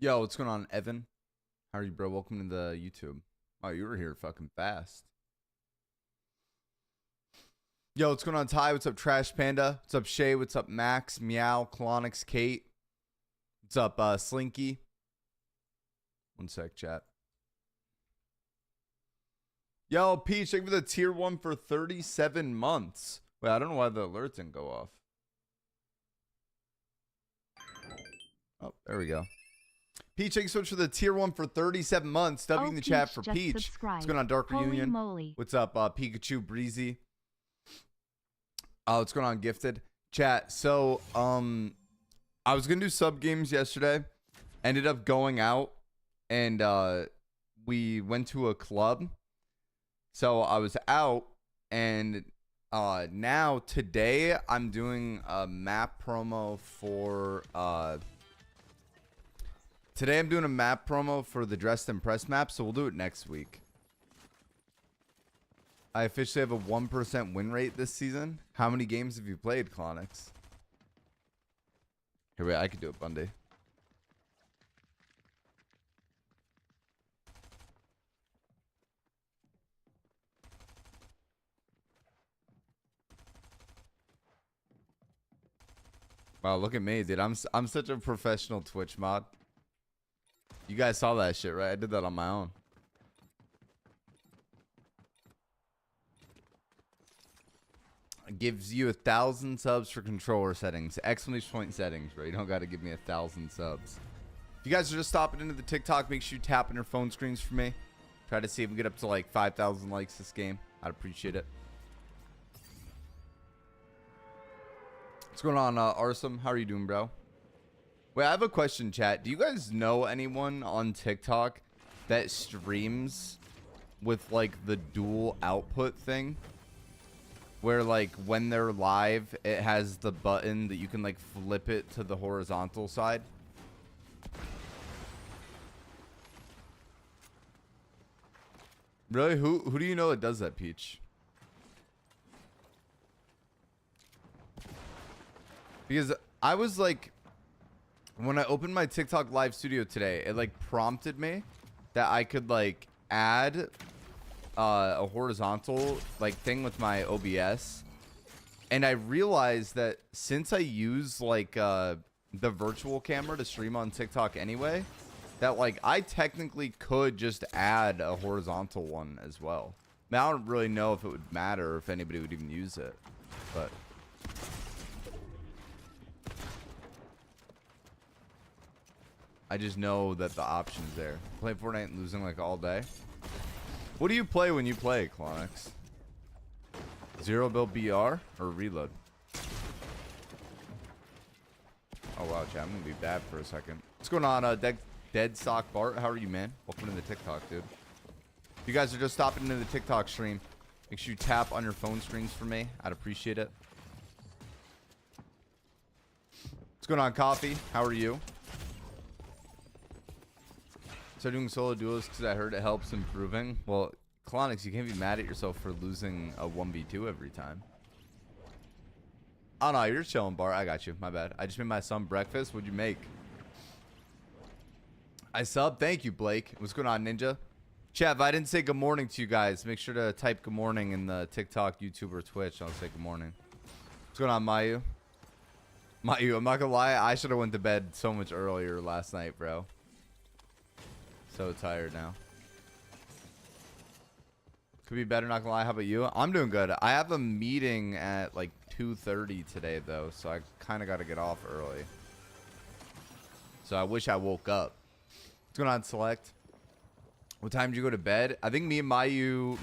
Yo, what's going on, Evan? How are you, bro? Welcome to the YouTube. Oh, you were here fucking fast. Yo, what's going on, Ty? What's up, Trash Panda? What's up, Shay? What's up, Max? Meow, Colonix, Kate? What's up, Slinky? One sec, chat. Yo, Peach, thank you for the tier 1 for 37 months. Wait, I don't know why the alerts didn't go off. Oh, there we go. Peach, thanks so much for the tier 1 for 37 months. W in the chat for Peach. What's going on, Dark Reunion? Moly. What's up, Pikachu Breezy? What's going on, Gifted? Chat. So, I was gonna do sub games yesterday. Ended up going out, and we went to a club. So I was out, and now today I'm doing a map promo for Today I'm doing a map promo for the Dressed and Pressed map, so we'll do it next week. I officially have a 1% win rate this season. How many games have you played, Clonix? Here, wait, I could do it, Bundy. Wow, look at me, dude. I'm such a professional Twitch mod. You guys saw that shit, right? I did that on my own. It gives you 1,000 subs for controller settings. Exclamation point settings, bro. You don't got to give me 1,000 subs. If you guys are just stopping into the TikTok, make sure you tap on your phone screens for me. Try to see if we get up to like 5,000 likes this game. I'd appreciate it. What's going on, Arsum? How are you doing, bro? Wait, I have a question, chat. Do you guys know anyone on TikTok that streams with like the dual output thing? Where like when they're live, it has the button that you can like flip it to the horizontal side. Really? Who do you know that does that, Peach? Because I was like, when I opened my TikTok live studio today, it like prompted me that I could like add a horizontal like thing with my OBS, and I realized that since I use like the virtual camera to stream on TikTok anyway, that like I technically could just add a horizontal one as well. Now I don't really know if it would matter, if anybody would even use it, but I just know that the option's there. Play Fortnite and losing like all day. What do you play when you play, Clonix? Zero Build BR or Reload? Oh wow, chat. I'm gonna be bad for a second. What's going on, Dead Sock Bart? How are you, man? Welcome to the TikTok, dude. If you guys are just stopping into the TikTok stream, make sure you tap on your phone screens for me. I'd appreciate it. What's going on, Coffee? How are you? Start doing solo duos because I heard it helps improving. Well, Clonix, you can't be mad at yourself for losing a 1v2 every time. Oh no, you're chilling, Bart. I got you. My bad. I just made my son breakfast. What'd you make? I sub. Thank you, Blake. What's going on, Ninja? Chat, if I didn't say good morning to you guys, make sure to type good morning in the TikTok, YouTube, or Twitch. I'll say good morning. What's going on, Mayu? Mayu, I'm not gonna lie. I should have went to bed so much earlier last night, bro. So tired now. Could be better, not gonna lie. How about you? I'm doing good. I have a meeting at like 2:30 today though, so I kind of got to get off early. So I wish I woke up. What's going on, Select? What time did you go to bed? I think me, Mayu,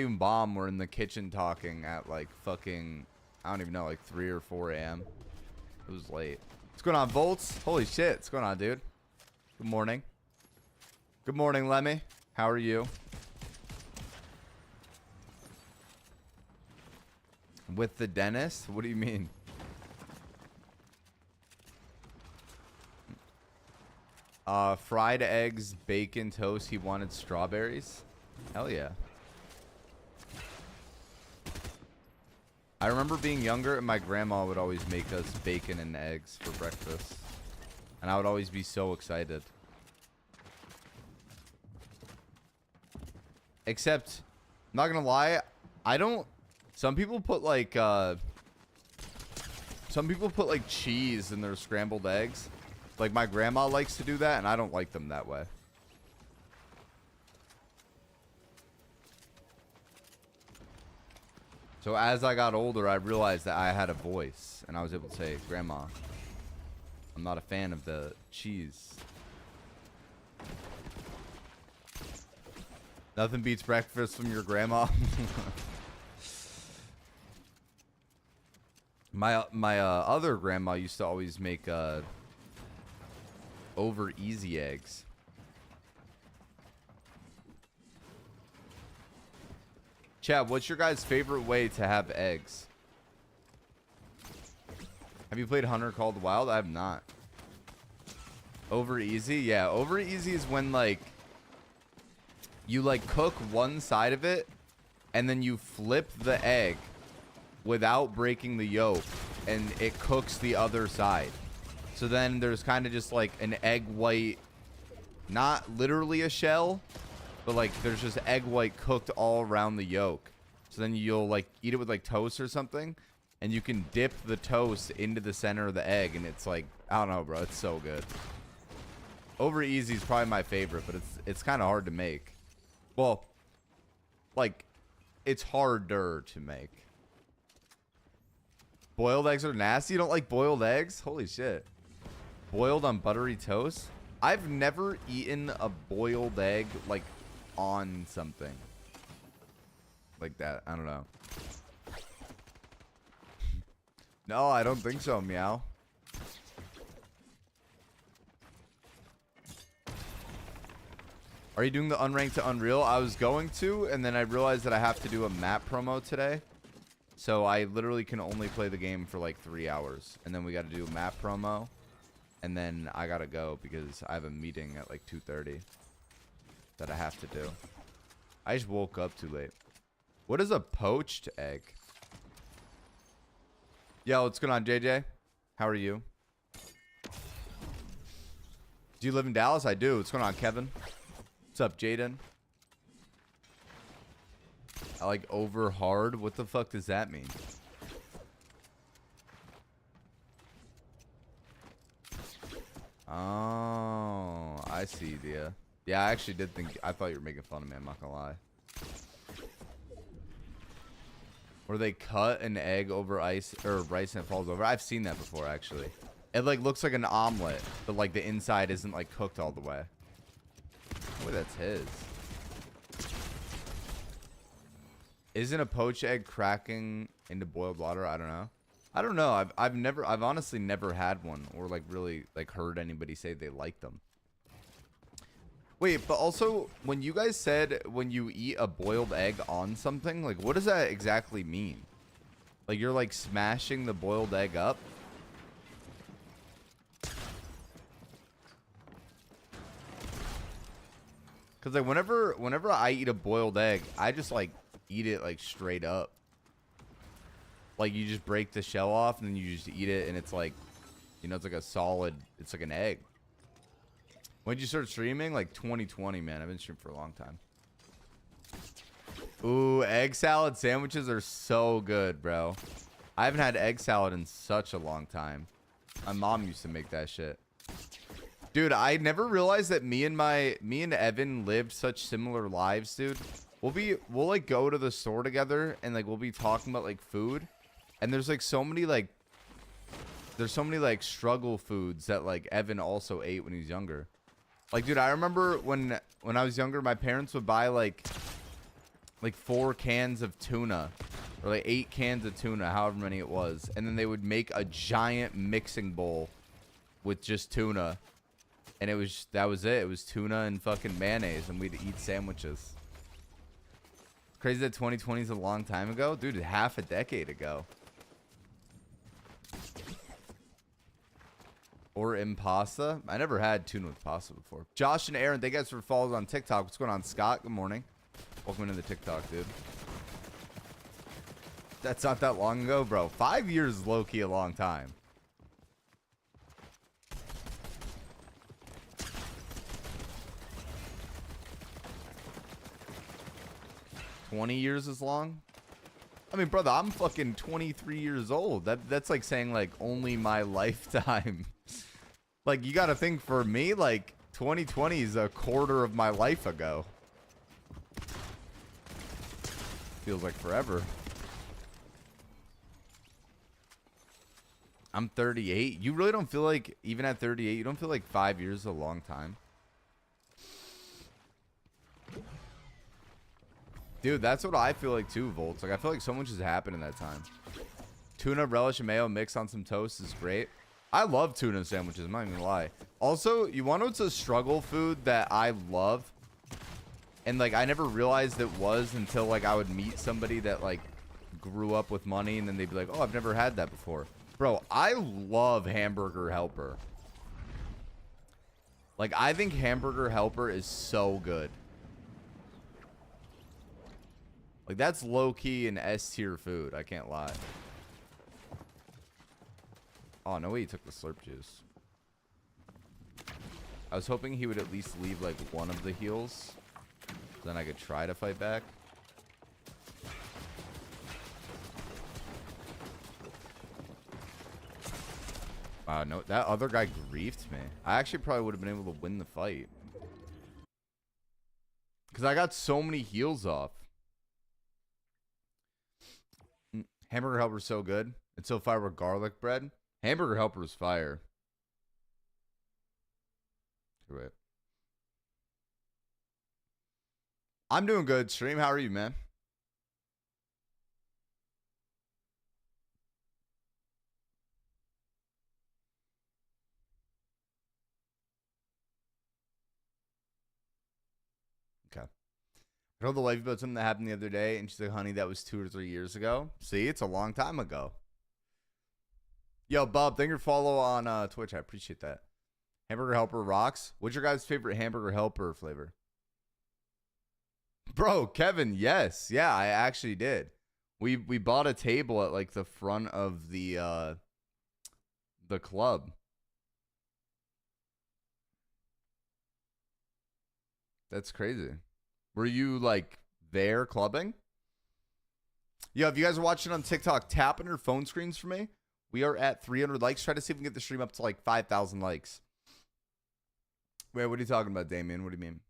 and Bomb were in the kitchen talking at like fucking, I don't even know, like 3 or 4 a.m. It was late. What's going on, Volts? Holy shit. What's going on, dude? Good morning. Good morning, Lemmy. How are you? With the dentist? What do you mean? Fried eggs, bacon, toast. He wanted strawberries. Hell yeah. I remember being younger and my grandma would always make us bacon and eggs for breakfast. And I would always be so excited. Except, I'm not gonna lie, I don't. Some people put like cheese in their scrambled eggs. Like my grandma likes to do that, and I don't like them that way. So as I got older, I realized that I had a voice, and I was able to say, Grandma, I'm not a fan of the cheese. Nothing beats breakfast from your grandma. My other grandma used to always make over easy eggs. Chad, what's your guys' favorite way to have eggs? Have you played Hunter Call the Wild? I have not. Over easy? Yeah, over easy is when like you like cook one side of it and then you flip the egg without breaking the yolk and it cooks the other side. So then there's kind of just like an egg white, not literally a shell, but like there's just egg white cooked all around the yolk. So then you'll like eat it with like toast or something, and you can dip the toast into the center of the egg, and it's like, I don't know, bro, it's so good. Over easy is probably my favorite, but it's kind of hard to make. Well, like it's harder to make. Boiled eggs are nasty. You don't like boiled eggs? Holy shit. Boiled on buttery toast? I've never eaten a boiled egg like on something like that. I don't know. No, I don't think so, meow. Are you doing the unranked to Unreal? I was going to, and then I realized that I have to do a map promo today. So I literally can only play the game for like 3 hours. And then we got to do a map promo. And then I got to go because I have a meeting at like 2:30 that I have to do. I just woke up too late. What is a poached egg? Yo, what's going on, JJ? How are you? Do you live in Dallas? I do. What's going on, Kevin? What's up, Jaden? I like over hard. What the fuck does that mean? Oh, I see, Dia. Yeah, I actually did think. I thought you were making fun of me. I'm not gonna lie. Where they cut an egg over ice or rice and it falls over. I've seen that before, actually. It like looks like an omelet, but like the inside isn't like cooked all the way. Oh, that's his. Isn't a poached egg cracking into boiled water? I don't know. I don't know. I've honestly never had one or like really like heard anybody say they like them. Wait, but also when you guys said when you eat a boiled egg on something, like what does that exactly mean? Like you're like smashing the boiled egg up? Cause like whenever I eat a boiled egg, I just like eat it like straight up. Like you just break the shell off and then you just eat it and it's like, you know, it's like a solid, it's like an egg. When did you start streaming? Like 2020, man. I've been streaming for a long time. Ooh, egg salad sandwiches are so good, bro. I haven't had egg salad in such a long time. My mom used to make that shit. Dude, I never realized that me and Evan lived such similar lives, dude. We'll like go to the store together and like we'll be talking about like food. And there's like so many like struggle foods that like Evan also ate when he was younger. Like, dude, I remember when I was younger, my parents would buy like 4 cans of tuna or like 8 cans of tuna, however many it was. And then they would make a giant mixing bowl with just tuna. And that was it. It was tuna and fucking mayonnaise and we'd eat sandwiches. Crazy that 2020 is a long time ago. Dude, half a decade ago. Or impasta. I never had tuna with pasta before. Josh and Aaron, thank you guys for following on TikTok. What's going on, Scott? Good morning. Welcome into the TikTok, dude. That's not that long ago, bro. 5 years is low-key a long time. 20 years is long? I mean, brother, I'm fucking 23 years old. That's like saying like only my lifetime. Like, you gotta think, for me, like 2020 is a quarter of my life ago. Feels like forever. I'm 38. You really don't feel like, even at 38, you don't feel like 5 years is a long time? Dude, that's what I feel like too, Volts. Like, I feel like so much has happened in that time. Tuna, relish, and mayo mixed on some toast is great. I love tuna sandwiches, I'm not even gonna lie. Also, you want to know what's a struggle food that I love? And, like, I never realized it was until, like, I would meet somebody that, like, grew up with money, and then they'd be like, oh, I've never had that before. Bro, I love Hamburger Helper. Like, I think Hamburger Helper is so good. Like, that's low-key an S-tier food. I can't lie. Oh, no way he took the slurp juice. I was hoping he would at least leave, like, one of the heals. Then I could try to fight back. Wow, no, that other guy griefed me. I actually probably would have been able to win the fight. Because I got so many heals off. Hamburger Helper is so good. It's so fire with garlic bread. Hamburger Helper is fire. Wait. I'm doing good. Stream, how are you, man? Okay. I told the wife about something that happened the other day, and she's like, honey, that was 2 or 3 years ago. See, it's a long time ago. Yo, Bob, thank you for follow on Twitch. I appreciate that. Hamburger Helper rocks. What's your guys' favorite Hamburger Helper flavor? Bro, Kevin, yes. Yeah, I actually did. We bought a table at, like, the front of the club. That's crazy. Were you, like, there clubbing? Yo, if you guys are watching on TikTok, tap on your phone screens for me. We are at 300 likes. Try to see if we can get the stream up to, like, 5,000 likes. Wait, what are you talking about, Damien? What do you mean?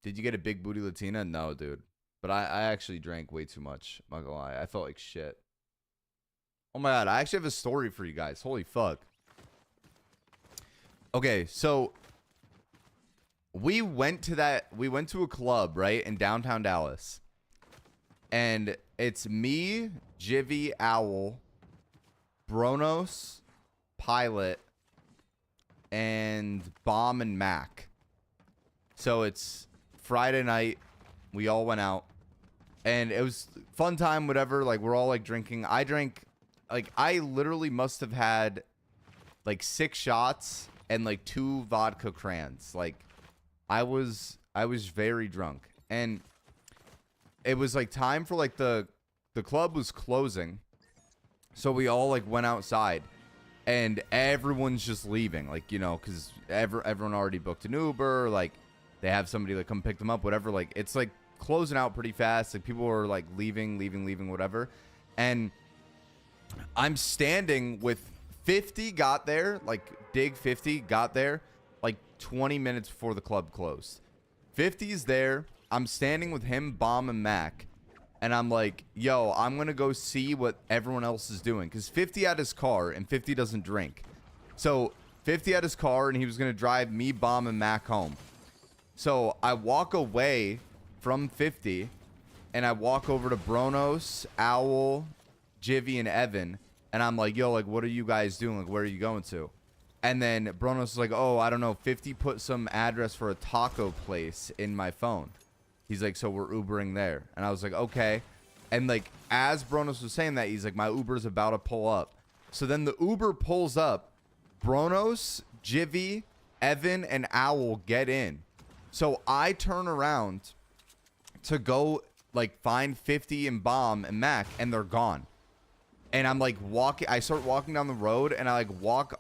Did you get a big booty Latina? No, dude. But I actually drank way too much. I'm not gonna lie. I felt like shit. Oh my god, I actually have a story for you guys. Holy fuck. Okay, so we went to a club, right, in downtown Dallas. And it's me, Jivy, Owl, Bronos, Pilot, and Bomb and Mac. So it's Friday night. We all went out. And it was fun time, whatever. Like, we're all, like, drinking. I drank, like, I literally must have had, like, 6 shots and, like, 2 vodka crayons. Like, I was very drunk. And it was, like, time for, like, the club was closing. So we all, like, went outside. And everyone's just leaving. Like, you know, because everyone already booked an Uber. Like, they have somebody, like, come pick them up, whatever. Like, it's, like, closing out pretty fast. Like, people are, like, leaving, whatever. And I'm standing with 50 got there, like, Dig 50 got there, like, 20 minutes before the club closed. 50's there. I'm standing with him, Bomb, and Mac. And I'm like, yo, I'm going to go see what everyone else is doing. Because 50 had his car, and 50 doesn't drink. So 50 had his car, and he was going to drive me, Bomb, and Mac home. So I walk away from 50, and I walk over to Bronos, Owl, Jivy, and Evan. And I'm like, yo, like, what are you guys doing? Like, where are you going to? And then Bronos is like, oh, I don't know. 50 put some address for a taco place in my phone. He's like, so we're Ubering there. And I was like, okay. And, like, as Bronos was saying that, he's like, my Uber's about to pull up. So then the Uber pulls up. Bronos, Jivy, Evan, and Owl get in. So I turn around to go, like, find 50 and Bomb and Mac, and they're gone. And I'm, like, walking. I start walking down the road, and I walk,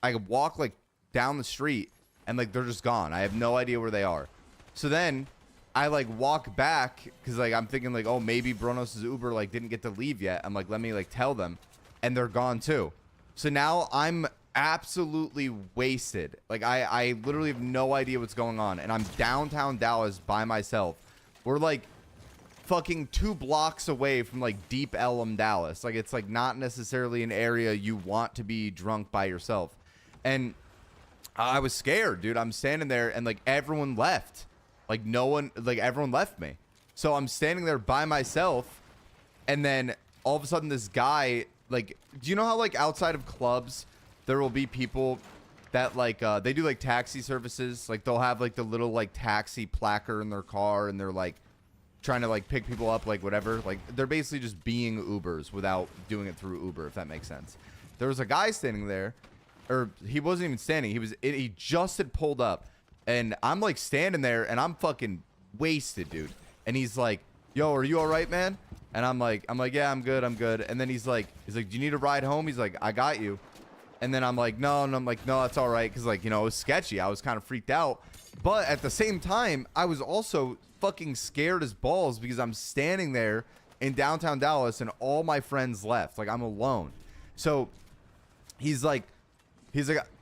like, down the street, and, like, they're just gone. I have no idea where they are. So then I like walk back because like I'm thinking like, oh, maybe Bronos' Uber like didn't get to leave yet. I'm like, let me like tell them, and they're gone too. So now I'm absolutely wasted. Like I literally have no idea what's going on, and I'm downtown Dallas by myself. We're like fucking 2 blocks away from like Deep Ellum, Dallas. Like it's like not necessarily an area you want to be drunk by yourself. And I was scared, dude. I'm standing there and like everyone left. Like no one, like everyone left me. So I'm standing there by myself, and then all of a sudden this guy, like, do you know how like outside of clubs there will be people that like they do like taxi services? Like they'll have like the little like taxi placard in their car, and they're like trying to like pick people up, like whatever. Like they're basically just being Ubers without doing it through Uber, if that makes sense. There was a guy standing there, or he wasn't even standing. He just had pulled up. And I'm like standing there and I'm fucking wasted, dude. And he's like, yo, are you all right, man? And I'm like, yeah, I'm good. And then he's like, do you need a ride home? He's like, I got you. And then I'm like, no. And I'm like, no, that's all right. Cause like, you know, it was sketchy. I was kind of freaked out. But at the same time, I was also fucking scared as balls because I'm standing there in downtown Dallas and all my friends left. Like I'm alone. So he's like,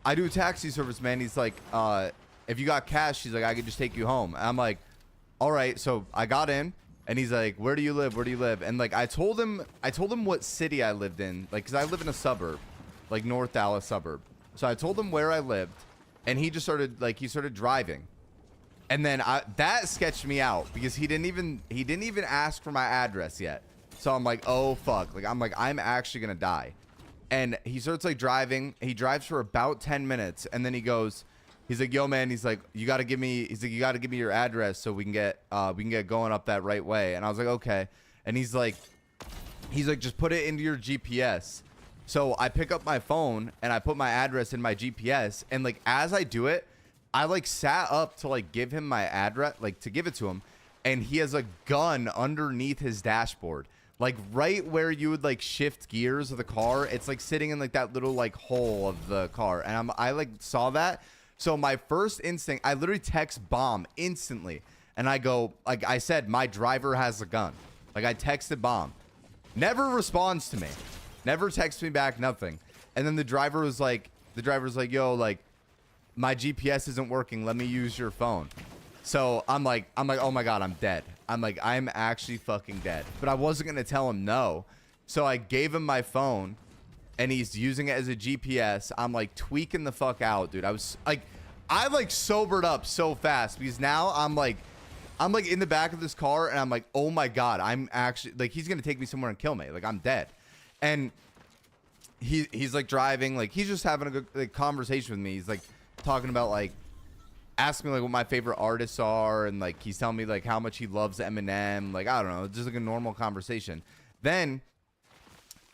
I do taxi service, man. He's like, if you got cash, he's like, I could just take you home. And I'm like, all right. So I got in, and he's like, where do you live? Where do you live? And like, I told him what city I lived in. Like, cause I live in a suburb, like North Dallas suburb. So I told him where I lived, and he just started driving. And then that sketched me out because he didn't even ask for my address yet. So I'm like, oh fuck. Like, I'm actually going to die. And he starts like driving. He drives for about 10 minutes. And then he's like, yo, man, he's like, you got to give me your address so we can get going up that right way. And I was like, okay. And he's like, just put it into your GPS. So I pick up my phone and I put my address in my GPS. And like, as I do it, I like sat up to like give him my address, like to give it to him. And he has a gun underneath his dashboard, like right where you would like shift gears of the car. It's like sitting in like that little like hole of the car. And I like saw that. So my first instinct, I literally text Bomb instantly. And I go, like I said, my driver has a gun. Like I texted Bomb. Never responds to me. Never texts me back, nothing. And then the driver was like, yo, like my GPS isn't working. Let me use your phone. So I'm like, oh my God, I'm dead. I'm actually fucking dead. But I wasn't going to tell him no. So I gave him my phone. And he's using it as a GPS. I'm like tweaking the fuck out, dude. I like sobered up so fast because now I'm like in the back of this car and I'm like, oh my God, I'm actually like, he's gonna take me somewhere and kill me. Like I'm dead. And he's like driving, like he's just having a good like, conversation with me. He's like talking about like asking me like what my favorite artists are, and like he's telling me like how much he loves Eminem. Like I don't know, just like a normal conversation. Then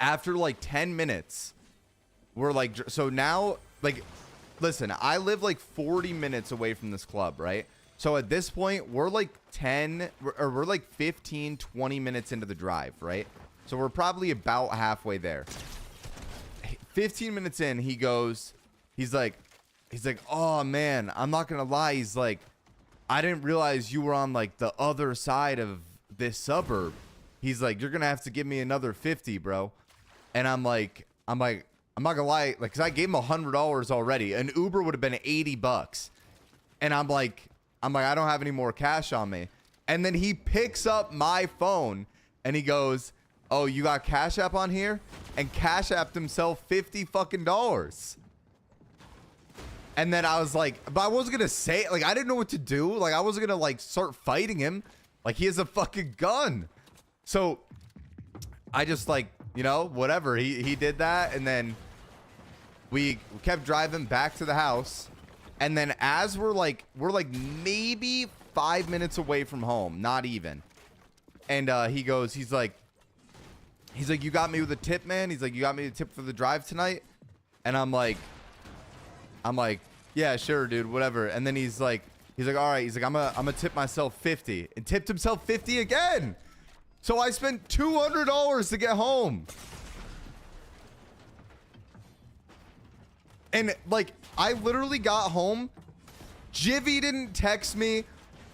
after like 10 minutes, we're like, so now, like, listen, I live like 40 minutes away from this club, right? So at this point, we're like we're like 15, 20 minutes into the drive, right? So we're probably about halfway there. 15 minutes in, he's like, oh man, I'm not gonna lie. He's like, I didn't realize you were on like the other side of this suburb. He's like, you're gonna have to give me another 50, bro. And I'm like, I'm not gonna lie, like, cause I gave him $100 already. An Uber would have been $80. And I'm like, I don't have any more cash on me. And then he picks up my phone and he goes, oh, you got Cash App on here? And Cash Apped himself $50 fucking dollars. And then I was like, but I wasn't gonna say, like, I didn't know what to do. Like, I wasn't gonna like start fighting him. Like, he has a fucking gun. So I just like, you know, whatever. He did that, and then we kept driving back to the house. And then as we're like maybe 5 minutes away from home, not even. And he's like, you got me with a tip, man. He's like, you got me a tip for the drive tonight. And I'm like, yeah, sure, dude, whatever. And then he's like, all right. He's like, I'm gonna tip myself 50, and tipped himself 50 again. So I spent $200 to get home. And like, I literally got home. Jivvy didn't text me.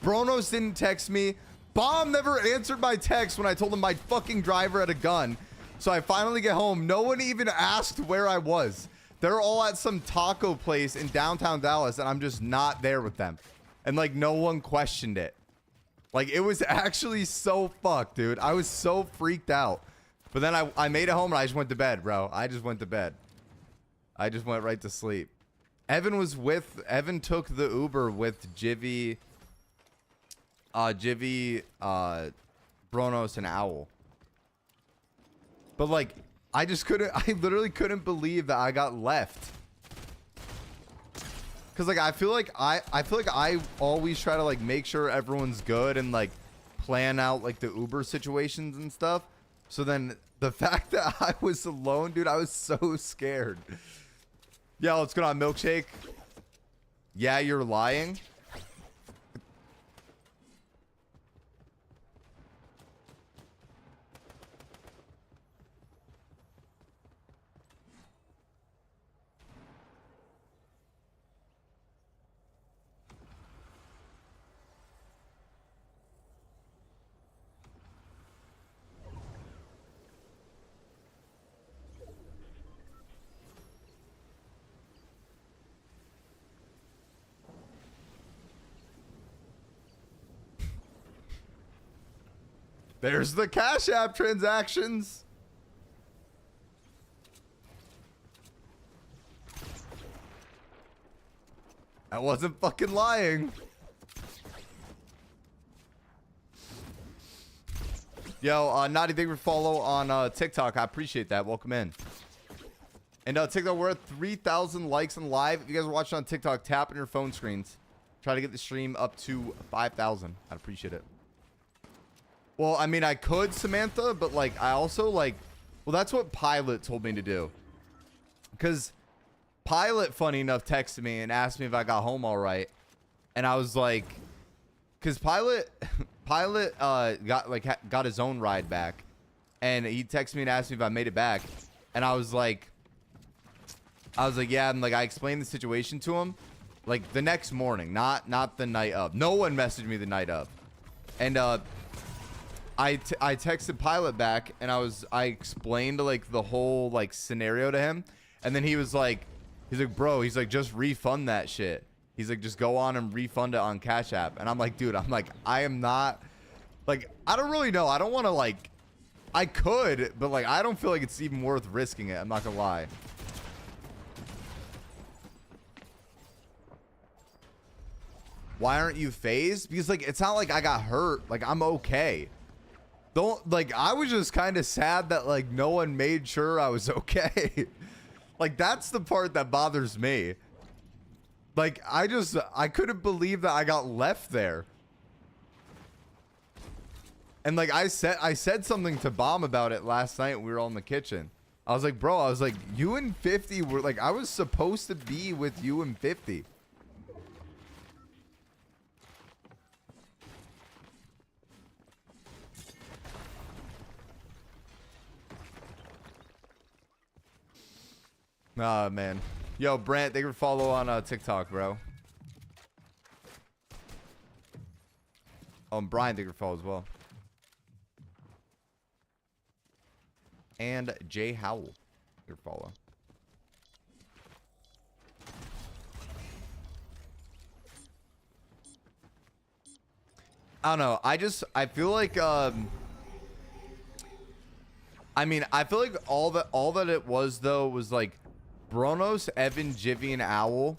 Bronos didn't text me. Bomb never answered my text when I told him my fucking driver had a gun. So I finally get home. No one even asked where I was. They're all at some taco place in downtown Dallas, and I'm just not there with them. And like no one questioned it. Like it was actually so fucked, dude. I was so freaked out. But then I made it home and I just went to bed, bro. I just went to bed. I just went right to sleep. Evan took the Uber with Jivvy, Bronos, and Owl. But like, I literally couldn't believe that I got left. Cause like, I feel like I always try to like make sure everyone's good and like plan out like the Uber situations and stuff. So then the fact that I was alone, dude, I was so scared. Yeah, let's go on milkshake. Yeah, you're lying. There's the Cash App transactions. I wasn't fucking lying. Yo, Naughty, thank you for follow on TikTok. I appreciate that. Welcome in. And TikTok, we're at 3,000 likes and live. If you guys are watching on TikTok, tap on your phone screens. Try to get the stream up to 5,000. I'd appreciate it. Well, I mean, I could, Samantha, but like, I also like, well, that's what Pilot told me to do. Because Pilot, funny enough, texted me and asked me if I got home all right. And I was like, because Pilot got his own ride back. And he texted me and asked me if I made it back. And I was like, yeah. And like, I explained the situation to him like the next morning, not the night of. No one messaged me the night of. And, I texted Pilot back and I explained like the whole like scenario to him, and then he's like, bro, he's like, just refund that shit. He's like, just go on and refund it on Cash App. And I'm like, dude, I am not like, I don't really know. I don't want to like, I could, but like, I don't feel like it's even worth risking it. I'm not gonna lie. Why aren't you phased? Because like, it's not like I got hurt. Like, I'm okay. Don't like, I was just kind of sad that like no one made sure I was okay. Like, that's the part that bothers me. Like, I couldn't believe that I got left there. And like, I said something to Bomb about it last night when we were all in the kitchen. I was like, bro, you and 50 were like, I was supposed to be with you and 50. Ah, man. Yo, Brant, thank you for follow on TikTok, bro. Oh, and Brian, thank you for follow as well. And Jay Howell, thank you for follow. I don't know. I feel like, I mean, I feel like all that it was, though, was like, Bronos, Evan, Jivvy, and Owl,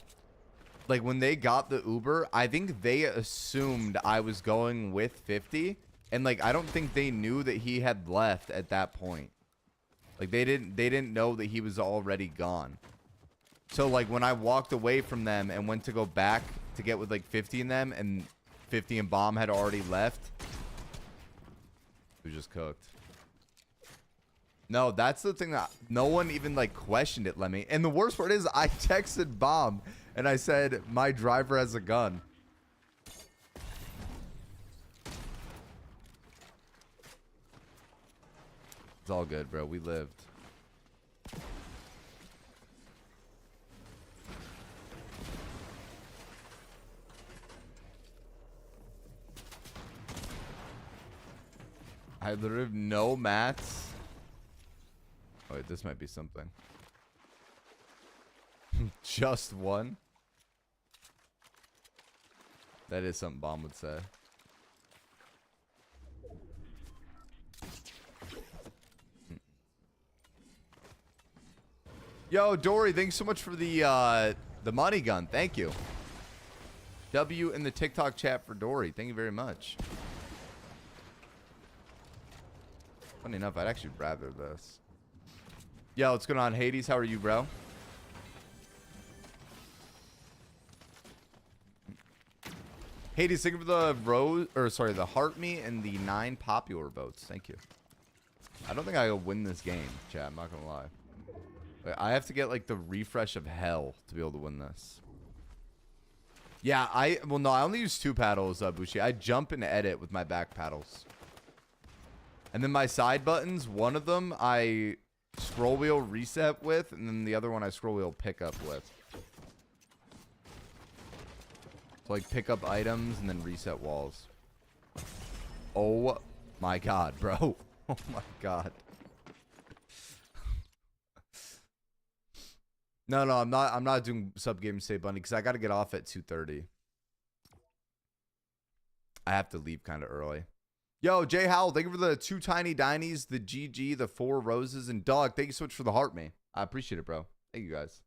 like when they got the Uber, I think they assumed I was going with 50, and like I don't think they knew that he had left at that point. Like they didn't know that he was already gone. So like when I walked away from them and went to go back to get with like 50 in them, and 50 and Bomb had already left, it was just cooked. No, that's the thing that no one even like questioned it, Lemmy. And the worst part is I texted Bomb and I said, my driver has a gun. It's all good, bro. We lived. I literally have no mats. Oh, wait, this might be something. Just one? That is something Bomb would say. Yo, Dory, thanks so much for the money gun. Thank you. W in the TikTok chat for Dory. Thank you very much. Funny enough, I'd actually rather this. Yo, what's going on, Hades? How are you, bro? Hades, thank you for the the heart me and the 9 popular votes. Thank you. I don't think I'll win this game, chat. I'm not gonna lie. Like, I have to get like the refresh of hell to be able to win this. Yeah, well no, I only use 2 paddles, Bushi. I jump and edit with my back paddles. And then my side buttons, one of them I scroll wheel reset with, and then the other one I scroll wheel pick up with. So like pick up items and then reset walls. Oh my god, bro. Oh my god. No, I'm not doing sub game save bunny because I gotta get off at 2:30. I have to leave kind of early. Yo, Jay Howell, thank you for the 2 tiny dinies, the GG, the 4 roses, and dog. Thank you so much for the heart, me. I appreciate it, bro. Thank you guys.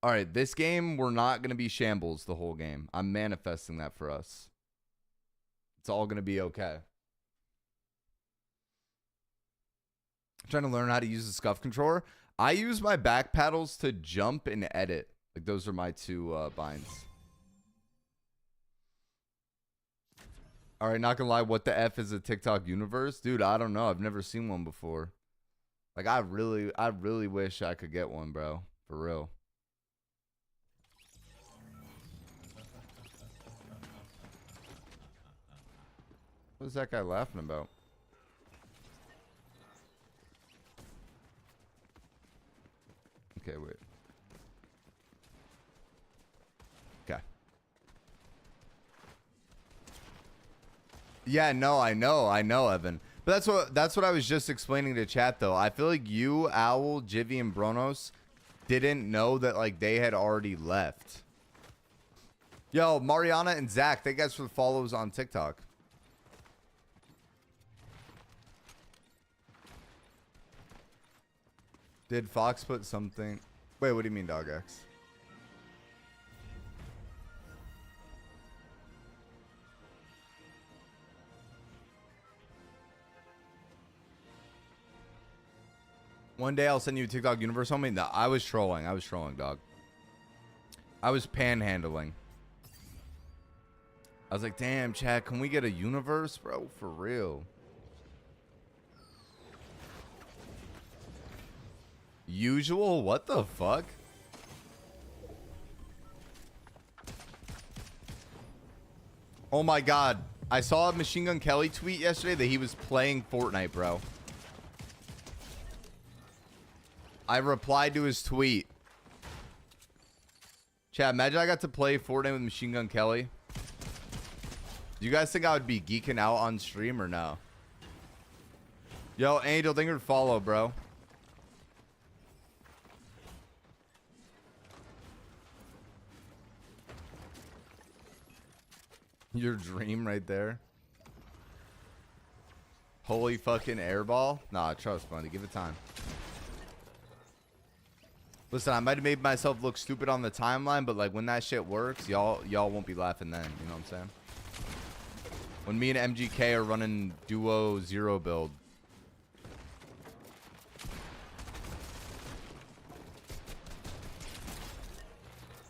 All right, this game, we're not going to be shambles the whole game. I'm manifesting that for us. It's all going to be okay. I'm trying to learn how to use the scuff controller. I use my back paddles to jump and edit. Like, those are my 2 binds. All right, not gonna lie, what the F is a TikTok universe? Dude, I don't know. I've never seen one before. Like, I really wish I could get one, bro. For real. What is that guy laughing about? Okay, wait. Okay. Yeah, no, I know, Evan. But that's what I was just explaining to chat though. I feel like you, Owl, Jivy, and Bronos didn't know that like they had already left. Yo, Mariana and Zach, thank you guys for the follows on TikTok. Did Fox put something? Wait, what do you mean, Dog X? One day I'll send you a TikTok universe homie. No, I was trolling. I was trolling, dog. I was panhandling. I was like, damn, chat, can we get a universe, bro? For real. Usual? What the fuck? Oh my god. I saw a Machine Gun Kelly tweet yesterday that he was playing Fortnite, bro. I replied to his tweet. Chat, imagine I got to play Fortnite with Machine Gun Kelly. Do you guys think I would be geeking out on stream or no? Yo, Angel, thank you for follow, bro. Your dream right there. Holy fucking airball. Nah, trust, buddy. Give it time. Listen, I might have made myself look stupid on the timeline, but like when that shit works, y'all won't be laughing then. You know what I'm saying? When me and MGK are running duo 0 build.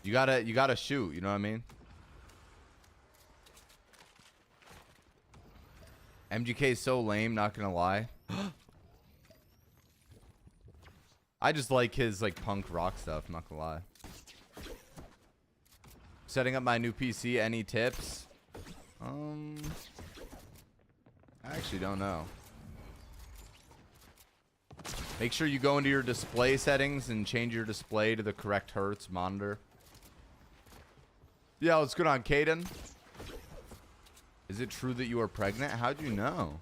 You gotta shoot, you know what I mean? MGK is so lame, not gonna lie. I just like his like punk rock stuff, not gonna lie. Setting up my new PC, any tips? I actually don't know. Make sure you go into your display settings and change your display to the correct hertz monitor. Yeah, what's good on Caden? Is it true that you are pregnant? How'd you know?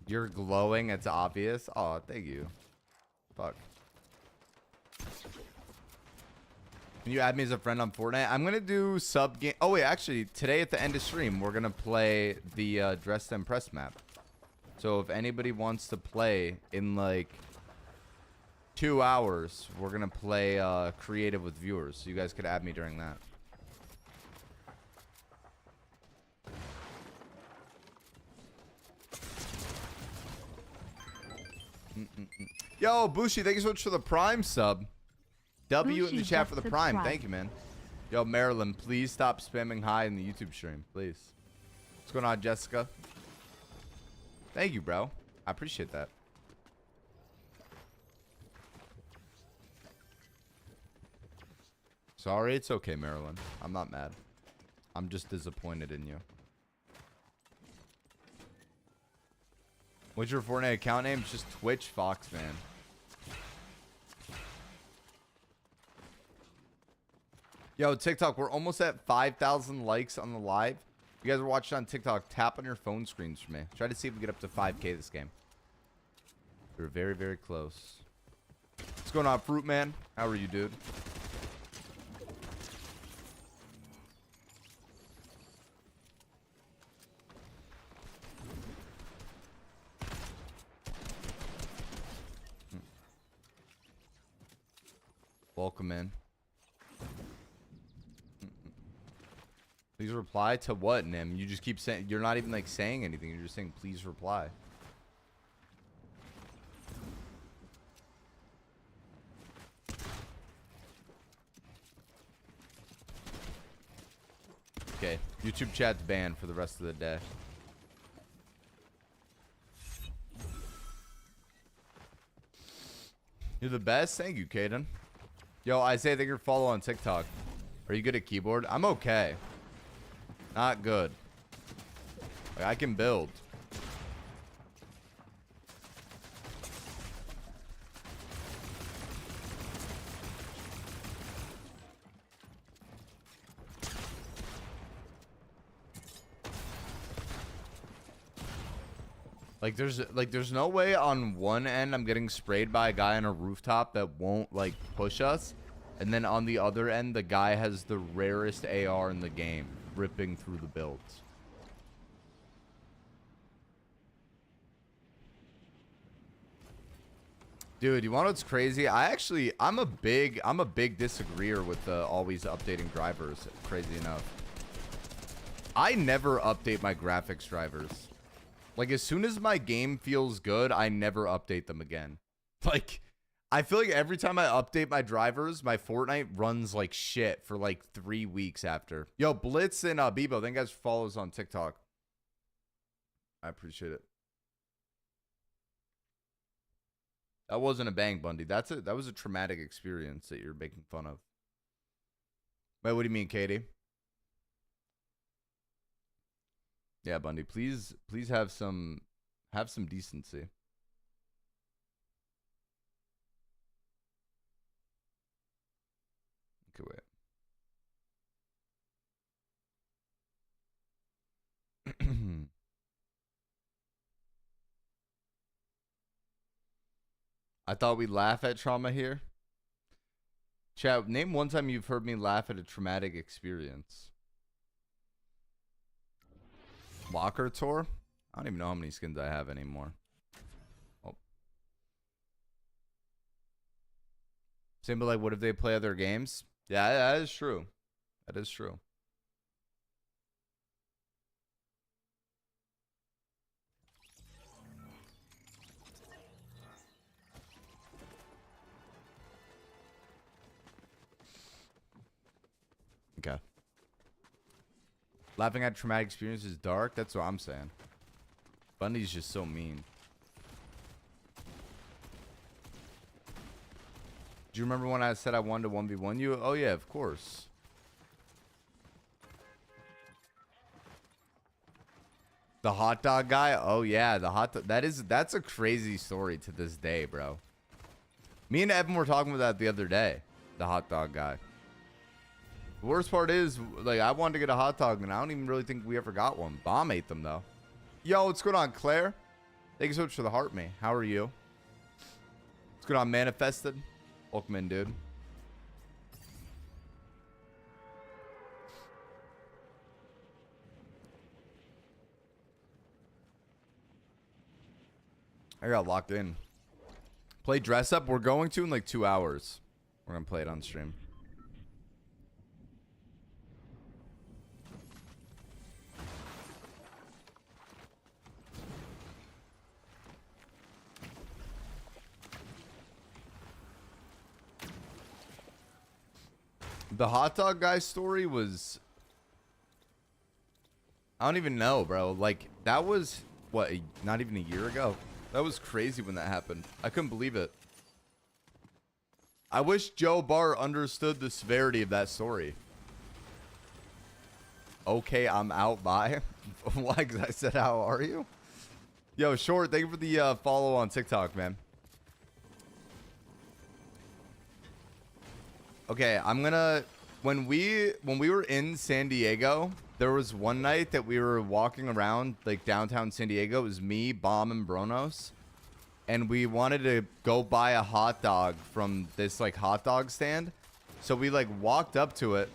You're glowing. It's obvious. Oh, thank you. Fuck. Can you add me as a friend on Fortnite? I'm going to do sub game. Oh, wait. Actually, today at the end of stream, we're going to play the Dress to Impress map. So if anybody wants to play in like 2 hours, we're going to play creative with viewers. So you guys could add me during that. Yo, Bushi, thank you so much for the Prime sub. W Bushi, in the chat for the Prime. subscribe. Thank you, man. Yo, Marilyn, please stop spamming hi in the YouTube stream. Please. What's going on, Jessica? Thank you, bro. I appreciate that. Sorry, it's okay, Marilyn. I'm not mad. I'm just disappointed in you. What's your Fortnite account name? It's just Twitch FoxMan. Yo, TikTok, we're almost at 5,000 likes on the live. If you guys are watching on TikTok, tap on your phone screens for me. Try to see if we get up to 5K this game. We're very, very close. What's going on, Fruit Man? How are you, dude? Welcome in. Please reply to what, Nim? You just keep saying, you're not even like saying anything. You're just saying, please reply. Okay, YouTube chat's banned for the rest of the day. You're the best. Thank you, Caden. Yo, Isaiah, thank you for follow on TikTok. Are you good at keyboard? I'm okay. Not good. Like, I can build. There's no way on one end I'm getting sprayed by a guy on a rooftop that won't like push us, and then on the other end the guy has the rarest AR in the game, ripping through the builds. Dude, you want what's crazy? I'm a big disagreeer with the always updating drivers. Crazy enough, I never update my graphics drivers. Like, as soon as my game feels good, I never update them again. Like, I feel like every time I update my drivers, my Fortnite runs like shit for like 3 weeks after. Yo, Blitz and Bebo, thank you guys for follows on TikTok. I appreciate it. That wasn't a bang, Bundy. That was a traumatic experience that you're making fun of. Wait, what do you mean, Katie? Yeah, Bundy, please have some decency. Okay, wait. I thought we'd laugh at trauma here. Chat, name one time you've heard me laugh at a traumatic experience. Walker tour? I don't even know how many skins I have anymore. Oh. Same, but like, what if they play other games? Yeah, that is true. That is true. Okay. Laughing at traumatic experience is dark. That's what I'm saying. Bundy's just so mean. Do you remember when I said I wanted to 1v1 you? Oh yeah, of course. The hot dog guy? Oh yeah, the hot dog. That's a crazy story to this day, bro. Me and Evan were talking about that the other day. The hot dog guy. The worst part is, like, I wanted to get a hot dog, and I don't even really think we ever got one. Bomb ate them, though. Yo, what's going on, Claire? Thank you so much for the heart, me. How are you? What's going on, Manifested? Welcome in, dude. I got locked in. Play dress up. We're going to in like 2 hours. We're going to play it on stream. The hot dog guy story was... I don't even know, bro. Like, that was, what, not even a year ago? That was crazy when that happened. I couldn't believe it. I wish Joe Barr understood the severity of that story. Okay, I'm out. Bye. Why? Because I said, how are you? Yo, Short, thank you for the follow on TikTok, man. Okay, I'm gonna... When we were in San Diego, there was one night that we were walking around, like, downtown San Diego. It was me, Bomb, and Bronos. And we wanted to go buy a hot dog from this, like, hot dog stand. So we, like, walked up to it.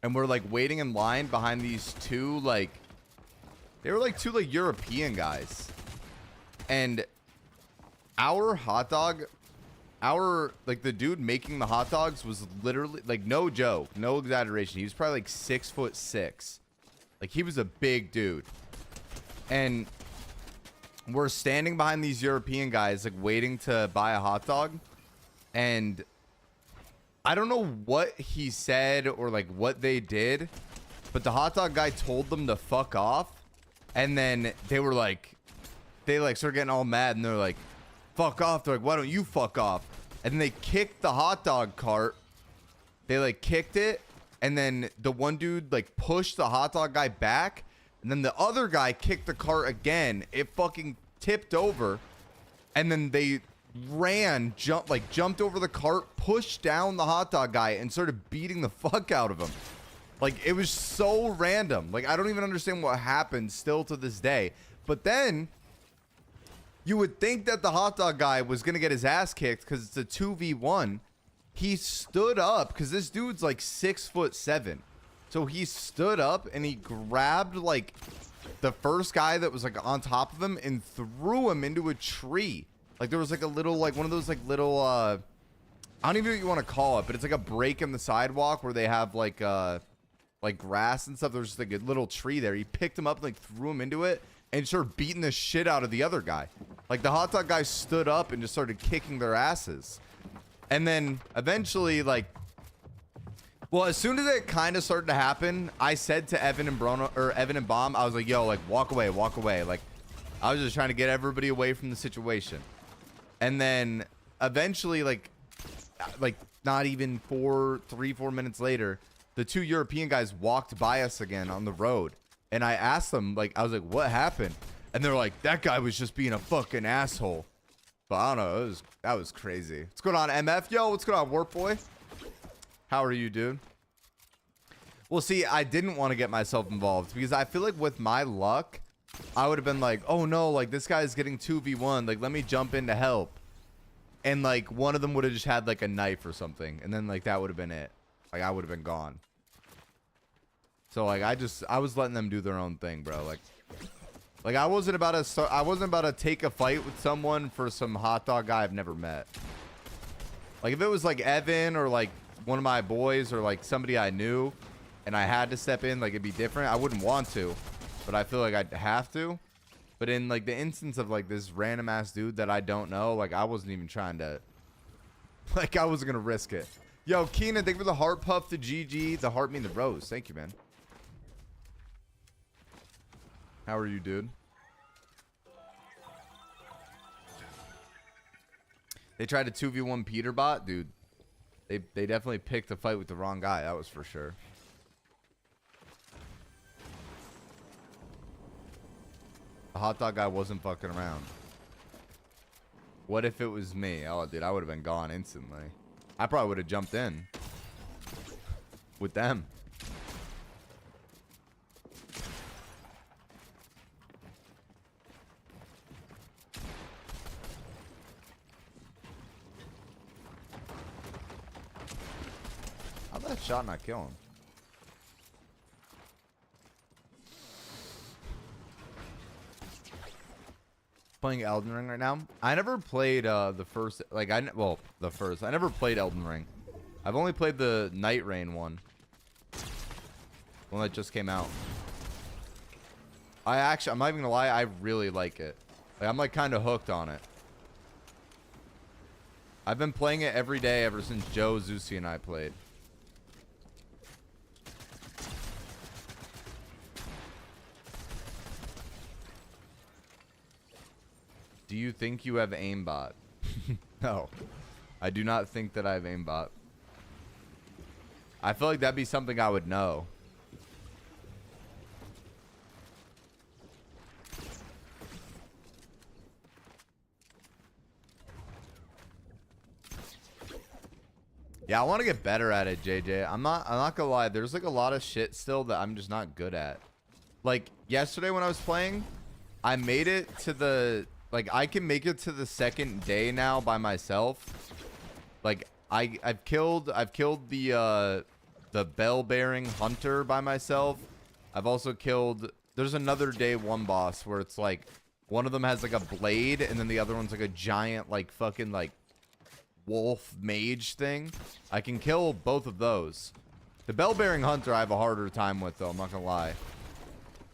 And we're, like, waiting in line behind these two, like... They were, like, two, like, European guys. And our hot dog... like, the dude making the hot dogs was literally, like, no joke, no exaggeration. He was probably like 6'6". Like, he was a big dude. And we're standing behind these European guys, like, waiting to buy a hot dog. And I don't know what he said or, like, what they did, but the hot dog guy told them to fuck off. And then they were like, started getting all mad, and they're like, fuck off. They're like, why don't you fuck off? And then they kicked the hot dog cart. They, like, kicked it. And then the one dude, like, pushed the hot dog guy back. And then the other guy kicked the cart again. It fucking tipped over. And then they ran, jumped over the cart, pushed down the hot dog guy, and started beating the fuck out of him. Like, it was so random. Like, I don't even understand what happened still to this day. But then... You would think that the hot dog guy was going to get his ass kicked because it's a 2v1. He stood up because this dude's like 6'7". So he stood up and he grabbed like the first guy that was like on top of him and threw him into a tree. Like there was like a little, like one of those like little, I don't even know what you want to call it, but it's like a break in the sidewalk where they have like grass and stuff. There's just like a little tree there. He picked him up and like threw him into it and started beating the shit out of the other guy. Like, the hot dog guy stood up and just started kicking their asses. And then, eventually, like... Well, as soon as it kind of started to happen, I said to Evan and Bomb, I was like, yo, like, walk away, walk away. Like, I was just trying to get everybody away from the situation. And then, eventually, like not even 3-4 minutes later, the two European guys walked by us again on the road. And I asked them, like, I was like, what happened? And they're like, that guy was just being a fucking asshole. But I don't know. That was crazy. What's going on, MF? Yo, what's going on, Warp Boy? How are you, dude? Well, see, I didn't want to get myself involved because I feel like with my luck, I would have been like, oh no, like this guy's getting 2v1. Like, let me jump in to help. And like one of them would have just had like a knife or something. And then like that would have been it. Like I would have been gone. So like I was letting them do their own thing, bro. Like I wasn't about to take a fight with someone for some hot dog guy I've never met. Like if it was like Evan or like one of my boys or like somebody I knew and I had to step in, like it'd be different. I wouldn't want to, but I feel like I'd have to. But in like the instance of like this random ass dude that I don't know, like I wasn't even trying to, like I wasn't gonna risk it. Yo, Keenan, thank you for the heart puff to GG. The heart mean the rose. Thank you, man. How are you, dude? They tried to 2v1 Peterbot, dude. They definitely picked a fight with the wrong guy. That was for sure. The hot dog guy wasn't fucking around. What if it was me? Oh, dude, I would have been gone instantly. I probably would have jumped in with them. How'd that shot not kill him? Playing Elden Ring right now. I never played the first, like I never played Elden Ring. I've only played the Night Rain one that just came out. I'm not even gonna lie, I really like it. Like I'm like kind of hooked on it. I've been playing it every day ever since Joe, Zusi, and I played. Do you think you have aimbot? No. I do not think that I have aimbot. I feel like that'd be something I would know. Yeah, I want to get better at it, JJ. I'm not gonna lie. There's like a lot of shit still that I'm just not good at. Like yesterday when I was playing, I made it to the... Like, I can make it to the second day now by myself. Like, I've killed the bell-bearing hunter by myself. I've also killed... There's another day one boss where it's like... One of them has like a blade, and then the other one's like a giant, like, fucking, like... wolf mage thing. I can kill both of those. The bell-bearing hunter I have a harder time with, though. I'm not gonna lie.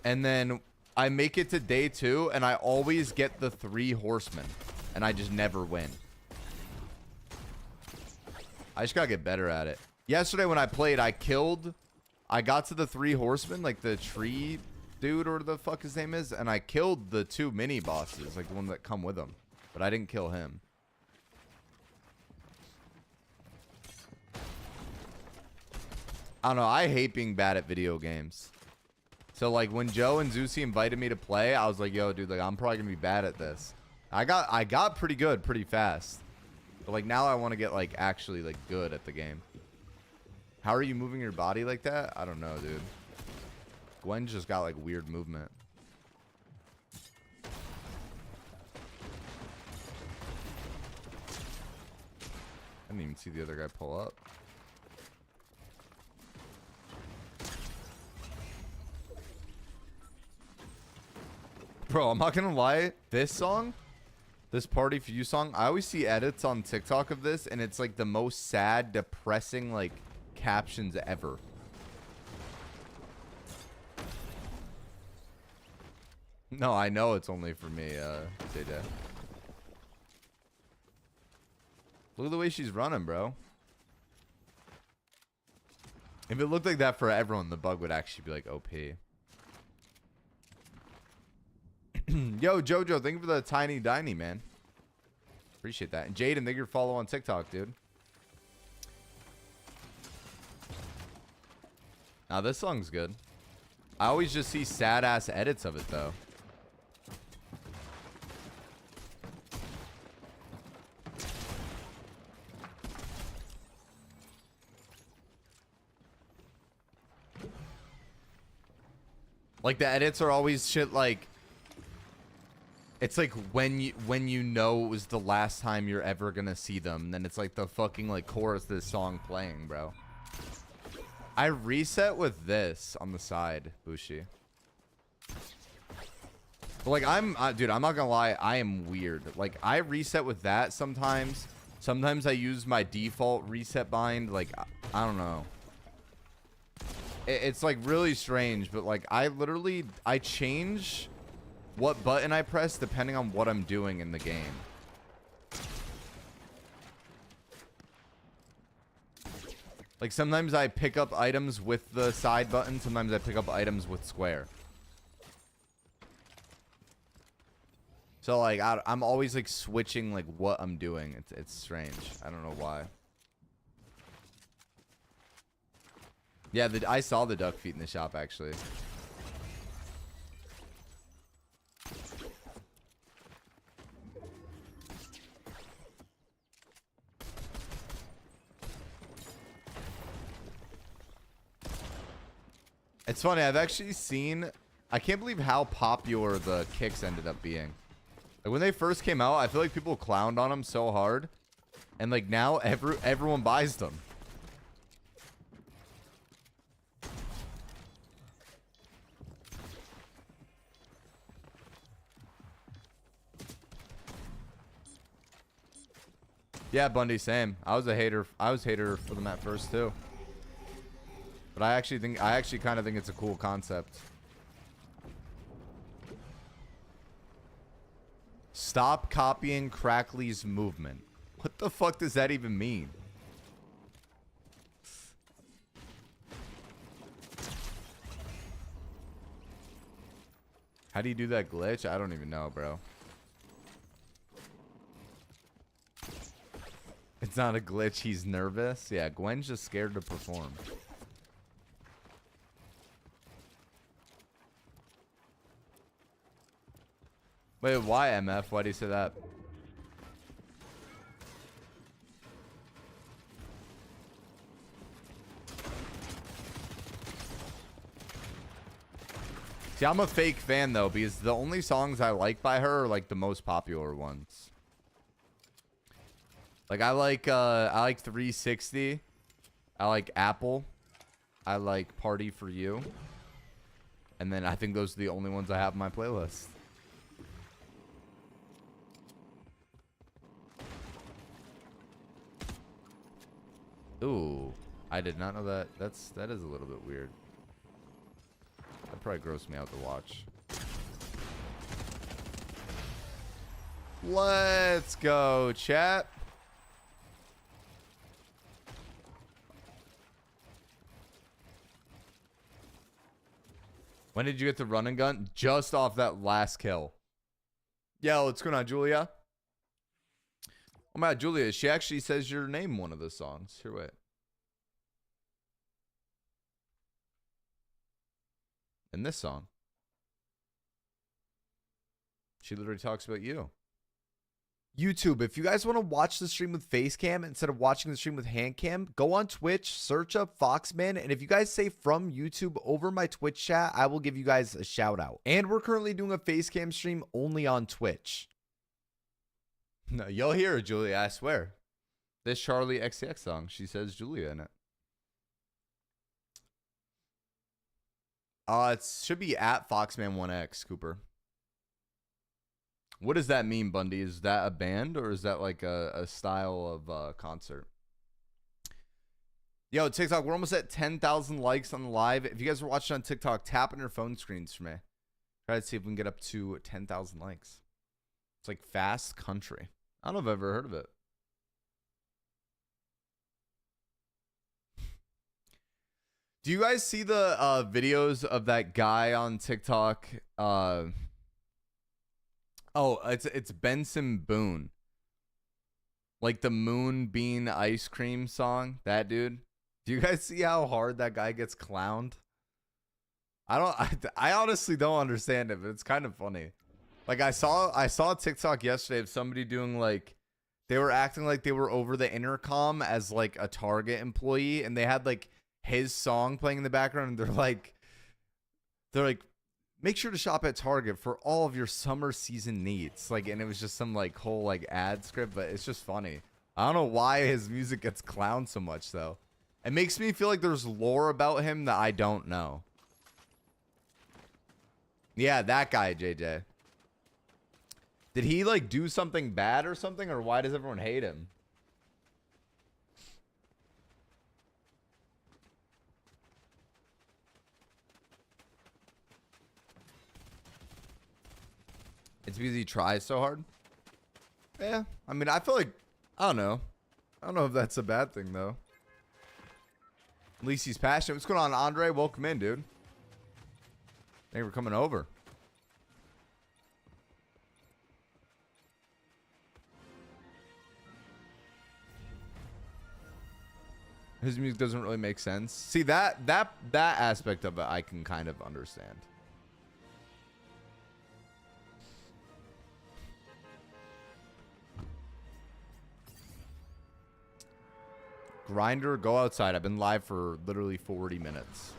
And then... I make it to day 2, and I always get the 3 horsemen, and I just never win. I just gotta get better at it. Yesterday when I played, I got to the 3 horsemen, like the tree dude or the fuck his name is, and I killed the 2 mini bosses, like the one that come with him, but I didn't kill him. I don't know. I hate being bad at video games. So, like, when Joe and Zusi invited me to play, I was like, yo, dude, like, I'm probably going to be bad at this. I got pretty good pretty fast. But, like, now I want to get, like, actually, like, good at the game. How are you moving your body like that? I don't know, dude. Gwen just got, like, weird movement. I didn't even see the other guy pull up. Bro, I'm not gonna lie. This song, this Party For You song, I always see edits on TikTok of this, and it's like the most sad, depressing, like, captions ever. No, I know it's only for me, JJ. Look at the way she's running, bro. If it looked like that for everyone, the bug would actually be like OP. Yo, Jojo, thank you for the tiny diny, man. Appreciate that. And Jaden, thank you for follow on TikTok, dude. Now, this song's good. I always just see sad-ass edits of it, though. Like, the edits are always shit like... It's like when you know it was the last time you're ever gonna see them, then it's like the fucking like chorus of this song playing, bro. I reset with this on the side, Bushi. But like dude, I'm not gonna lie, I am weird. Like I reset with that sometimes. Sometimes I use my default reset bind. Like I don't know. It's like really strange, but like I change what button I press depending on what I'm doing in the game. Like sometimes I pick up items with the side button, sometimes I pick up items with square. So like I'm always like switching like what I'm doing. It's strange. I don't know why. Yeah, I saw the duck feet in the shop actually. It's funny, I've actually seen, I can't believe how popular the kicks ended up being. Like when they first came out, I feel like people clowned on them so hard. And like now everyone buys them. Yeah, Bundy, same. I was a hater for them at first too. But I actually kind of think it's a cool concept. Stop copying Crackley's movement. What the fuck does that even mean? How do you do that glitch? I don't even know, bro. It's not a glitch. He's nervous. Yeah, Gwen's just scared to perform. Wait, why MF? Why do you say that? See, I'm a fake fan though, because the only songs I like by her are like the most popular ones. Like I like 360. I like Apple. I like Party for You. And then I think those are the only ones I have in my playlist. Ooh, I did not know that. That is a little bit weird. That'd probably gross me out to watch. Let's go, chat. When did you get the run and gun? Just off that last kill. Yo, what's going on, Julia? Oh my God, Julia, she actually says your name in one of the songs. Here, wait. In this song. She literally talks about you. YouTube, if you guys want to watch the stream with face cam instead of watching the stream with hand cam, go on Twitch, search up FoxMan, and if you guys say from YouTube over my Twitch chat, I will give you guys a shout out. And we're currently doing a face cam stream only on Twitch. No, you'll hear her, Julia, I swear. This Charlie XCX song, she says Julia in it. It should be at FoxMan1x, Cooper. What does that mean, Bundy? Is that a band or is that like a style of concert? Yo, TikTok, we're almost at 10,000 likes on the live. If you guys are watching on TikTok, tap on your phone screens for me. Try to see if we can get up to 10,000 likes. It's like Fast Country. I don't know if I've ever heard of it. Do you guys see the videos of that guy on TikTok? Oh, it's Benson Boone. Like the Moonbean ice cream song, that dude. Do you guys see how hard that guy gets clowned? I honestly don't understand it, but it's kind of funny. Like I saw a TikTok yesterday of somebody doing like they were acting like they were over the intercom as like a Target employee and they had like his song playing in the background and they're like make sure to shop at Target for all of your summer season needs. Like, and it was just some like whole like ad script, but it's just funny. I don't know why his music gets clowned so much though. It makes me feel like there's lore about him that I don't know. Yeah, that guy, JJ. Did he like do something bad or something, or why does everyone hate him? It's because he tries so hard? Yeah. I mean, I feel like, I don't know. I don't know if that's a bad thing, though. At least he's passionate. What's going on, Andre? Welcome in, dude. Thank you for coming over. His music doesn't really make sense. See, that aspect of it I can kind of understand. Grinder, go outside. I've been live for literally 40 minutes.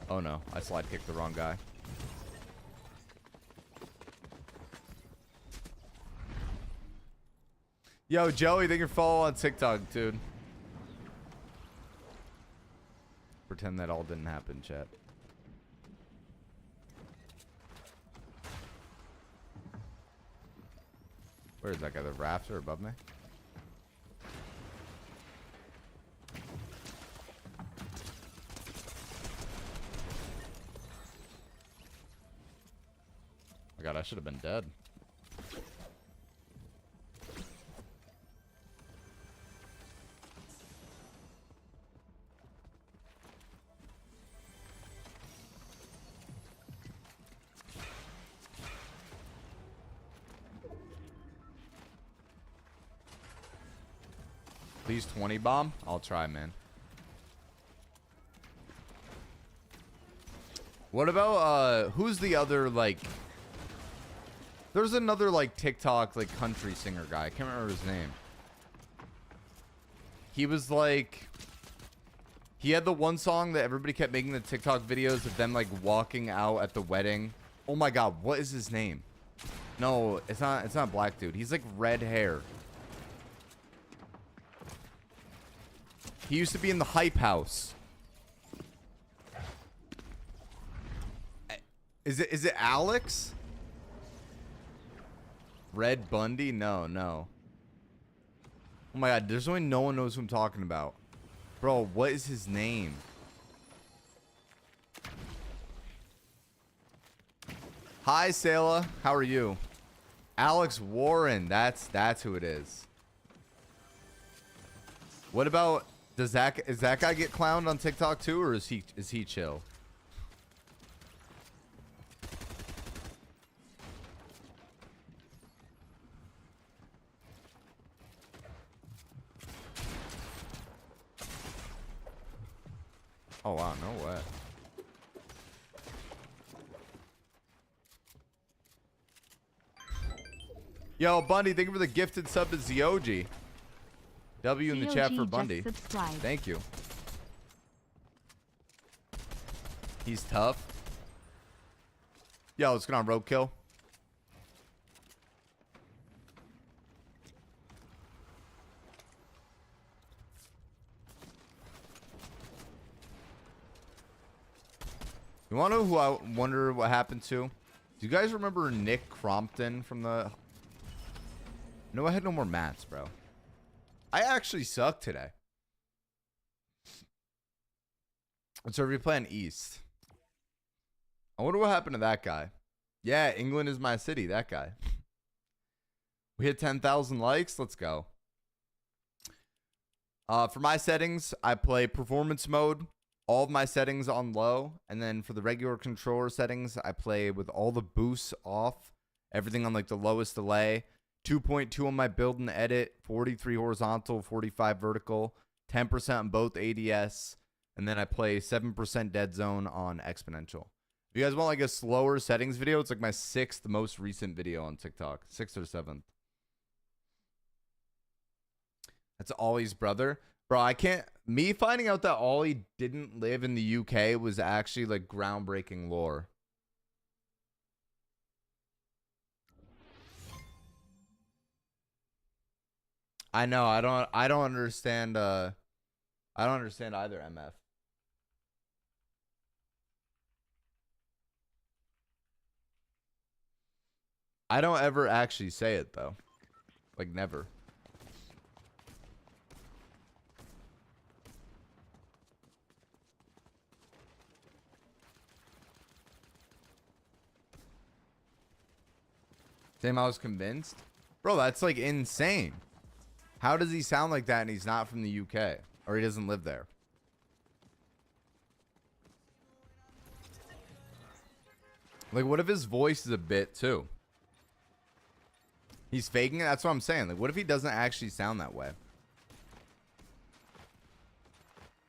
Oh no, I slide kicked the wrong guy. Yo, Joey, think you're following on TikTok, dude. Pretend that all didn't happen, chat. Where is that guy? The rafter above me? Oh my god, I should have been dead. Please 20 bomb. I'll try, man. What about who's the other like? There's another like TikTok like country singer guy. I can't remember his name. He was like, he had the one song that everybody kept making the TikTok videos of them like walking out at the wedding. Oh my god, what is his name? No, it's not. It's not black dude. He's like red hair. He used to be in the Hype House. Is it Alex? Red Bundy? No, no. Oh my god, there's only no one knows who I'm talking about. Bro, what is his name? Hi, Sayla. How are you? Alex Warren. That's who it is. What about... Is that guy get clowned on TikTok too, or is he chill? Oh wow, no way. Yo, Bundy, thank you for the gifted sub to Zioji. W in the chat for Bundy. Thank you. He's tough. Yo, let's get on roadkill. You want to know who I wonder what happened to? Do you guys remember Nick Crompton from the... No, I had no more mats, bro. I actually suck today. So we're playing East. I wonder what happened to that guy. Yeah, England is my city. That guy. We hit 10,000 likes. Let's go. For my settings, I play performance mode. All of my settings on low. And then for the regular controller settings, I play with all the boosts off. Everything on like the lowest delay. 2.2 on my build and edit, 43 horizontal, 45 vertical, 10% on both ADS, and then I play 7% dead zone on exponential. If you guys want like a slower settings video, it's like my 6th most recent video on TikTok, 6th or 7th. That's Ollie's brother. Bro, I can't... Me finding out that Ollie didn't live in the UK was actually like groundbreaking lore. I know. I don't understand. I don't understand either. MF. I don't ever actually say it though. Like never. Same. I was convinced, bro. That's like insane. How does he sound like that and he's not from the UK? Or he doesn't live there? Like, what if his voice is a bit, too? He's faking it? That's what I'm saying. Like, what if he doesn't actually sound that way?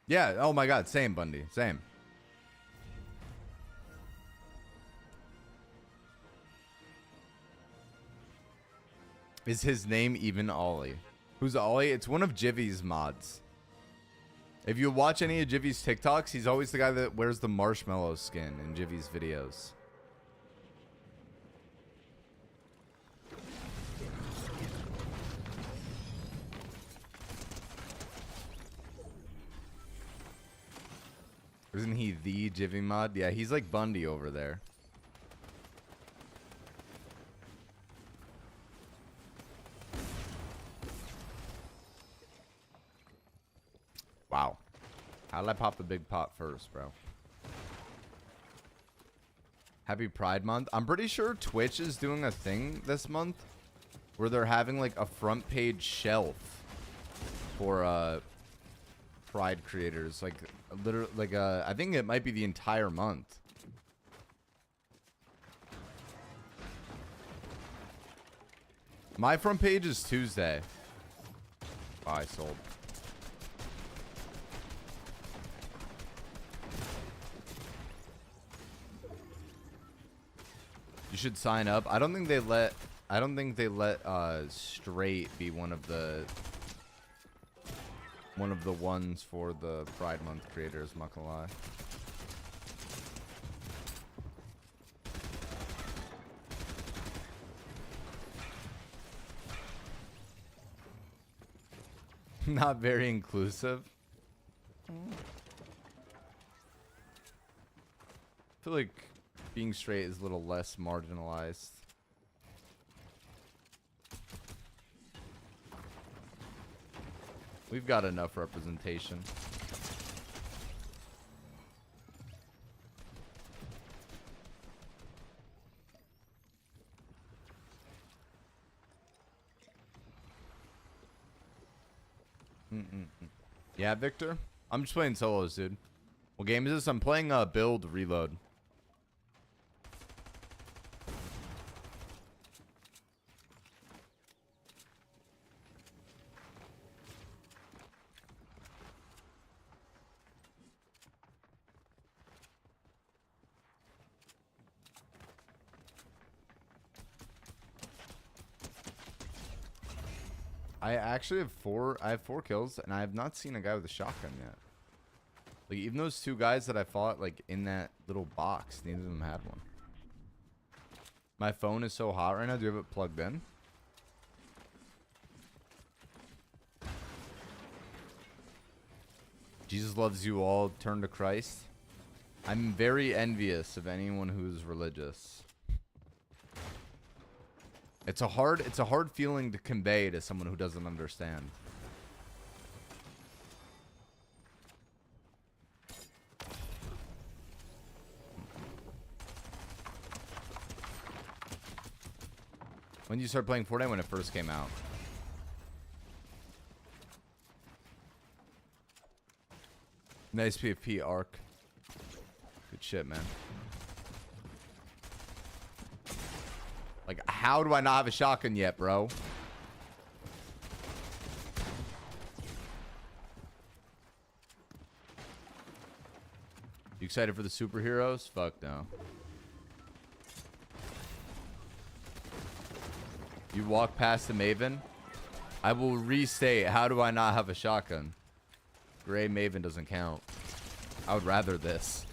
Yeah. Oh my God. Same, Bundy. Same. Is his name even Ollie? Who's Ollie? It's one of Jivy's mods. If you watch any of Jivy's TikToks, he's always the guy that wears the marshmallow skin in Jivy's videos. Isn't he the Jivy mod? Yeah, he's like Bundy over there. Wow. How did I pop the big pot first, bro? Happy Pride Month. I'm pretty sure Twitch is doing a thing this month where they're having like a front page shelf for Pride creators. Like literally, like I think it might be the entire month. My front page is Tuesday. Oh, I sold. You should sign up. I don't think they let straight be one of the ones for the Pride Month creators, I'm not gonna lie. Not very inclusive. I feel like being straight is a little less marginalized. We've got enough representation. Yeah, Victor? I'm just playing solos, dude. What game is this? I'm playing Build Reload. I actually have four kills, and I have not seen a guy with a shotgun yet. Like, even those two guys that I fought, like, in that little box, neither of them had one. My phone is so hot right now. Do you have it plugged in? Jesus loves you all. Turn to Christ. I'm very envious of anyone who's religious. It's a hard feeling to convey to someone who doesn't understand. When did you start playing Fortnite? When it first came out. Nice PvP arc. Good shit, man. Like, how do I not have a shotgun yet, bro? You excited for the superheroes? Fuck no. You walk past the Maven? I will restate, how do I not have a shotgun? Gray Maven doesn't count. I would rather this.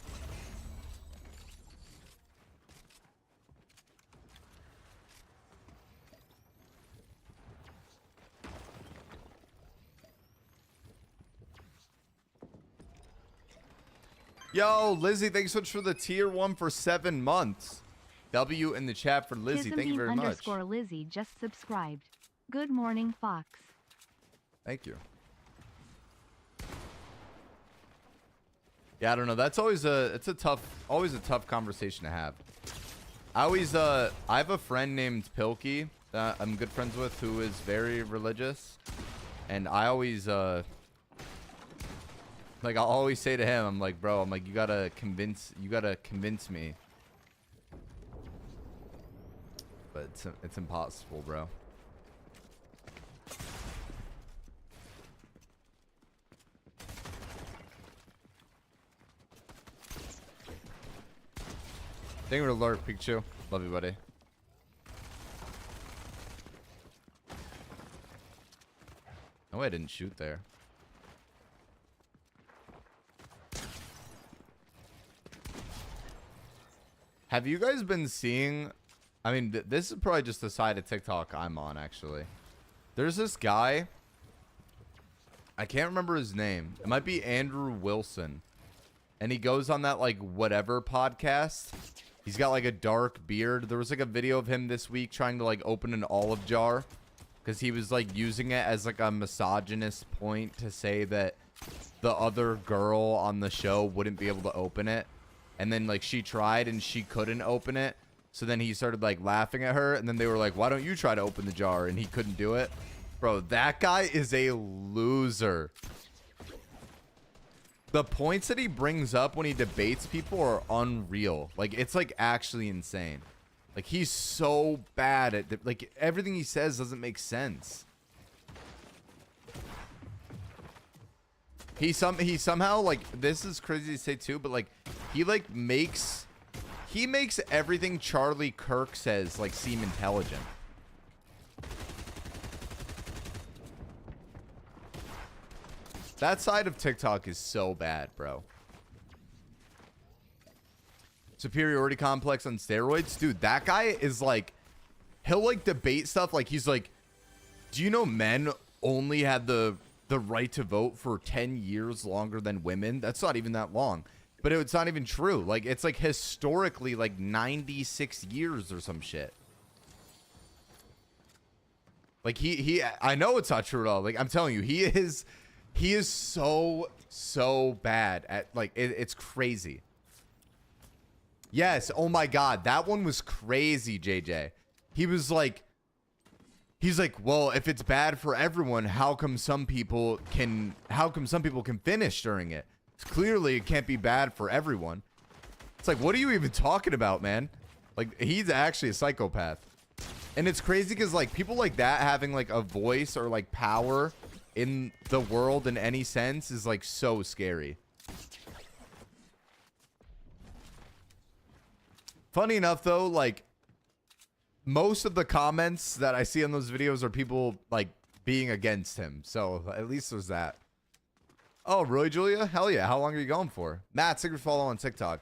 Yo, Lizzie, thanks so much for the tier 1 for 7 months. W in the chat for Lizzie. Thank you very much. Lizzie just subscribed. Good morning, Fox. Thank you. Yeah, I don't know. That's always always a tough conversation to have. I have a friend named Pilkey that I'm good friends with who is very religious, and I always like, I'll always say to him, I'm like, bro, I'm like, you gotta convince me. But it's impossible, bro. Thank you for the lurk, Pikachu. Love you, buddy. Oh, I didn't shoot there. Have you guys been seeing... I mean, this is probably just the side of TikTok I'm on, actually. There's this guy. I can't remember his name. It might be Andrew Wilson. And he goes on that, like, whatever podcast. He's got, like, a dark beard. There was, like, a video of him this week trying to, like, open an olive jar. Because he was, like, using it as, like, a misogynist point to say that the other girl on the show wouldn't be able to open it. And then, like, she tried and she couldn't open it. So then he started, like, laughing at her. And then they were like, why don't you try to open the jar? And he couldn't do it. Bro, that guy is a loser. The points that he brings up when he debates people are unreal. Like, it's, like, actually insane. Like, he's so bad at... like, everything he says doesn't make sense. He somehow, like... this is crazy to say, too, but, like... he, like, makes... he makes everything Charlie Kirk says, like, seem intelligent. That side of TikTok is so bad, bro. Superiority complex on steroids? Dude, that guy is like... he'll, like, debate stuff. Like, he's like... do you know men only had the right to vote for 10 years longer than women? That's not even that long. But it's not even true. Like, it's, like, historically, like, 96 years or some shit. Like, I know it's not true at all. Like, I'm telling you, he is so bad at, like, it's crazy. Yes, oh my god, that one was crazy, JJ. He was like, he's like, well, if it's bad for everyone, how come some people can finish during it? Clearly, it can't be bad for everyone. It's like, what are you even talking about, man? Like, he's actually a psychopath. And it's crazy because, like, people like that having, like, a voice or, like, power in the world in any sense is, like, so scary. Funny enough, though, like, most of the comments that I see on those videos are people, like, being against him. So, at least there's that. Oh, really, Julia? Hell yeah. How long are you going for? Matt, secret follow on TikTok.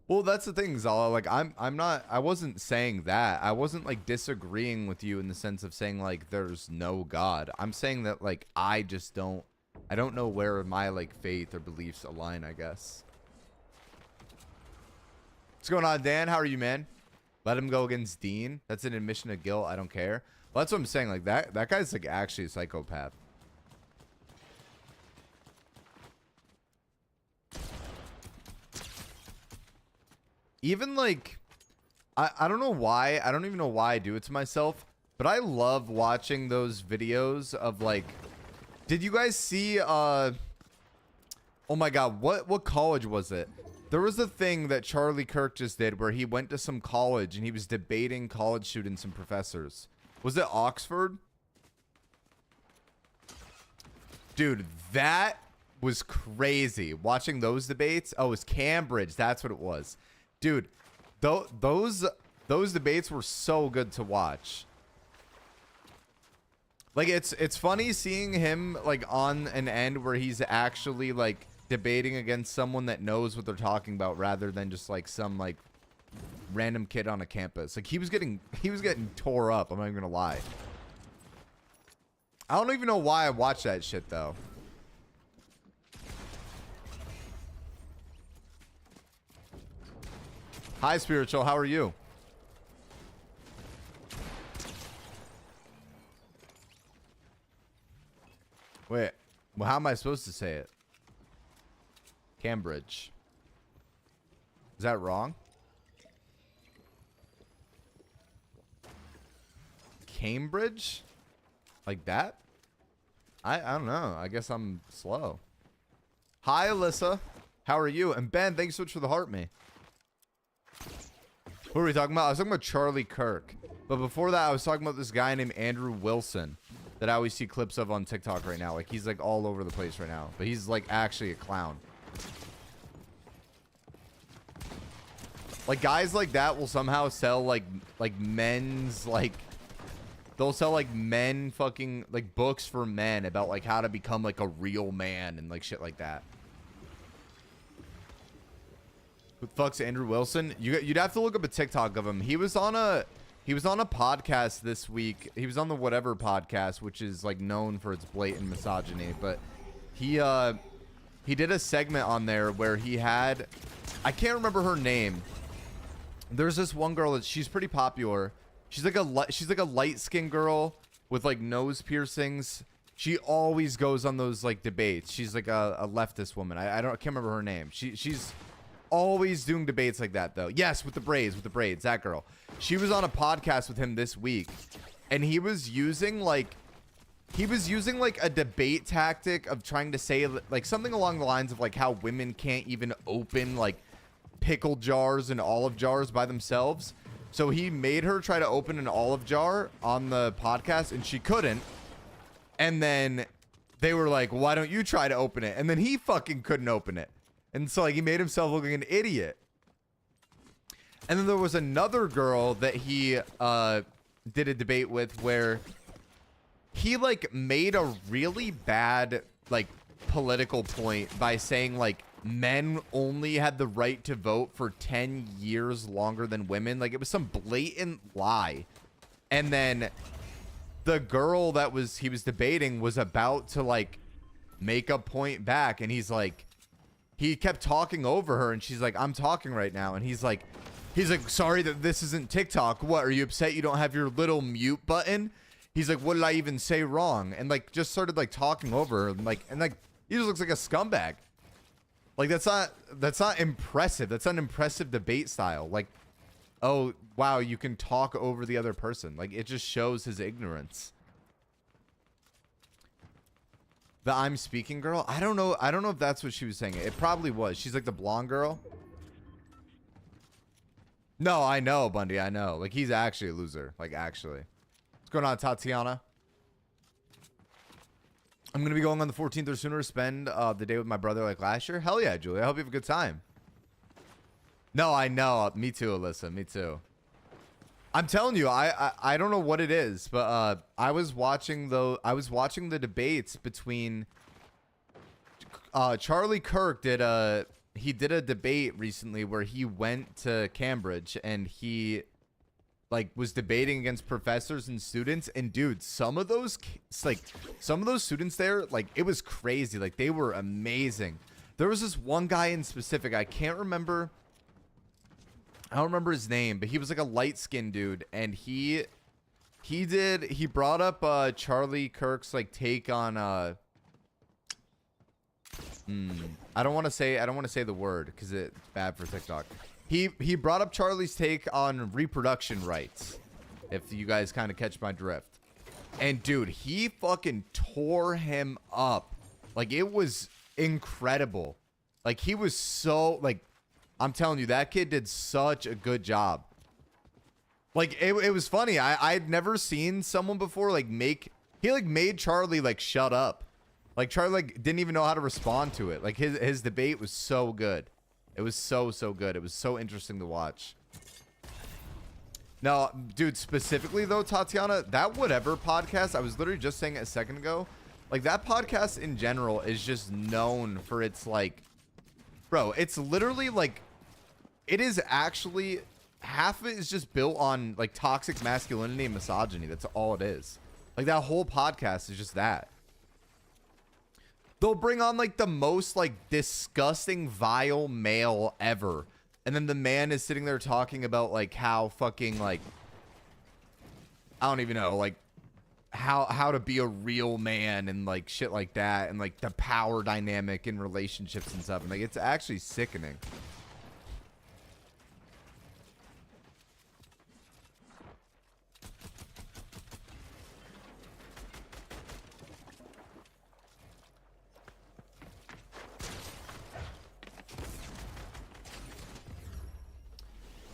Well, that's the thing, Zala. Like, I wasn't saying that. I wasn't, like, disagreeing with you in the sense of saying, like, there's no God. I'm saying that, like, I don't know where my, like, faith or beliefs align, I guess. What's going on, Dan? How are you, man? Let him go against Dean. That's an admission of guilt. I don't care. Well, that's what I'm saying. Like, that guy's, like, actually a psychopath. Even, like, I don't know why. I don't even know why I do it to myself. But I love watching those videos of, like... did you guys see, oh my god, what college was it? There was a thing that Charlie Kirk just did where he went to some college and he was debating college students and professors. Was it Oxford? Dude, that was crazy. Watching those debates. Oh, it was Cambridge. That's what it was. Dude, those debates were so good to watch. Like, it's funny seeing him, like, on an end where he's actually, like, debating against someone that knows what they're talking about rather than just, like, some, like, random kid on a campus. Like, he was getting tore up. I'm not even gonna lie. I don't even know why I watched that shit, though. Hi, Spiritual. How are you? Wait. Well, how am I supposed to say it? Cambridge. Is that wrong? Cambridge? Like that? I don't know. I guess I'm slow. Hi, Alyssa. How are you? And Ben, thanks so much for the heart me. What were we talking about? I was talking about Charlie Kirk. But before that, I was talking about this guy named Andrew Wilson that I always see clips of on TikTok right now. Like, he's, like, all over the place right now. But he's, like, actually a clown. Like guys like that will somehow sell like men's like they'll sell like men fucking like books for men about like how to become like a real man and like shit like that. Who the fuck's Andrew Wilson? You'd have to look up a TikTok of him. He was on a podcast this week. He was on the Whatever podcast, which is like known for its blatant misogyny, but he did a segment on there where he had, I can't remember her name. There's this one girl that she's pretty popular. She's like a light-skinned girl with like nose piercings. She always goes on those like debates. She's like a leftist woman. I can't remember her name. She's always doing debates like that though. Yes, with the braids, that girl. She was on a podcast with him this week, and he was using like a debate tactic of trying to say like something along the lines of like how women can't even open like pickle jars and olive jars by themselves. So he made her try to open an olive jar on the podcast, and she couldn't. And then they were like, why don't you try to open it? And then he fucking couldn't open it. And so like he made himself look like an idiot. And then there was another girl that he did a debate with where he like made a really bad like political point by saying like men only had the right to vote for 10 years longer than women. Like it was some blatant lie. And then the girl that he was debating was about to like make a point back, and he's like, he kept talking over her, and she's like, I'm talking right now. And he's like, sorry that this isn't TikTok. What, are you upset you don't have your little mute button? He's like, what did I even say wrong? And like just started like talking over her, and like he just looks like a scumbag. Like that's not impressive. That's not an impressive debate style. Like, oh wow, you can talk over the other person. Like it just shows his ignorance. The I'm speaking girl? I don't know if that's what she was saying. It probably was. She's like the blonde girl. No, I know, Bundy. I know. Like he's actually a loser. Like actually. What's going on, Tatiana? I'm going to be going on the 14th or sooner. Spend the day with my brother like last year. Hell yeah, Julie. I hope you have a good time. No, I know. Me too, Alyssa. Me too. I'm telling you, I don't know what it is, but I was watching the debates between Charlie Kirk did a debate recently where he went to Cambridge and he like was debating against professors and students, and dude, some of those students there, like it was crazy. Like they were amazing. There was this one guy in specific, I don't remember his name, but he was like a light-skinned dude, and he brought up Charlie Kirk's like take on I don't want to say the word because it's bad for TikTok. He brought up Charlie's take on reproduction rights, if you guys kind of catch my drift. And dude, he fucking tore him up. Like it was incredible. Like he was so like, I'm telling you, that kid did such a good job. Like it was funny. I'd never seen someone before like made Charlie like shut up. Like Charlie like didn't even know how to respond to it. Like his debate was so good. It was so good. It was so interesting to watch. No, dude, specifically though, Tatiana, that Whatever podcast, I was literally just saying it a second ago. Like that podcast in general is just known for its like, bro, it's literally like, it is actually, half of it is just built on like toxic masculinity and misogyny. That's all it is. Like that whole podcast is just that. They'll bring on like the most like disgusting, vile male ever. And then the man is sitting there talking about like how fucking like, I don't even know, like how to be a real man and like shit like that. And like the power dynamic in relationships and stuff. And like, it's actually sickening.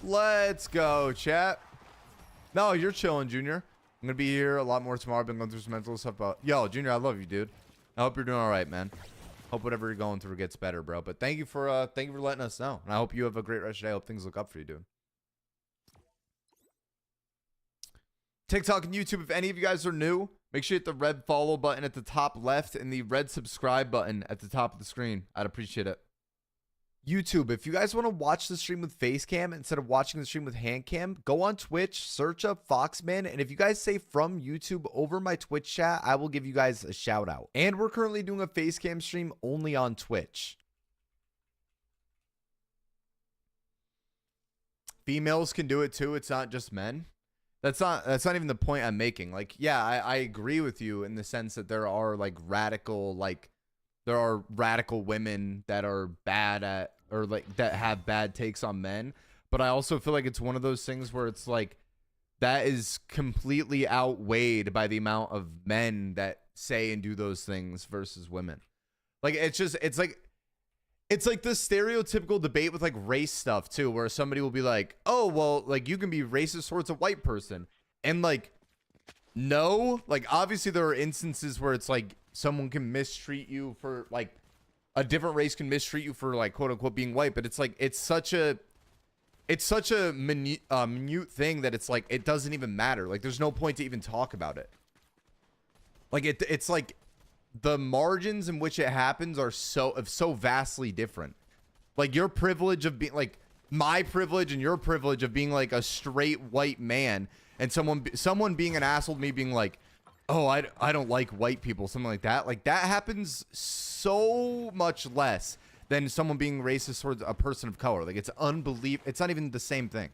Let's go, chat. No, you're chilling, Junior. I'm gonna be here a lot more tomorrow. I've been going through some mental stuff. Yo, Junior, I love you, dude. I hope you're doing all right, man. Hope whatever you're going through gets better, bro. But thank you for letting us know. And I hope you have a great rest of your day. I hope things look up for you, dude. TikTok and YouTube, if any of you guys are new, make sure you hit the red follow button at the top left and the red subscribe button at the top of the screen. I'd appreciate it. YouTube, if you guys want to watch the stream with face cam instead of watching the stream with hand cam, go on Twitch, search up FoxMan, and if you guys say from YouTube over my Twitch chat, I will give you guys a shout out. And we're currently doing a face cam stream only on Twitch. Females can do it too. It's not just men. That's not even the point I'm making. Like, yeah, I agree with you in the sense that there are like radical, like there are radical women that are bad at, or like that have bad takes on men. But I also feel like it's one of those things where it's like that is completely outweighed by the amount of men that say and do those things versus women. Like, it's like the stereotypical debate with like race stuff too, where somebody will be like, oh, well, like you can be racist towards a white person. And like, no, like obviously there are instances where it's like someone can mistreat you for like a different race can mistreat you for like quote unquote being white. But it's like, it's such a minute thing that it's like, it doesn't even matter. Like there's no point to even talk about it. Like it's like, the margins in which it happens are so vastly different. Like your privilege of being like my privilege and your privilege of being like a straight white man, and someone being an asshole to me being like, oh, I don't like white people, something like that. Like that happens so much less than someone being racist towards a person of color. Like it's unbelievable. It's not even the same thing.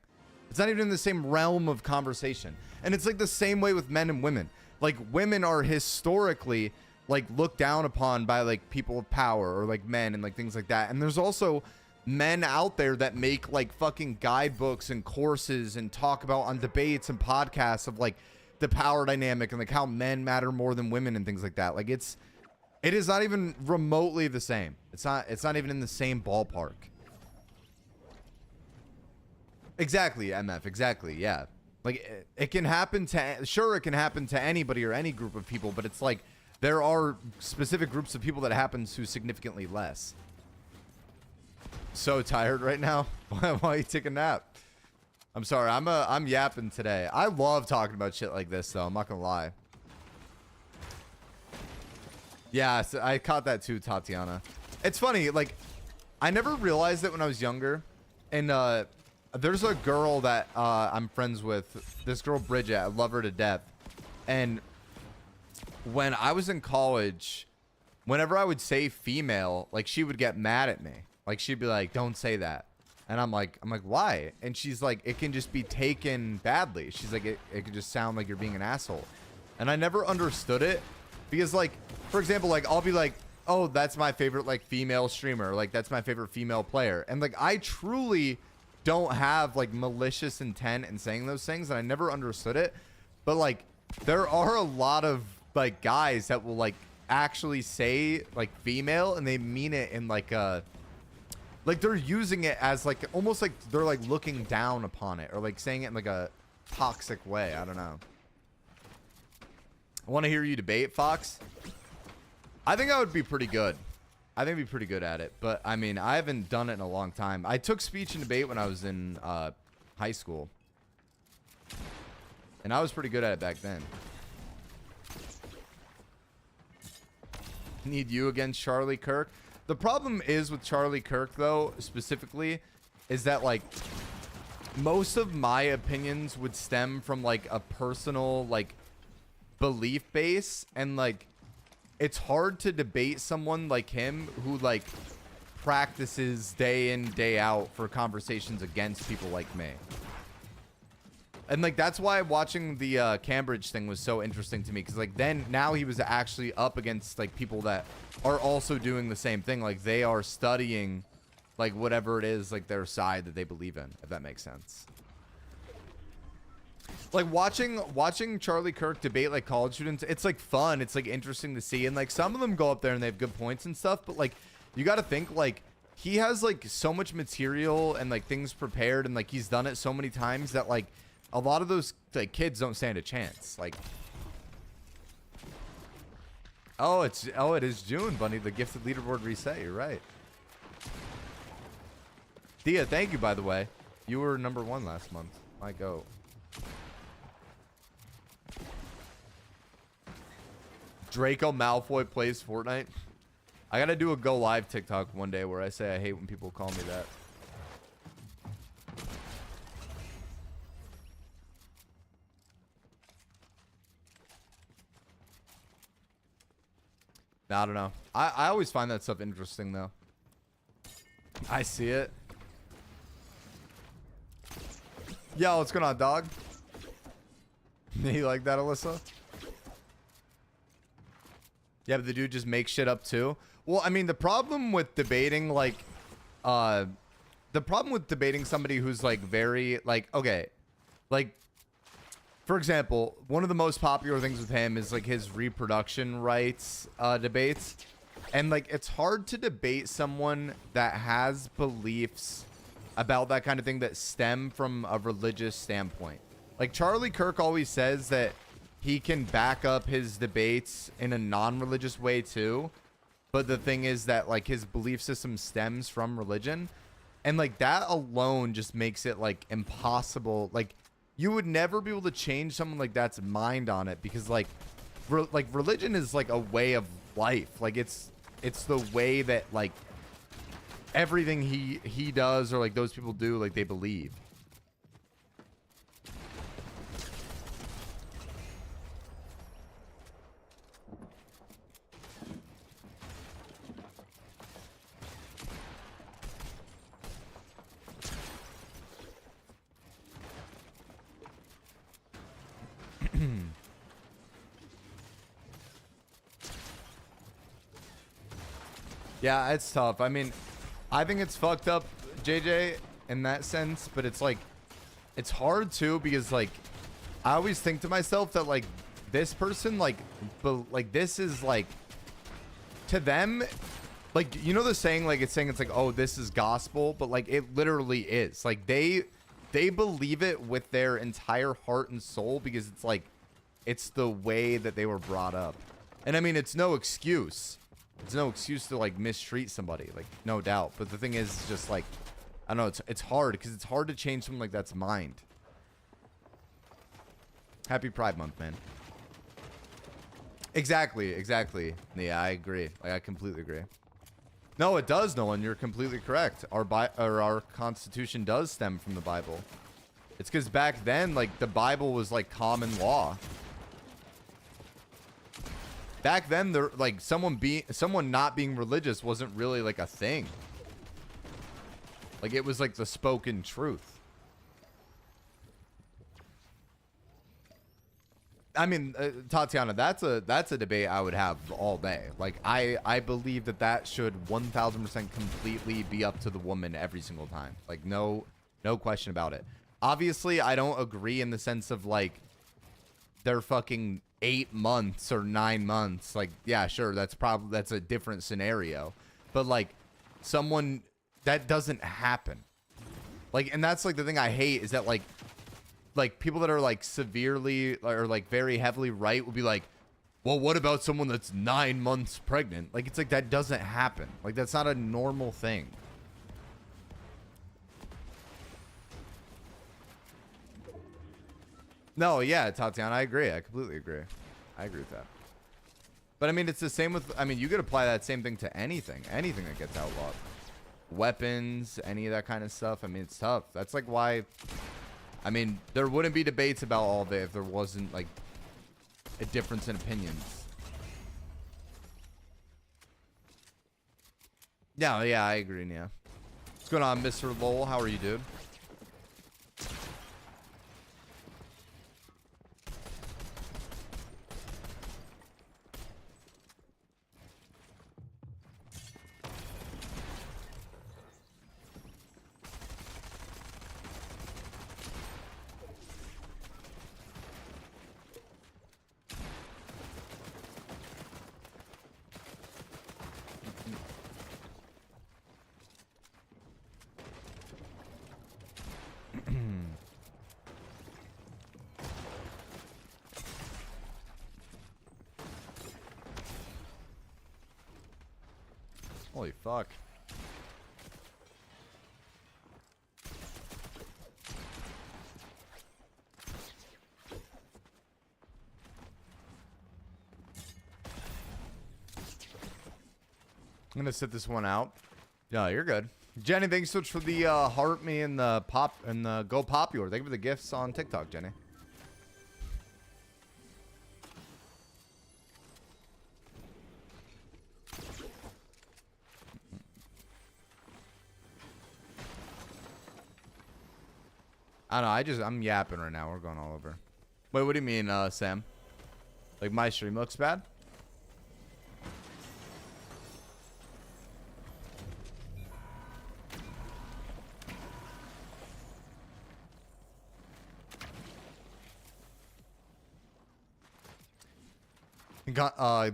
It's not even in the same realm of conversation. And it's like the same way with men and women. Like women are historically like looked down upon by like people of power or like men and like things like that. And there's also men out there that make like fucking guidebooks and courses and talk about on debates and podcasts of like the power dynamic and like how men matter more than women and things like that. Like it is not even remotely the same. It's not even in the same ballpark. Exactly, MF, exactly. Yeah. Like it can happen to, sure, it can happen to anybody or any group of people, but it's like there are specific groups of people that happens to significantly less. So tired right now. Why you take a nap? I'm sorry. I'm yapping today. I love talking about shit like this though. I'm not gonna lie. Yeah, so I caught that too, Tatiana. It's funny. Like, I never realized it when I was younger. And there's a girl that I'm friends with. This girl Bridget. I love her to death. And when I was in college, whenever I would say female, like she would get mad at me. Like she'd be like, don't say that. And I'm like, why? And she's like, it can just be taken badly. She's like, it could just sound like you're being an asshole. And I never understood it because like, for example, like I'll be like, oh, that's my favorite like female streamer. Like that's my favorite female player. And like, I truly don't have like malicious intent in saying those things. And I never understood it. But like, there are a lot of like guys that will like actually say like female and they mean it in like they're using it as like almost like they're like looking down upon it or like saying it in like a toxic way. I don't know. I want to hear you debate, Fox. I think I would be pretty good. I think I'd be pretty good at it, but I mean, I haven't done it in a long time. I took speech and debate when I was in high school, and I was pretty good at it back then. Need you against Charlie Kirk. The problem is with Charlie Kirk, though, specifically, is that, like, most of my opinions would stem from, like, a personal, like, belief base. And, like, it's hard to debate someone like him who, like, practices day in, day out for conversations against people like me. And, like, that's why watching the Cambridge thing was so interesting to me. Because, like, then, now he was actually up against, like, people that are also doing the same thing. Like, they are studying, like, whatever it is, like, their side that they believe in, if that makes sense. Like, watching Charlie Kirk debate, like, college students, it's, like, fun. It's, like, interesting to see. And, like, some of them go up there and they have good points and stuff. But, like, you got to think, like, he has, like, so much material and, like, things prepared. And, like, he's done it so many times that, like, a lot of those like kids don't stand a chance. Like, Oh, it is June, Bunny. The gifted leaderboard reset. You're right. Thea, thank you, by the way. You were #1 last month. My go. Draco Malfoy plays Fortnite. I gotta do a go live TikTok one day where I say I hate when people call me that. I don't know. I always find that stuff interesting though. I see it. Yo, what's going on, dog? You like that, Alyssa? Yeah, but the dude just makes shit up too. Well, I mean, the problem with debating, like, the problem with debating somebody who's like very, like, okay, like, for example, one of the most popular things with him is like his reproduction rights debates. And like, it's hard to debate someone that has beliefs about that kind of thing that stem from a religious standpoint. Like Charlie Kirk always says that he can back up his debates in a non-religious way too. But the thing is that like his belief system stems from religion. And like that alone just makes it like impossible. Like you would never be able to change someone like that's mind on it because like religion is like a way of life. Like it's the way that like everything he does or like those people do, like they believe. Yeah, it's tough. I mean, I think it's fucked up, JJ, in that sense, but it's like, it's hard too because like, I always think to myself that like this person, like this is like, to them, like, you know the saying, like it's saying it's like, oh, this is gospel, but like it literally is. Like they believe it with their entire heart and soul because it's like, it's the way that they were brought up. And I mean, it's no excuse. It's no excuse to like mistreat somebody, like no doubt. But the thing is just like, I don't know, it's hard because it's hard to change someone like that's mind. Happy Pride Month, man. Exactly. Yeah, I agree. Like I completely agree. No, it does, Nolan. You're completely correct. Our Constitution does stem from the Bible. It's because back then, like the Bible was like common law. Back then, there like someone not being religious wasn't really like a thing. Like it was like the spoken truth. I mean, Tatiana, that's a debate I would have all day. Like I believe that should 1000% completely be up to the woman every single time. Like no question about it. Obviously, I don't agree in the sense of like they're fucking 8 months or 9 months. Like, yeah, sure, that's a different scenario. But like someone that doesn't happen. Like, and that's like the thing I hate is that like people that are like severely or like very heavily right will be like, well, what about someone that's 9 months pregnant? Like, it's like that doesn't happen. Like, that's not a normal thing. No, yeah, Tatiana, I agree. I completely agree. I agree with that. But I mean, it's the same with, I mean, you could apply that same thing to anything that gets outlawed. Weapons, any of that kind of stuff. I mean, it's tough. That's like why, I mean, there wouldn't be debates about all of it if there wasn't like a difference in opinions. Yeah, I agree, Nia. What's going on, Mr. Lowell? How are you, dude? Holy fuck. I'm gonna sit this one out. Yeah, you're good. Jenny, thanks so much for the heart me and the pop and the go popular. Thank you for the gifts on TikTok, Jenny. I don't know. I'm yapping right now. We're going all over. Wait, what do you mean, Sam? Like my stream looks bad?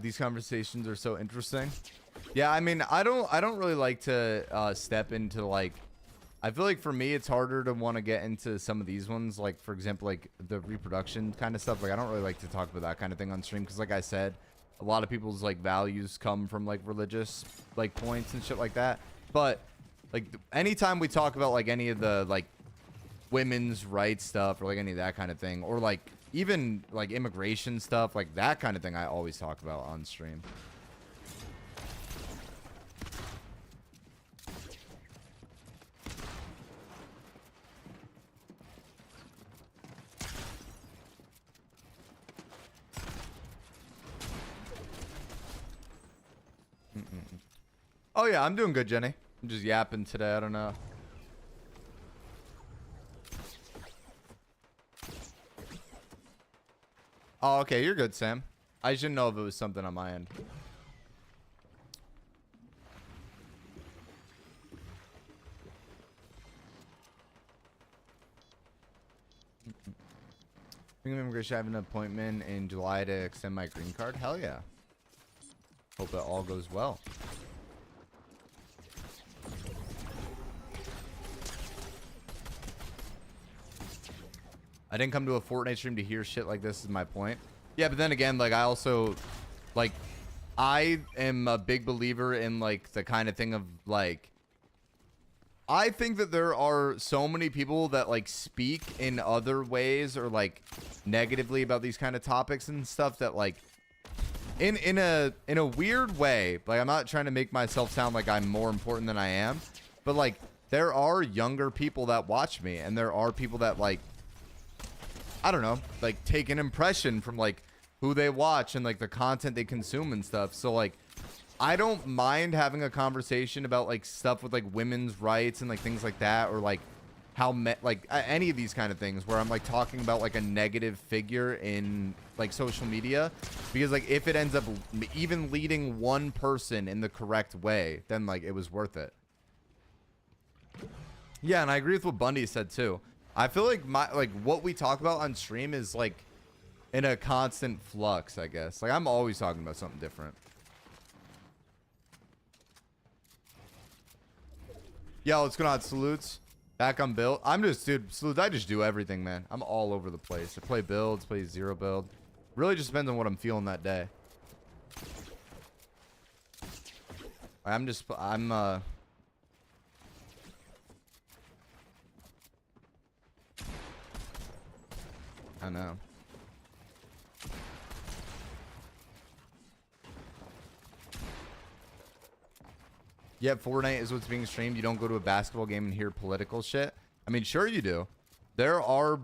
These conversations are so interesting. Yeah, I mean, I don't really like to step into like. I feel like for me, it's harder to want to get into some of these ones. Like, for example, like the reproduction kind of stuff. Like, I don't really like to talk about that kind of thing on stream because, like I said, a lot of people's like values come from like religious like points and shit like that. But like anytime we talk about like any of the like women's rights stuff or like any of that kind of thing, or like even like immigration stuff, like that kind of thing, I always talk about on stream. Oh yeah, I'm doing good, Jenny. I'm just yapping today. I don't know. Oh, okay, you're good, Sam. I should know if it was something on my end. Immigration, I have an appointment in July to extend my green card. Hell yeah. Hope it all goes well. I didn't come to a Fortnite stream to hear shit like this is my point. Yeah, but then again, like I also, like, I am a big believer in like the kind of thing of like, I think that there are so many people that like speak in other ways or like negatively about these kind of topics and stuff that like, in a weird way, like I'm not trying to make myself sound like I'm more important than I am, but like there are younger people that watch me and there are people that like, I don't know, like take an impression from like who they watch and like the content they consume and stuff. So like, I don't mind having a conversation about like stuff with like women's rights and like things like that, or like how like any of these kind of things where I'm like talking about like a negative figure in like social media, because like if it ends up even leading one person in the correct way, then like it was worth it. Yeah, and I agree with what Bundy said too. I feel like what we talk about on stream is like in a constant flux, I guess. Like I'm always talking about something different. Yo, what's going on? Salutes. Back on build. I'm just, dude, salutes. I just do everything, man. I'm all over the place. I play builds, play zero build. Really just depends on what I'm feeling that day. I know. Yep, Fortnite is what's being streamed. You don't go to a basketball game and hear political shit. I mean, sure you do. There are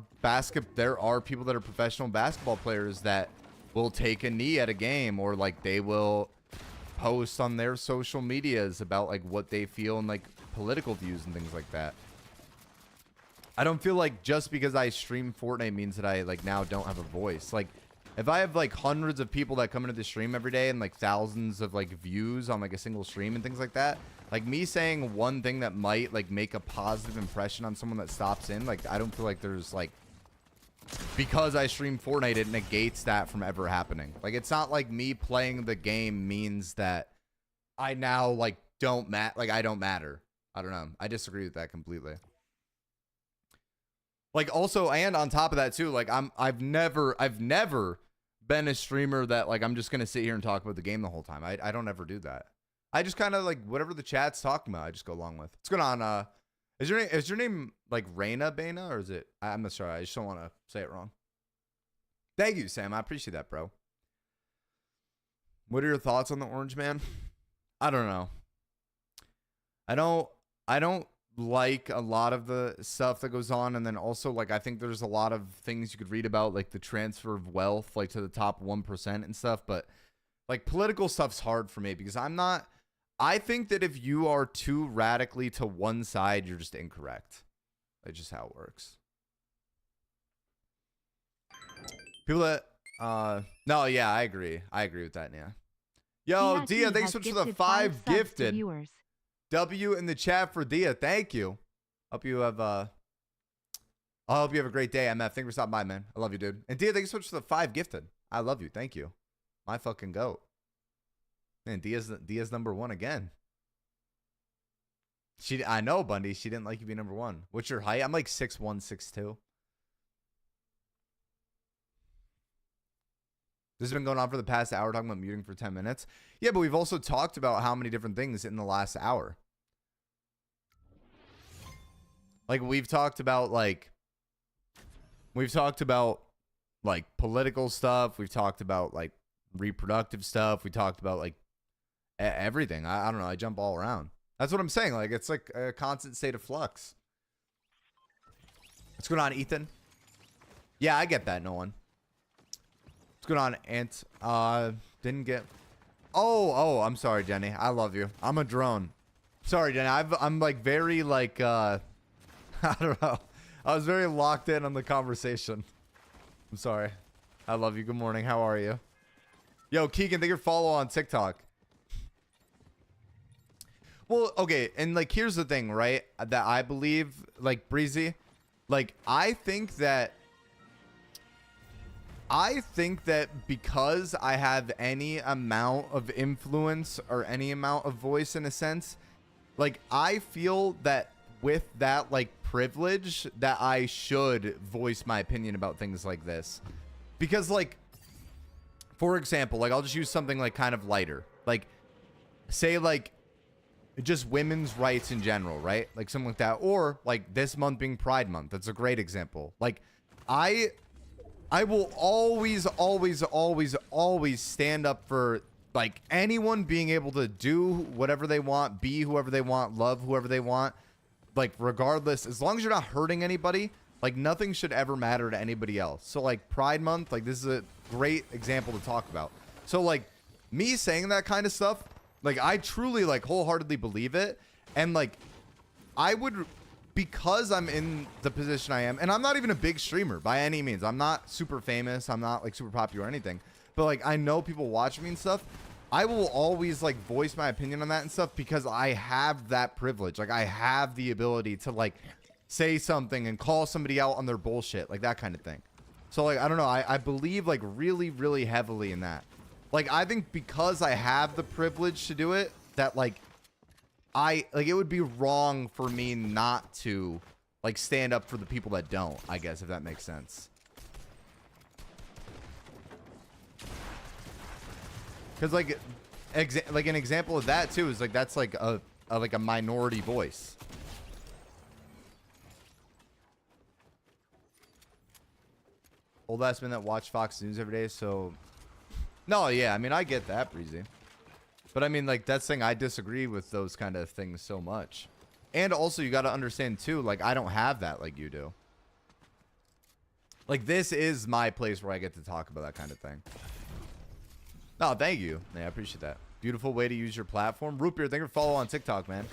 people that are professional basketball players that will take a knee at a game, or like they will post on their social medias about like what they feel and like political views and things like that. I don't feel like just because I stream Fortnite means that I like now don't have a voice. Like if I have like hundreds of people that come into the stream every day and like thousands of like views on like a single stream and things like that, like me saying one thing that might like make a positive impression on someone that stops in, like I don't feel like there's like, because I stream Fortnite, it negates that from ever happening. Like it's not like me playing the game means that I now like I don't matter. I don't know. I disagree with that completely. Like also, and on top of that too, like I've never been a streamer that like I'm just gonna sit here and talk about the game the whole time. I don't ever do that. I just kind of like whatever the chat's talking about, I just go along with. What's going on? Is your name like Reina Bana, or is it? I'm not sure. I just don't want to say it wrong. Thank you, Sam. I appreciate that, bro. What are your thoughts on the Orange Man? I don't know. I don't like a lot of the stuff that goes on, and then also like I think there's a lot of things you could read about, like the transfer of wealth, like to the top 1% and stuff. But like political stuff's hard for me because I think that if you are too radically to one side, you're just incorrect. That's just how it works. People that no, yeah, I agree with that. Yeah. Yo, Dia, thanks so much for the 5 gifted viewers. W in the chat for Dia. Thank you. Hope you have I hope you have a great day, MF. Thanks for stopping by, man. I love you, dude. And Dia, thanks so much for the 5 gifted. I love you. Thank you. My fucking goat. Man, Dia's #1 again. I know, Bundy. She didn't like you being #1. What's your height? I'm like 6'1", 6'2". This has been going on for the past hour, talking about muting for 10 minutes. Yeah, but we've also talked about how many different things in the last hour. Like, we've talked about political stuff. We've talked about, like, reproductive stuff. We talked about, like, everything. I don't know. I jump all around. That's what I'm saying. Like, it's like a constant state of flux. What's going on, Ethan? Yeah, I get that, no one. What's going on, Ant? Didn't get... Oh, I'm sorry, Jenny. I love you. I'm a drone. Sorry, Jenny. I'm like very like I don't know. I was very locked in on the conversation. I'm sorry. I love you. Good morning. How are you? Yo, Keegan, thank you for follow on TikTok. Well, okay, and like here's the thing, right? That I believe, like Breezy, like I think that because I have any amount of influence or any amount of voice in a sense, like I feel that with that like privilege that I should voice my opinion about things like this. Because like, for example, like I'll just use something like kind of lighter, like say like just women's rights in general, right? Like something like that. Or like this month being Pride Month. That's a great example. Like I will always stand up for like anyone being able to do whatever they want, be whoever they want, love whoever they want. Like regardless, as long as you're not hurting anybody, like nothing should ever matter to anybody else. So like Pride Month, like this is a great example to talk about. So like me saying that kind of stuff, like I truly like wholeheartedly believe it. And like I would, because I'm in the position I am, and I'm not even a big streamer by any means. I'm not super famous. I'm not like super popular or anything. But like I know people watch me and stuff. I will always like voice my opinion on that and stuff because I have that privilege. Like I have the ability to like say something and call somebody out on their bullshit, like that kind of thing. So like I don't know. I believe like really, really heavily in that. Like I think because I have the privilege to do it, that like it would be wrong for me not to like stand up for the people that don't, I guess, if that makes sense. Because like an example of that too is like that's like a minority voice. Old ass men that watch Fox News every day, so no, yeah, I mean I get that, Breezy. But I mean, like, that's the thing. I disagree with those kind of things so much. And also, you got to understand, too, like, I don't have that like you do. Like, this is my place where I get to talk about that kind of thing. No, thank you. Yeah, I appreciate that. Beautiful way to use your platform. Root Beer, thank you for follow on TikTok, man.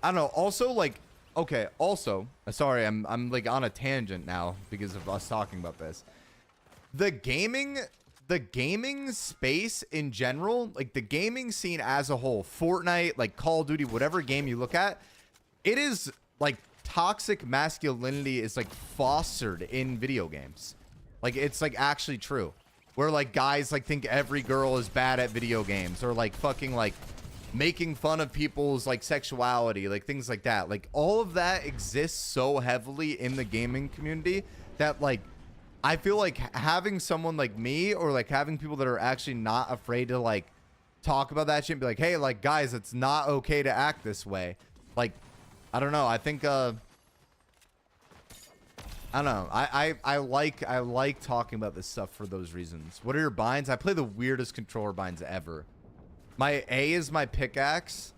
I don't know. Also, like... Okay, also, sorry, I'm like on a tangent now because of us talking about this. The gaming space in general, like the gaming scene as a whole, Fortnite, like Call of Duty, whatever game you look at, it is like toxic masculinity is like fostered in video games. Like it's like actually true. Where like guys like think every girl is bad at video games or like fucking like making fun of people's like sexuality, like things like that. Like all of that exists so heavily in the gaming community that like I feel like having someone like me, or like having people that are actually not afraid to like talk about that shit and be like, hey, like guys, it's not okay to act this way. Like, I don't know. I think I don't know. I like talking about this stuff for those reasons. What are your binds? I play the weirdest controller binds ever. My A is my pickaxe.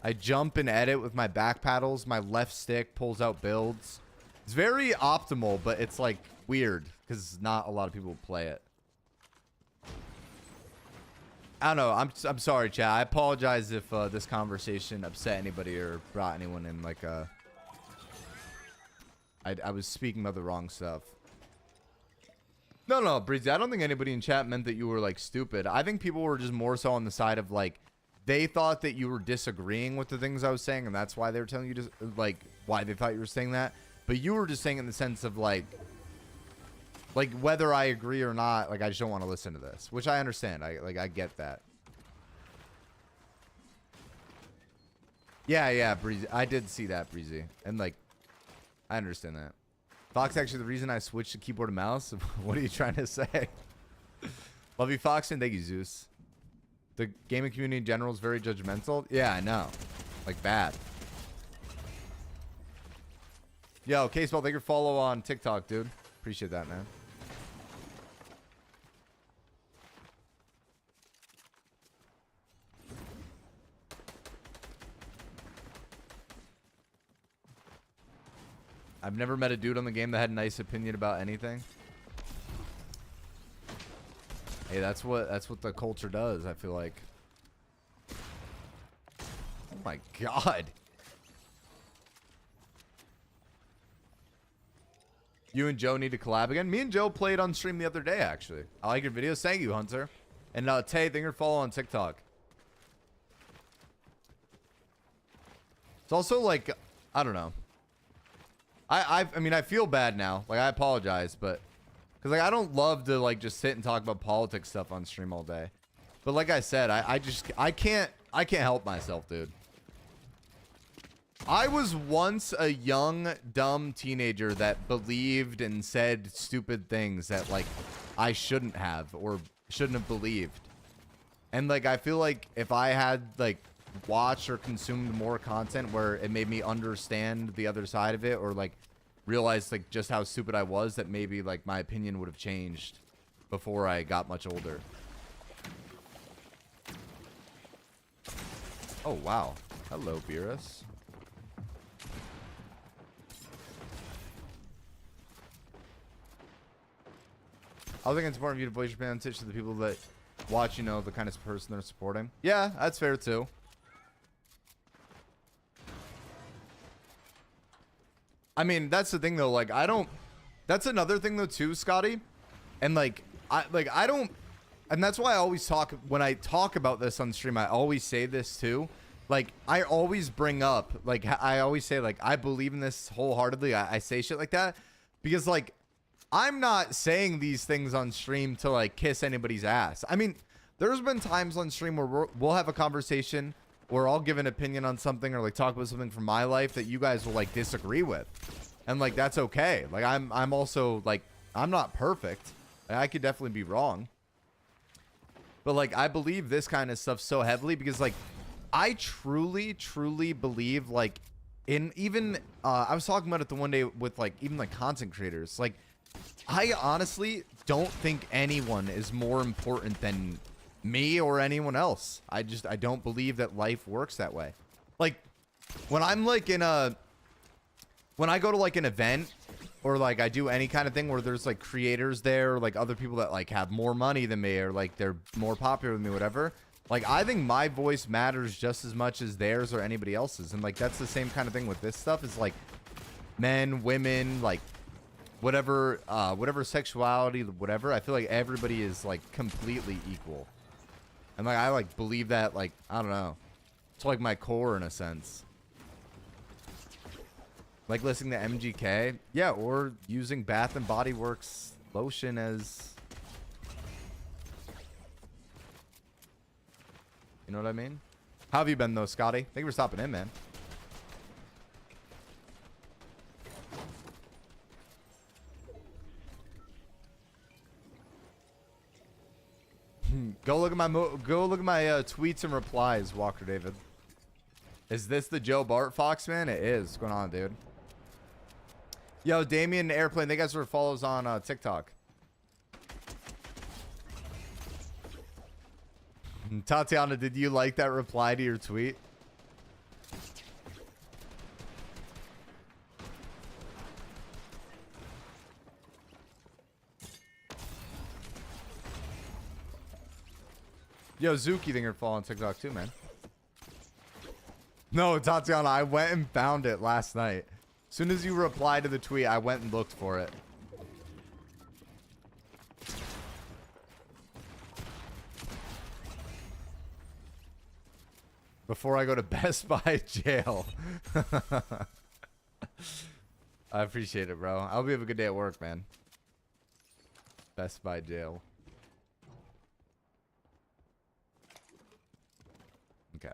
I jump and edit with my back paddles. My left stick pulls out builds. It's very optimal, but it's like weird because not a lot of people play it. I don't know. I'm sorry, chat. I apologize if this conversation upset anybody or brought anyone in like a... I was speaking about the wrong stuff. No, Breezy. I don't think anybody in chat meant that you were like stupid. I think people were just more so on the side of like, they thought that you were disagreeing with the things I was saying, and that's why they were telling you to, like, why they thought you were saying that. But you were just saying in the sense of like whether I agree or not, like I just don't want to listen to this, which I understand. I get that. Yeah, Breezy. I did see that, Breezy, and like, I understand that. Fox, actually, the reason I switched to keyboard and mouse. What are you trying to say? Love you, Fox, and thank you, Zeus. The gaming community in general is very judgmental. Yeah, I know. Like, bad. Yo, K-Spell, thank you for follow on TikTok, dude. Appreciate that, man. I've never met a dude on the game that had a nice opinion about anything. Hey, that's what the culture does, I feel like. Oh my god. You and Joe need to collab again. Me and Joe played on stream the other day, actually. I like your videos. Thank you, Hunter. And Tay, thank you for following on TikTok. It's also like, I don't know. I mean, I feel bad now. Like, I apologize, but because like I don't love to like just sit and talk about politics stuff on stream all day. But like I said, I can't help myself, dude. I was once a young, dumb teenager that believed and said stupid things that like I shouldn't have or shouldn't have believed. And like I feel like if I had like watched or consumed more content where it made me understand the other side of it, or like realize like just how stupid I was, that maybe like my opinion would have changed before I got much older. Oh wow, hello Beerus. I think it's important for you to voice your opinion on Twitch to the people that watch, you know, the kind of person they're supporting. Yeah, that's fair too. I mean, that's the thing though, like I don't, that's another thing though too, Scotty. And like I don't, and that's why I always talk, when I talk about this on stream, I always say this too. Like I always bring up, like I always say like I believe in this wholeheartedly. I say shit like that because like I'm not saying these things on stream to like kiss anybody's ass. I mean, there's been times on stream where we'll have a conversation or I'll give an opinion on something or like talk about something from my life that you guys will like disagree with, and like that's okay. Like I'm also like, I'm not perfect. I could definitely be wrong, but like I believe this kind of stuff so heavily because like I truly believe like in even I was talking about it the one day with like even like content creators. Like I honestly don't think anyone is more important than me or anyone else. I don't believe that life works that way. Like when I'm like when I go to like an event or like I do any kind of thing where there's like creators there or like other people that like have more money than me or like they're more popular than me, whatever, like I think my voice matters just as much as theirs or anybody else's. And like that's the same kind of thing with this stuff. Is like men, women, like whatever sexuality, whatever. I feel like everybody is like completely equal. And like I like believe that, like I don't know, it's like my core in a sense. Like listening to MGK, yeah, or using Bath and Body Works lotion as, you know what I mean? How have you been though, Scotty? Thank you for stopping in, man. Go look at my tweets and replies, Walker David. Is this the Joe Bart Foxman? It is. What's going on, dude? Yo, Damien Airplane. They guys were follows on TikTok. Tatiana, did you like that reply to your tweet? Yo, Zuki, think you're following TikTok too, man. No, Tatiana, I went and found it last night. As soon as you replied to the tweet, I went and looked for it. Before I go to Best Buy jail. I appreciate it, bro. I hope you have a good day at work, man. Best Buy jail. Okay.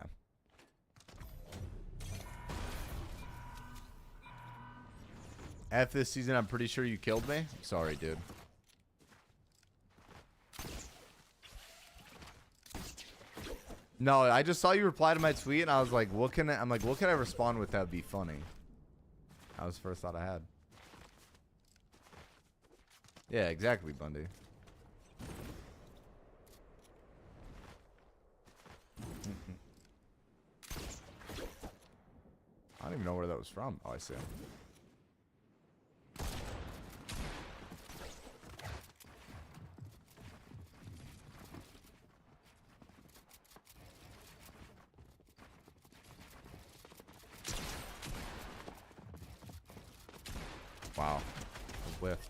F this season, I'm pretty sure you killed me. Sorry, dude. No, I just saw you reply to my tweet and I was like, what can I respond with that would be funny? That was the first thought I had. Yeah, exactly, Bundy. I don't even know where that was from. Oh, I see. Wow. I whiffed.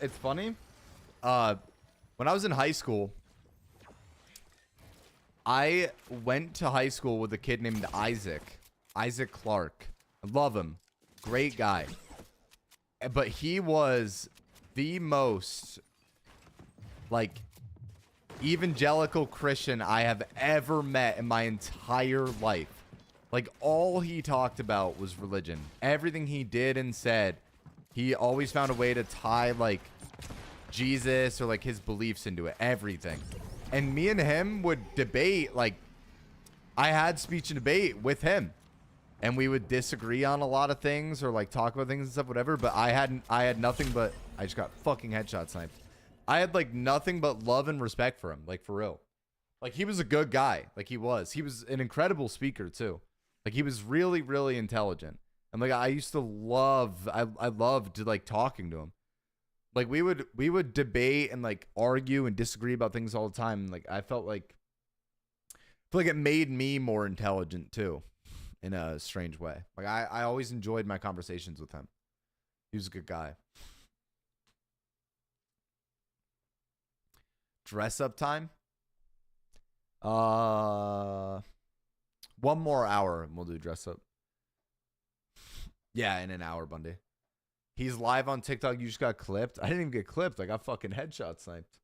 It's funny. When I was in high school, I went to high school with a kid named Isaac Clark. I love him. Great guy. But he was the most, like, evangelical Christian I have ever met in my entire life. Like, all he talked about was religion. Everything he did and said, he always found a way to tie, like, Jesus or, like, his beliefs into it. Everything. And me and him would debate, like, I had speech and debate with him. And we would disagree on a lot of things or, like, talk about things and stuff, whatever. But I had nothing but, I just got fucking headshot sniped. I had, like, nothing but love and respect for him, like, for real. Like, he was a good guy. Like, he was an incredible speaker, too. Like, he was really, really intelligent. And, like, I used to love, I loved, like, talking to him. Like, we would debate and, like, argue and disagree about things all the time. Like, I felt like it made me more intelligent, too, in a strange way. Like, I always enjoyed my conversations with him. He was a good guy. Dress up time? 1 more hour and we'll do dress up. Yeah, in an hour, Bundy. He's live on TikTok. You just got clipped. I didn't even get clipped. I got fucking headshot sniped.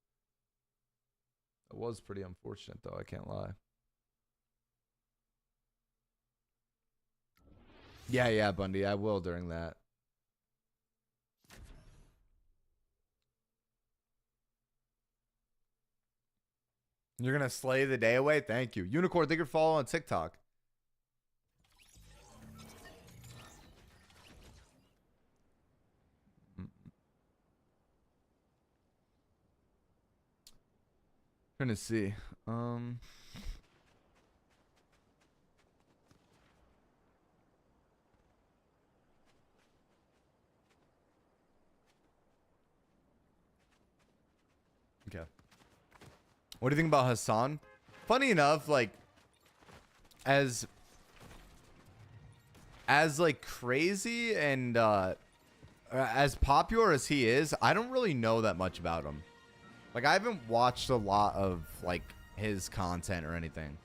It was pretty unfortunate, though. I can't lie. Yeah, Bundy. I will during that. You're going to slay the day away? Thank you. Unicorn, thank you for following on TikTok. Trying to see. Okay. What do you think about Hassan? Funny enough, like, as like crazy and as popular as he is, I don't really know that much about him. Like, I haven't watched a lot of, like, his content or anything.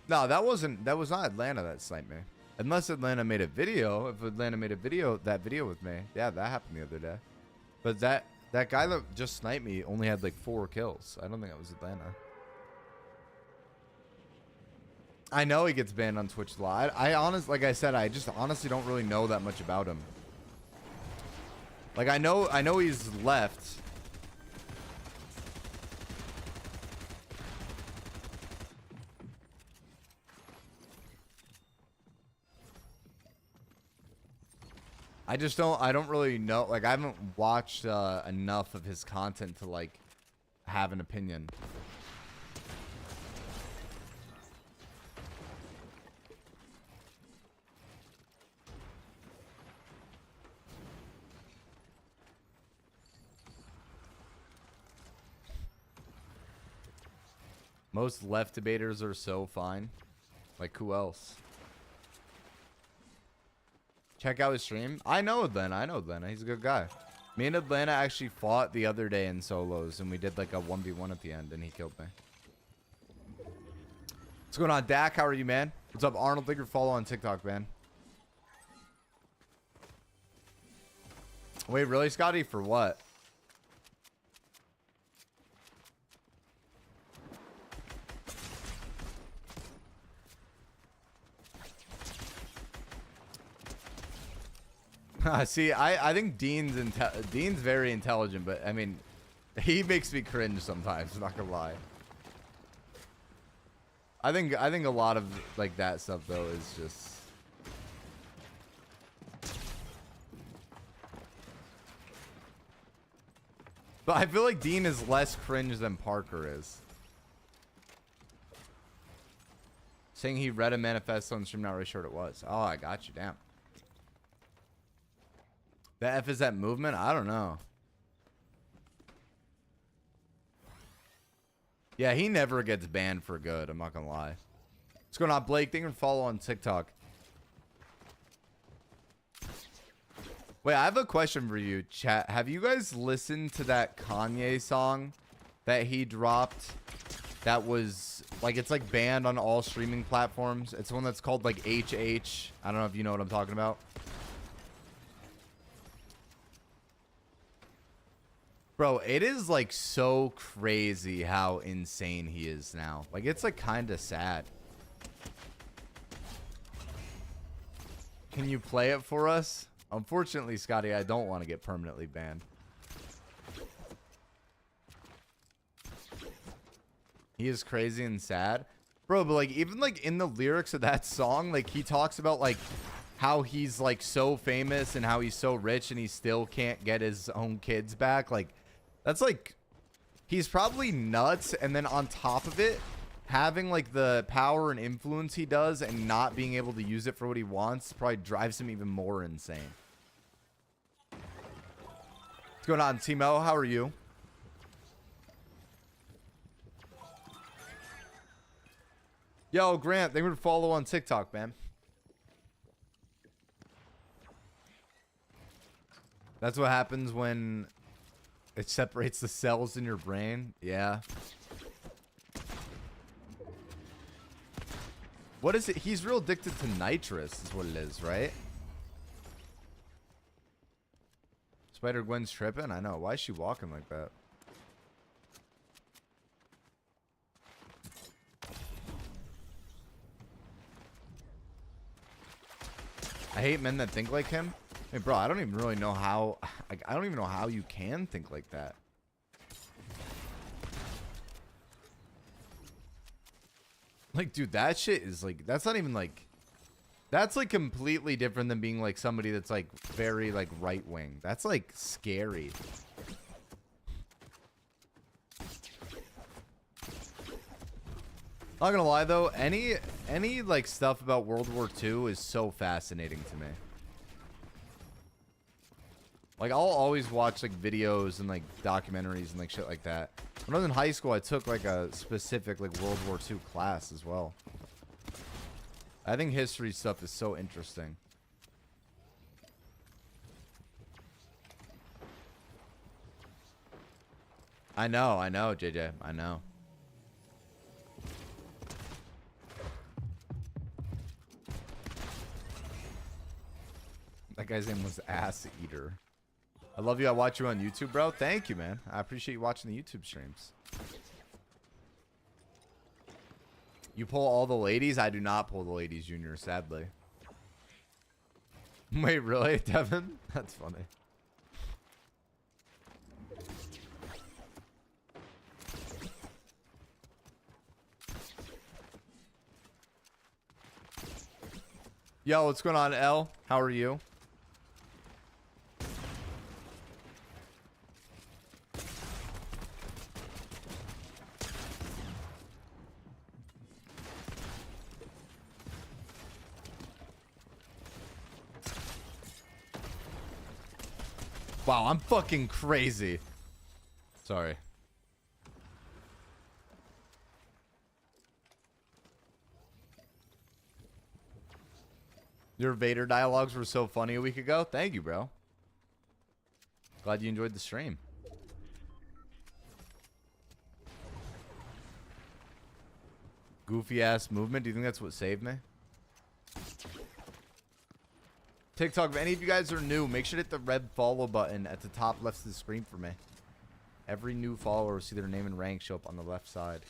No, that was not Atlanta that sniped me. Unless Atlanta made a video. If Atlanta made that video with me. Yeah, that happened the other day. But that guy that just sniped me only had, like, 4 kills. I don't think it was Atlanta. I know he gets banned on Twitch a lot. I honestly, like I said, I just honestly don't really know that much about him. Like I know he's left. I don't really know. Like I haven't watched enough of his content to like have an opinion. Most left debaters are so fine. Like who else? Check out his stream. I know Atlanta. He's a good guy. Me and Atlanta actually fought the other day in solos, and we did like a 1v1 at the end, and he killed me. What's going on, Dak? How are you, man? What's up, Arnold? Thank you for follow on TikTok, man. Wait, really, Scotty? For what? See, I think Dean's very intelligent, but I mean, he makes me cringe sometimes. I'm not gonna lie. I think a lot of like that stuff though is just. But I feel like Dean is less cringe than Parker is. Saying he read a manifesto on stream, not really sure what it was. Oh, I got you. Damn. The F is that movement? I don't know. Yeah, he never gets banned for good. I'm not gonna lie. What's going on, Blake? Thank you for follow on TikTok. Wait, I have a question for you, chat. Have you guys listened to that Kanye song that he dropped? That was like, it's like banned on all streaming platforms. It's one that's called like HH. I don't know if you know what I'm talking about. Bro, it is like so crazy how insane he is now. Like, it's like kind of sad. Can you play it for us? Unfortunately, Scotty, I don't want to get permanently banned. He is crazy and sad. Bro, but like, even like in the lyrics of that song, like he talks about like how he's like so famous and how he's so rich and he still can't get his own kids back. Like, that's like, he's probably nuts. And then on top of it, having like the power and influence he does and not being able to use it for what he wants probably drives him even more insane. What's going on, Timo? How are you? Yo, Grant, thank you for follow on TikTok, man. That's what happens when it separates the cells in your brain. Yeah. What is it? He's real addicted to nitrous is what it is, right? Spider-Gwen's tripping? I know. Why is she walking like that? I hate men that think like him. Hey, bro, I don't even really know how... Like, I don't even know how you can think like that. Like, dude, that shit is like... That's not even like... That's like completely different than being like somebody that's like very like right-wing. That's like scary. Not gonna lie though, any like stuff about World War II is so fascinating to me. Like, I'll always watch like videos and like documentaries and like shit like that. When I was in high school, I took like a specific like World War II class as well. I think history stuff is so interesting. I know, JJ. I know. That guy's name was Ass Eater. I love you. I watch you on YouTube, bro. Thank you, man. I appreciate you watching the YouTube streams. You pull all the ladies? I do not pull the ladies, Junior, sadly. Wait, really, Devin? That's funny. Yo, what's going on, L? How are you? Wow, I'm fucking crazy. Sorry. Your Vader dialogues were so funny a week ago. Thank you, bro. Glad you enjoyed the stream. Goofy ass movement. Do you think that's what saved me? TikTok, if any of you guys are new, make sure to hit the red follow button at the top left of the screen for me. Every new follower will see their name and rank show up on the left side.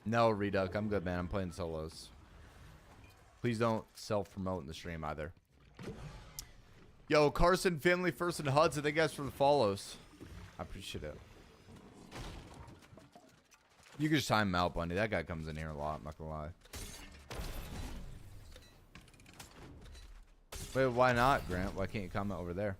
No, Reduck. I'm good, man. I'm playing solos. Please don't self-promote in the stream either. Yo, Carson, Family First, and Hudson. Thank you guys for the follows. I appreciate it. You can just time him out, Bundy. That guy comes in here a lot, I'm not gonna lie. Wait, why not, Grant? Why can't you comment over there?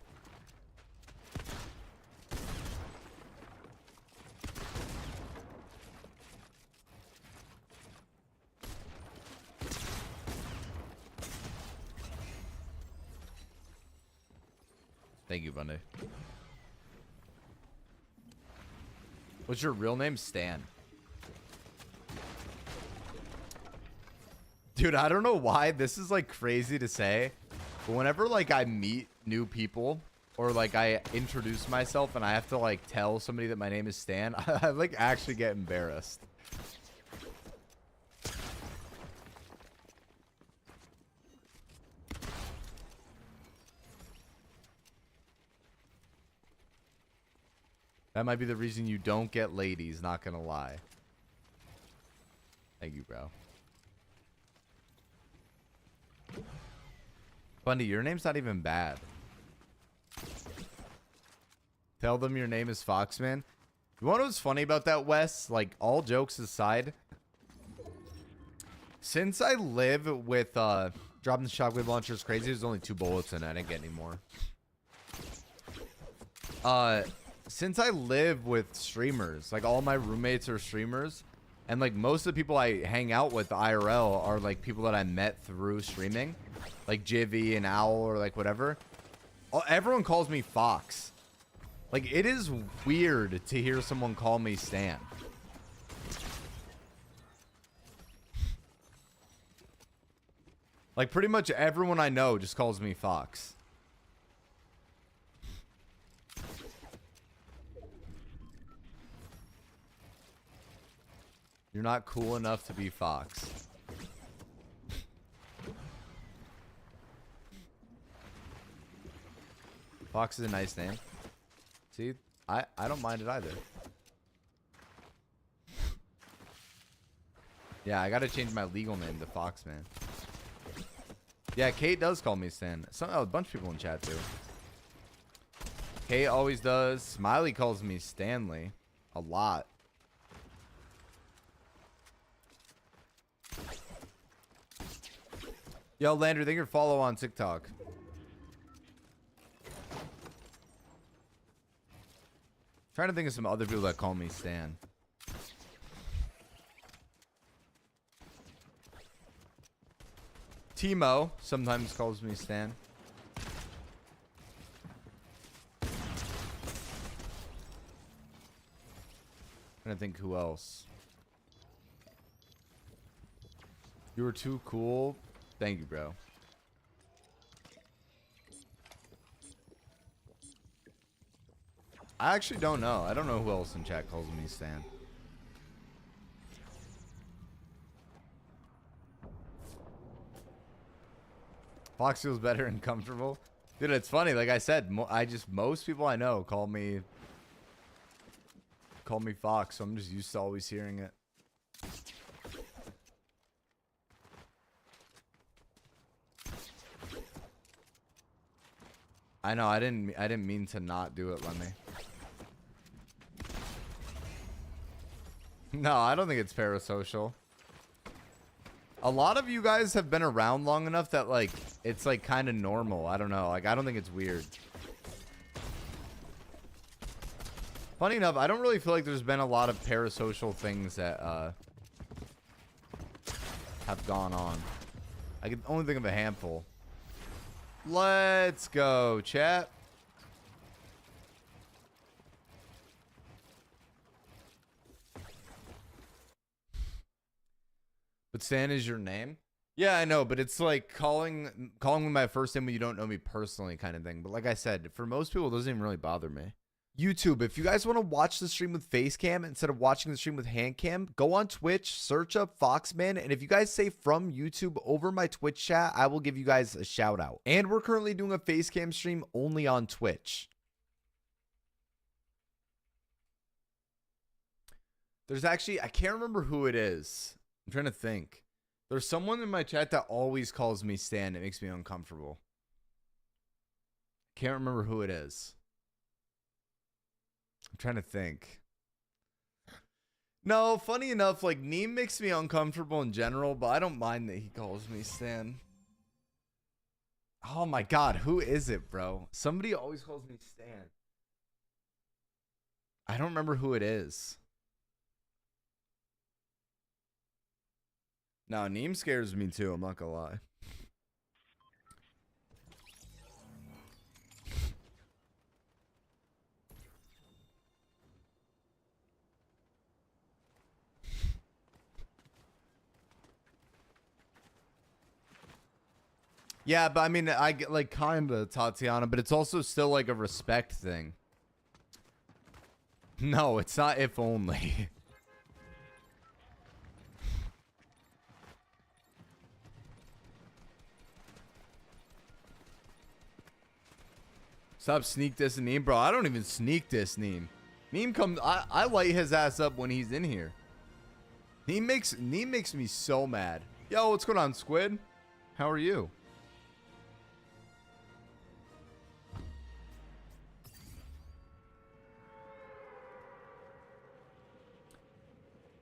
Thank you, Bundy. What's your real name? Stan. Dude, I don't know why this is like crazy to say, but whenever like I meet new people or like I introduce myself and I have to like tell somebody that my name is Stan, I like actually get embarrassed. That might be the reason you don't get ladies, not gonna lie. Thank you, bro. Bundy, your name's not even bad. Tell them your name is Foxman. You want to know what's funny about that, Wes? Like, all jokes aside, since I live with dropping the shockwave launcher is crazy, there's only 2 bullets in it. I didn't get any more. Since I live with streamers, like all my roommates are streamers, and like most of the people I hang out with IRL are like people that I met through streaming, like Jivvy and Owl or like whatever. Everyone calls me Fox. Like, it is weird to hear someone call me Stan. Like, pretty much everyone I know just calls me Fox. You're not cool enough to be Fox. Fox is a nice name. See, I don't mind it either. Yeah, I gotta change my legal name to Foxman. Yeah, Kate does call me Stan. A bunch of people in chat do. Kate always does. Smiley calls me Stanley. A lot. Yo, Landry, thank you for follow on TikTok. Trying to think of some other people that call me Stan. Timo sometimes calls me Stan. Trying to think who else. You were too cool. Thank you, bro. I actually don't know. I don't know who else in chat calls me Stan. Fox feels better and comfortable. Dude, it's funny. Like I said, most people I know call me Fox, so I'm just used to always hearing it. I know. I didn't mean to not do it, Lemmy. No, I don't think it's parasocial. A lot of you guys have been around long enough that like it's like kind of normal. I don't know. Like I don't think it's weird. Funny enough, I don't really feel like there's been a lot of parasocial things that have gone on. I can only think of a handful. Let's go, chat. But Stan is your name? Yeah, I know, but it's like calling me my first name when you don't know me personally kind of thing. But like I said, for most people, it doesn't even really bother me. YouTube, if you guys want to watch the stream with face cam instead of watching the stream with hand cam, go on Twitch, search up FoxMan, and if you guys say from YouTube over my Twitch chat, I will give you guys a shout out. And we're currently doing a face cam stream only on Twitch. There's actually, I can't remember who it is. I'm trying to think. There's someone in my chat that always calls me Stan. It makes me uncomfortable. Can't remember who it is. I'm trying to think. No, funny enough, like Neem makes me uncomfortable in general, but I don't mind that he calls me Stan. Oh my god, who is it, bro? Somebody always calls me Stan. I don't remember who it is. No, Neem scares me too, I'm not gonna lie. Yeah, but I mean, I get like kind of Tatiana, but it's also still like a respect thing. No, it's not if only. Stop sneak dissing Neem, bro. I don't even sneak diss Neem. Neem comes, I light his ass up when he's in here. Neem makes me so mad. Yo, what's going on, Squid? How are you?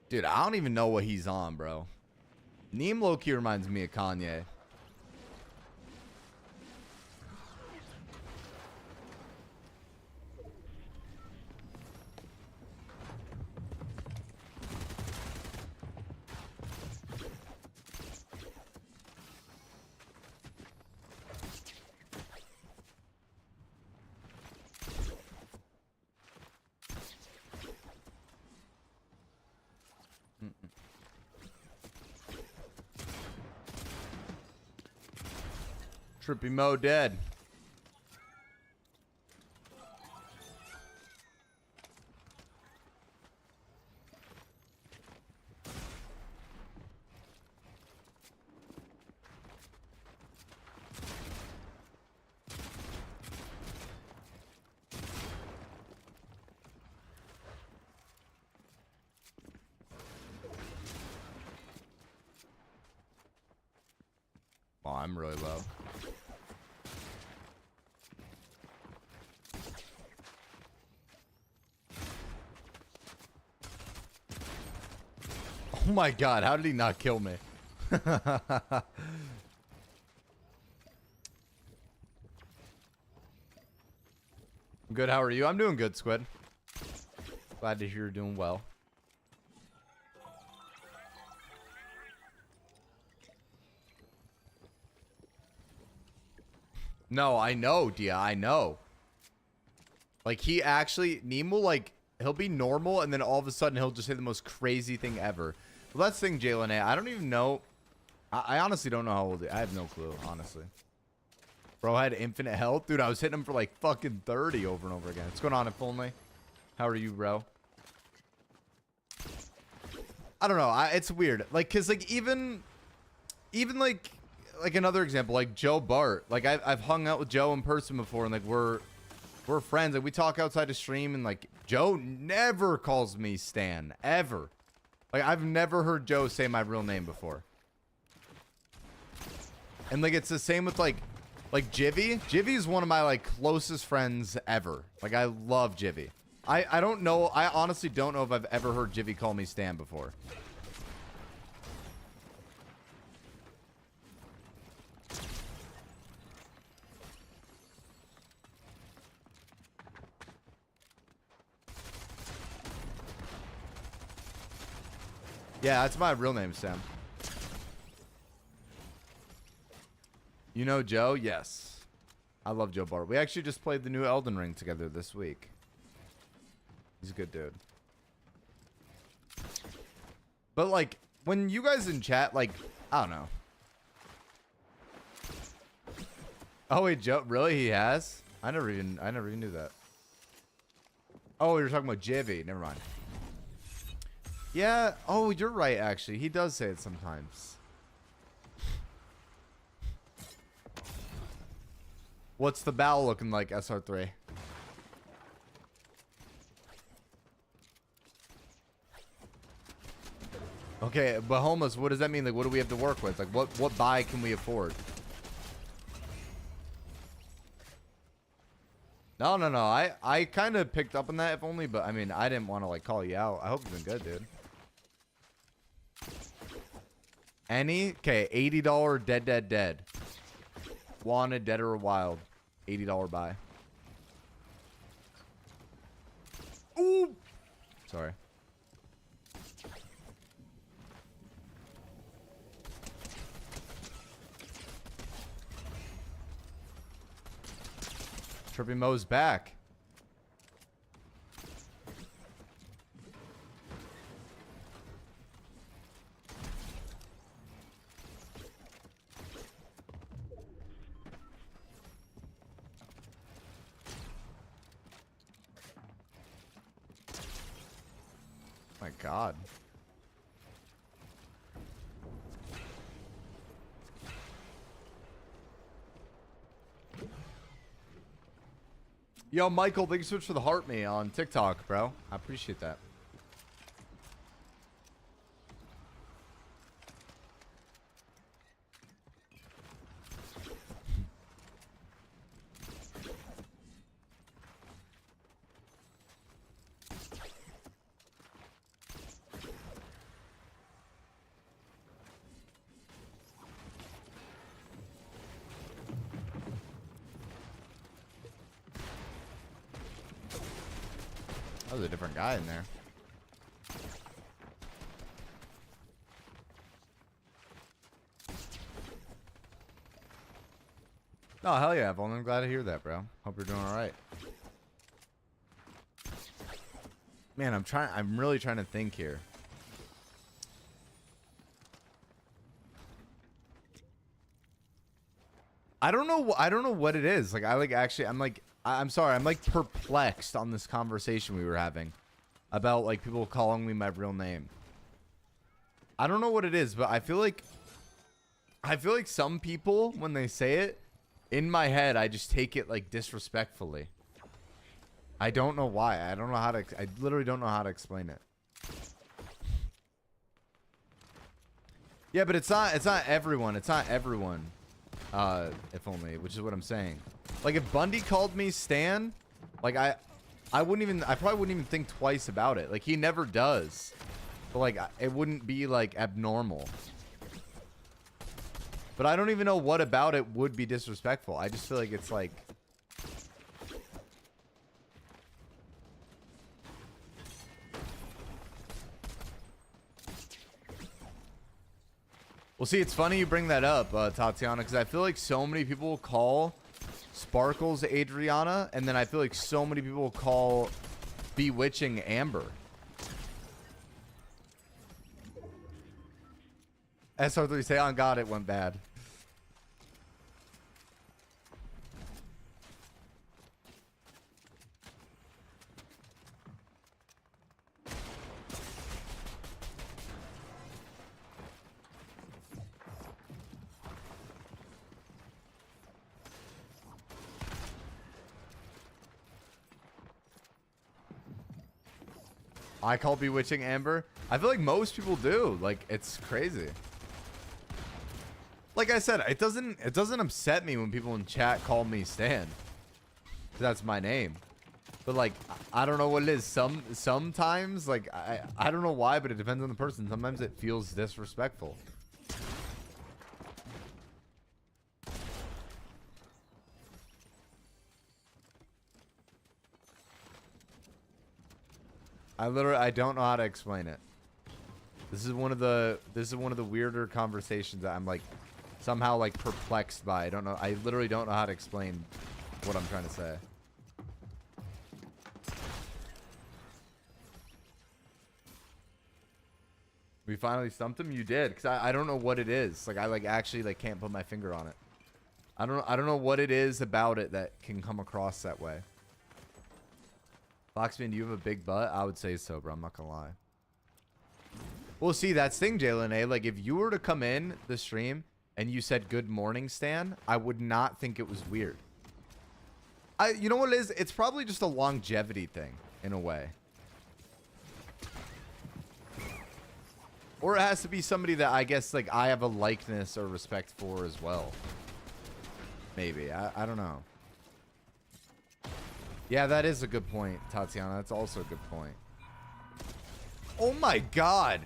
Dude, I don't even know what he's on, bro. Neem low-key reminds me of Kanye. Trippy Mo dead. Oh, I'm really low. Oh my god, how did he not kill me? Good, how are you? I'm doing good, Squid. Glad to hear you're doing well. No, I know, Dia, I know. Like, he actually, Neem will, like, he'll be normal, and then all of a sudden, he'll just say the most crazy thing ever. Well, that's the thing, Jalen A. I don't even know. I honestly don't know how old he is. I have no clue, honestly. Bro had infinite health. Dude, I was hitting him for like fucking 30 over and over again. What's going on, if only? How are you, bro? I don't know. It's weird. Like, cause like even like another example, like Joe Bart. Like I've hung out with Joe in person before, and like we're friends. Like we talk outside of stream, and like Joe never calls me Stan ever. Like I've never heard Joe say my real name before. And like it's the same with like Jivvy. Jivvy is one of my like closest friends ever. Like I love Jivvy. I don't know. I honestly don't know if I've ever heard Jivvy call me Stan before. Yeah, that's my real name, Sam. You know Joe? Yes. I love Joe Bart. We actually just played the new Elden Ring together this week. He's a good dude. But like, when you guys in chat, like, I don't know. Oh wait, Joe, really? He has? I never even knew that. Oh, you're talking about Jivvy. Never mind. Yeah. Oh, you're right, actually. He does say it sometimes. What's the bow looking like, SR3? Okay, but homeless, what does that mean? Like, what do we have to work with? Like, what buy can we afford? No. I kind of picked up on that, if only, but I mean, I didn't want to like call you out. I hope you've been good, dude. Okay, $80 dead. Wanted, dead or wild. $80 buy. Ooh! Sorry. Trippy Mo's back. My God. Yo, Michael, thank you so much for the heart me on TikTok, bro. I appreciate that. That was a different guy in there. Oh, hell yeah, Evelyn. I'm glad to hear that, bro. Hope you're doing all right. Man, I'm really trying to think here. I don't know what it is. Like, I'm sorry. I'm like perplexed on this conversation we were having about like people calling me my real name. I don't know what it is, but I feel like some people, when they say it, in my head, I just take it like disrespectfully. I don't know why. I literally don't know how to explain it. Yeah, but it's not everyone. It's not everyone. If only, which is what I'm saying. Like if Bundy called me Stan, like I probably wouldn't even think twice about it. Like he never does. But like it wouldn't be like abnormal. But I don't even know what about it would be disrespectful. I just feel like it's like well, see, it's funny you bring that up, Tatiana, because I feel like so many people call Sparkles Adriana, and then I feel like so many people call Bewitching Amber. SR3 say on God it went bad. I call bewitching Amber. I feel like most people do. Like, it's crazy. Like I said, it doesn't upset me when people in chat call me Stan. That's my name. But like, I don't know what it is. Sometimes, like, I don't know why, but it depends on the person. Sometimes it feels disrespectful. I don't know how to explain it. This is one of the weirder conversations that I'm like somehow like perplexed by. I literally don't know how to explain what I'm trying to say. We finally stumped him? You did, because I don't know what it is. Like, I like actually like can't put my finger on it. I don't know what it is about it that can come across that way. FoxMan, do you have a big butt? I would say so, bro. I'm not gonna lie. Well, see, that's thing, Jalen A. Like, if you were to come in the stream and you said good morning, Stan, I would not think it was weird. You know what it is? It's probably just a longevity thing in a way. Or it has to be somebody that I guess like I have a likeness or respect for as well. Maybe. I don't know. Yeah, that is a good point, Tatiana. That's also a good point. Oh my god.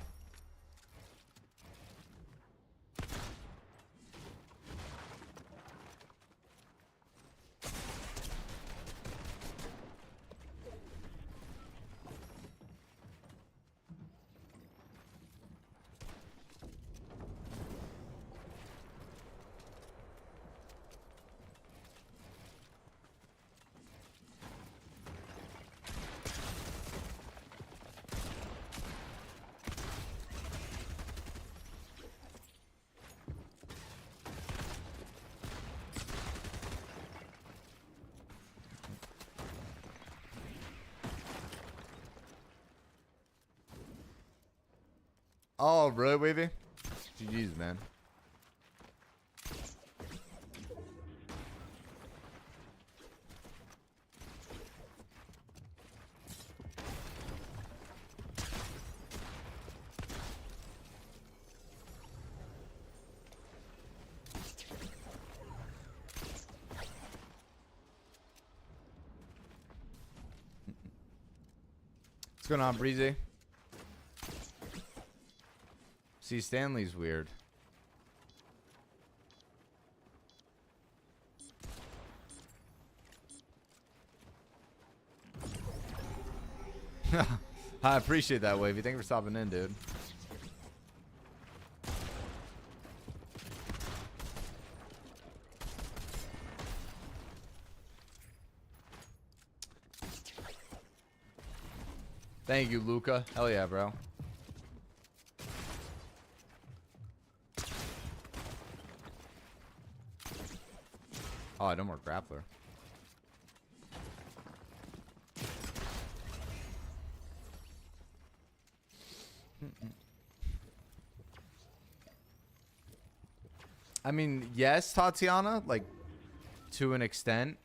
Oh, really, Wavy? GG's, man. What's going on, Breezy? See, Stanley's weird. I appreciate that, Wavy. Thank you for stopping in, dude. Thank you, Luca. Hell yeah, bro. Oh, no more grappler. I mean, yes, Tatiana, like to an extent,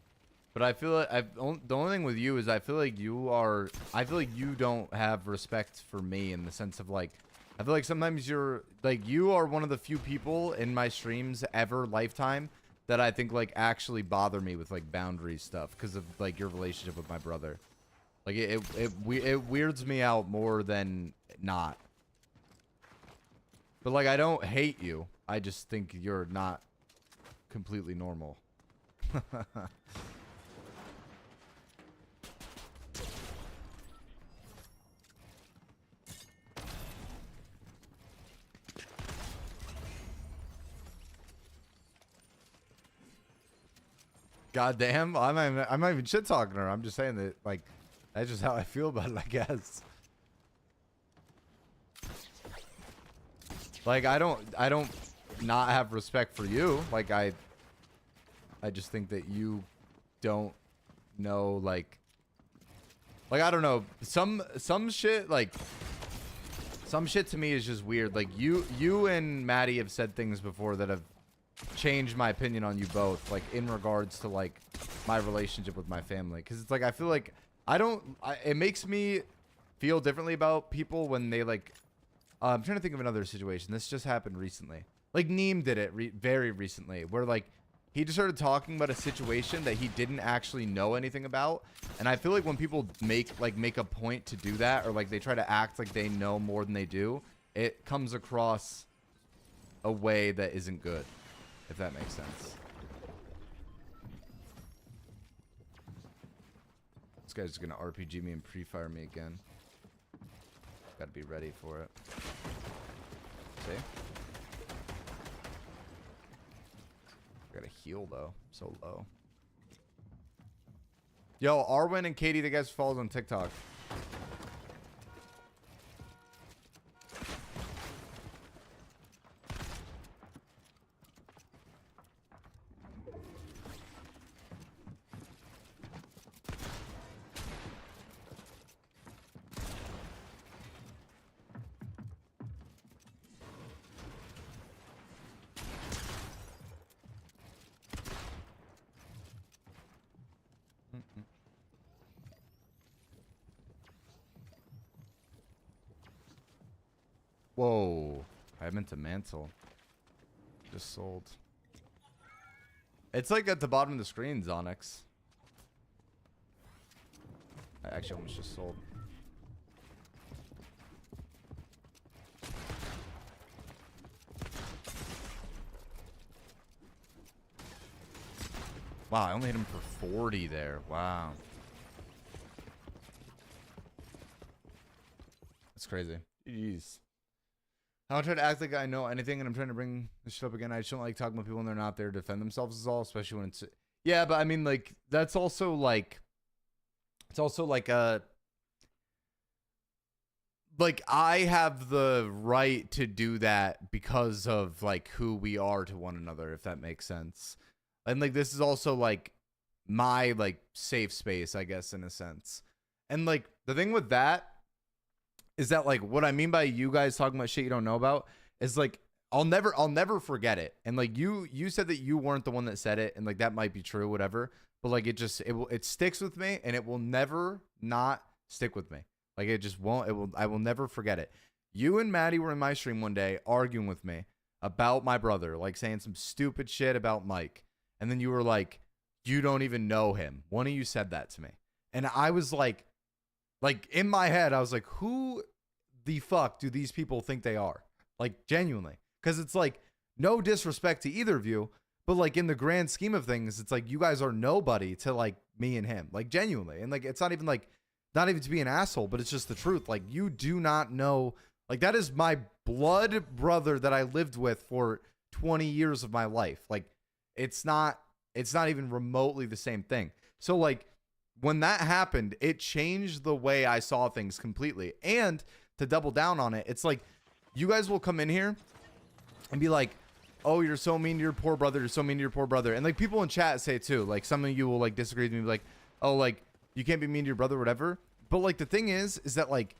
but I feel like the only thing with you is I feel like you don't have respect for me in the sense of like, I feel like sometimes you are one of the few people in my streams ever lifetime that I think like actually bother me with like boundary stuff because of like your relationship with my brother. Like it weirds me out more than not. But like I don't hate you. I just think you're not completely normal. God damn, I'm not even shit talking her. I'm just saying that like that's just how I feel about it, I guess. Like, I don't not have respect for you. Like, I just think that you don't know, like I don't know, some shit, like some shit to me is just weird. Like you and Maddie have said things before that have changed my opinion on you both, like in regards to like my relationship with my family, because it's like I feel like it makes me feel differently about people when they like I'm trying to think of another situation. This just happened recently. Like Neem did it very recently, where like he just started talking about a situation that he didn't actually know anything about. And I feel like when people make a point to do that, or like they try to act like they know more than they do, it comes across a way that isn't good, if that makes sense. This guy's just gonna RPG me and pre-fire me again. Gotta be ready for it. See? I gotta heal though. So low. Yo, Arwen and Katie, the guys who follows on TikTok. Whoa. I meant to mantle. Just sold. It's like at the bottom of the screen, Zonix. I actually almost just sold. Wow, I only hit him for 40 there. Wow. That's crazy. Jeez. I don't try to act like I know anything, and I'm trying to bring this shit up again. I just don't like talking about people when they're not there to defend themselves is all, especially when it's... Yeah, but I mean, like, that's also, like... It's also, like, like, I have the right to do that because of, like, who we are to one another, if that makes sense. And, like, this is also, like, my, like, safe space, I guess, in a sense. And, like, the thing with that is that, like, what I mean by you guys talking about shit you don't know about is, like, I'll never forget it. And, like, you said that you weren't the one that said it, and, like, that might be true, whatever. But, like, it sticks with me, and it will never not stick with me. Like, it just won't. I will never forget it. You and Maddie were in my stream one day arguing with me about my brother, like, saying some stupid shit about Mike. And then you were like, you don't even know him. One of you said that to me. And I was like, in my head, I was like, who the fuck do these people think they are? Like, genuinely. Because it's like, no disrespect to either of you, but like in the grand scheme of things, it's like you guys are nobody to like me and him. Like, genuinely. And like, it's not even to be an asshole, but it's just the truth. Like, you do not know. Like, that is my blood brother that I lived with for 20 years of my life. Like, it's not even remotely the same thing. So like, when that happened, it changed the way I saw things completely. And to double down on it, it's like, you guys will come in here and be like, oh, you're so mean to your poor brother. You're so mean to your poor brother. And like, people in chat say it too. Like, some of you will like disagree with me, like, oh, like, you can't be mean to your brother, whatever. But like, the thing is that like,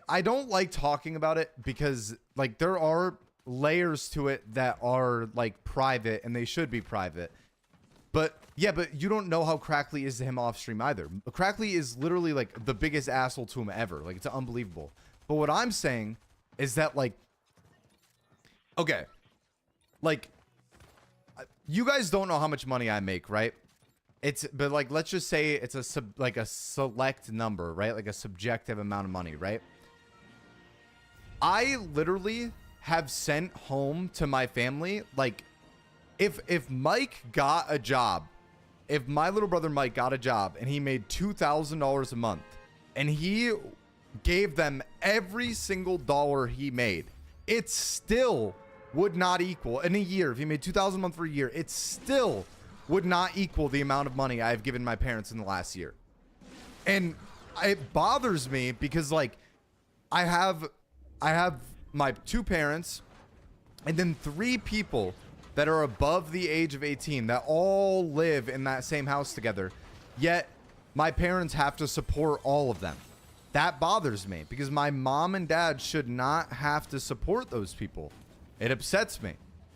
I don't like talking about it because like, there are layers to it that are like private, and they should be private. But yeah, but you don't know how Crackly is to him off stream either. Crackly is literally like the biggest asshole to him ever. Like, it's unbelievable. But what I'm saying is that like, okay, like, you guys don't know how much money I make, right? But like, let's just say it's a select number, right? Like a subjective amount of money, right? I literally have sent home to my family, like, if Mike got a job, if my little brother Mike got a job and he made $2,000 a month and he gave them every single dollar he made, it still would not equal in a year. If he made $2,000 a month for a year, it still would not equal the amount of money I've given my parents in the last year. And it bothers me because like, I have my 2 parents, and then 3 people that are above the age of 18 that all live in that same house together. Yet my parents have to support all of them. That bothers me because my mom and dad should not have to support those people. It upsets me.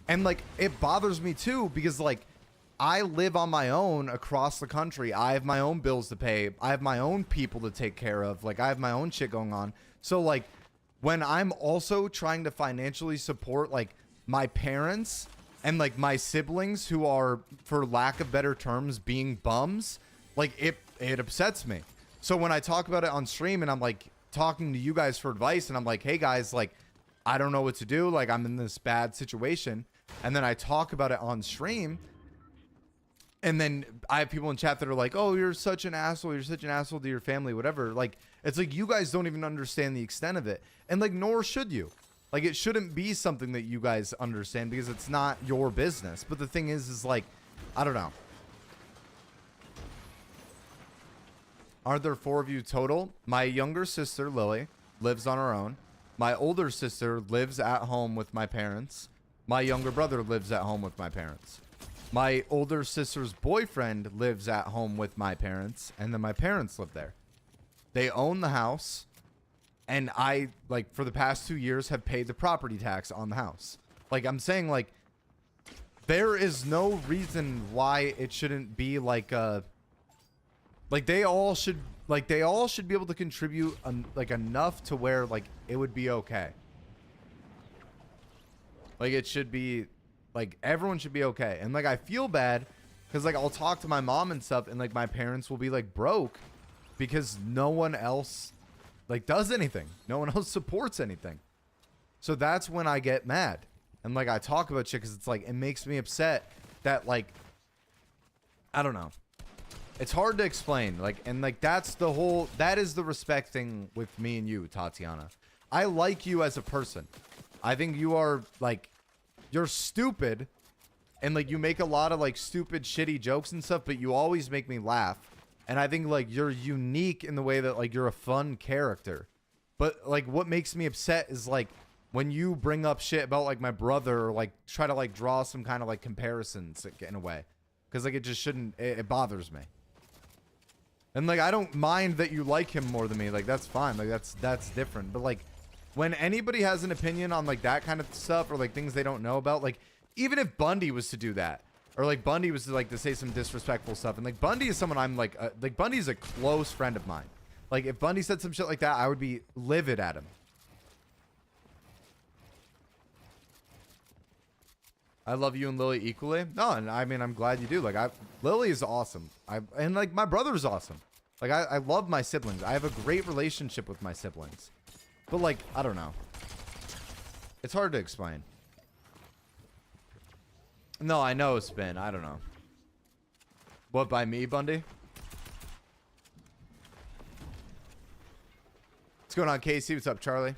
And like, it bothers me too because like, I live on my own across the country. I have my own bills to pay. I have my own people to take care of. Like, I have my own shit going on. So like, when I'm also trying to financially support like my parents and like my siblings who are, for lack of better terms, being bums, like it upsets me. So when I talk about it on stream and I'm like talking to you guys for advice and I'm like, hey guys, like, I don't know what to do. Like, I'm in this bad situation. And then I talk about it on stream. And then I have people in chat that are like, oh, you're such an asshole. You're such an asshole to your family, whatever. Like, it's like you guys don't even understand the extent of it. And like, nor should you. Like, it shouldn't be something that you guys understand because it's not your business. But the thing is like, I don't know. Are there 4 of you total? My younger sister, Lily, lives on her own. My older sister lives at home with my parents. My younger brother lives at home with my parents. My older sister's boyfriend lives at home with my parents. And then my parents live there. They own the house. And I, like, for the past 2 years have paid the property tax on the house. Like, I'm saying, like, there is no reason why it shouldn't be like a... Like, they all should be able to contribute like enough to where like it would be okay. Like, it should be like everyone should be okay. And like, I feel bad because like I'll talk to my mom and stuff and like my parents will be like broke because no one else like does anything. No one else supports anything. So that's when I get mad. And like, I talk about shit because it's like, it makes me upset that like, I don't know. It's hard to explain, like, and like, that is the respect thing with me and you, Tatiana. I like you as a person. I think you are like, you're stupid and like, you make a lot of like stupid, shitty jokes and stuff, but you always make me laugh. And I think like, you're unique in the way that like, you're a fun character. But like, what makes me upset is like, when you bring up shit about like my brother or like try to like draw some kind of like comparisons in a way. Cause like, it just shouldn't, it bothers me. And like, I don't mind that you like him more than me. Like, that's fine. Like, that's different. But like, when anybody has an opinion on like that kind of stuff or like things they don't know about, like, even if Bundy was to do that, or like Bundy was to like to say some disrespectful stuff, and like Bundy is someone I'm like Bundy's a close friend of mine. Like, if Bundy said some shit like that, I would be livid at him. I love you and Lily equally. No, and I mean, I'm glad you do. Like, Lily is awesome. And like, my brother's awesome. Like, I love my siblings. I have a great relationship with my siblings. But like, I don't know. It's hard to explain. No, I know, Spin. I don't know. What, by me, Bundy? What's going on, Casey? What's up, Charlie?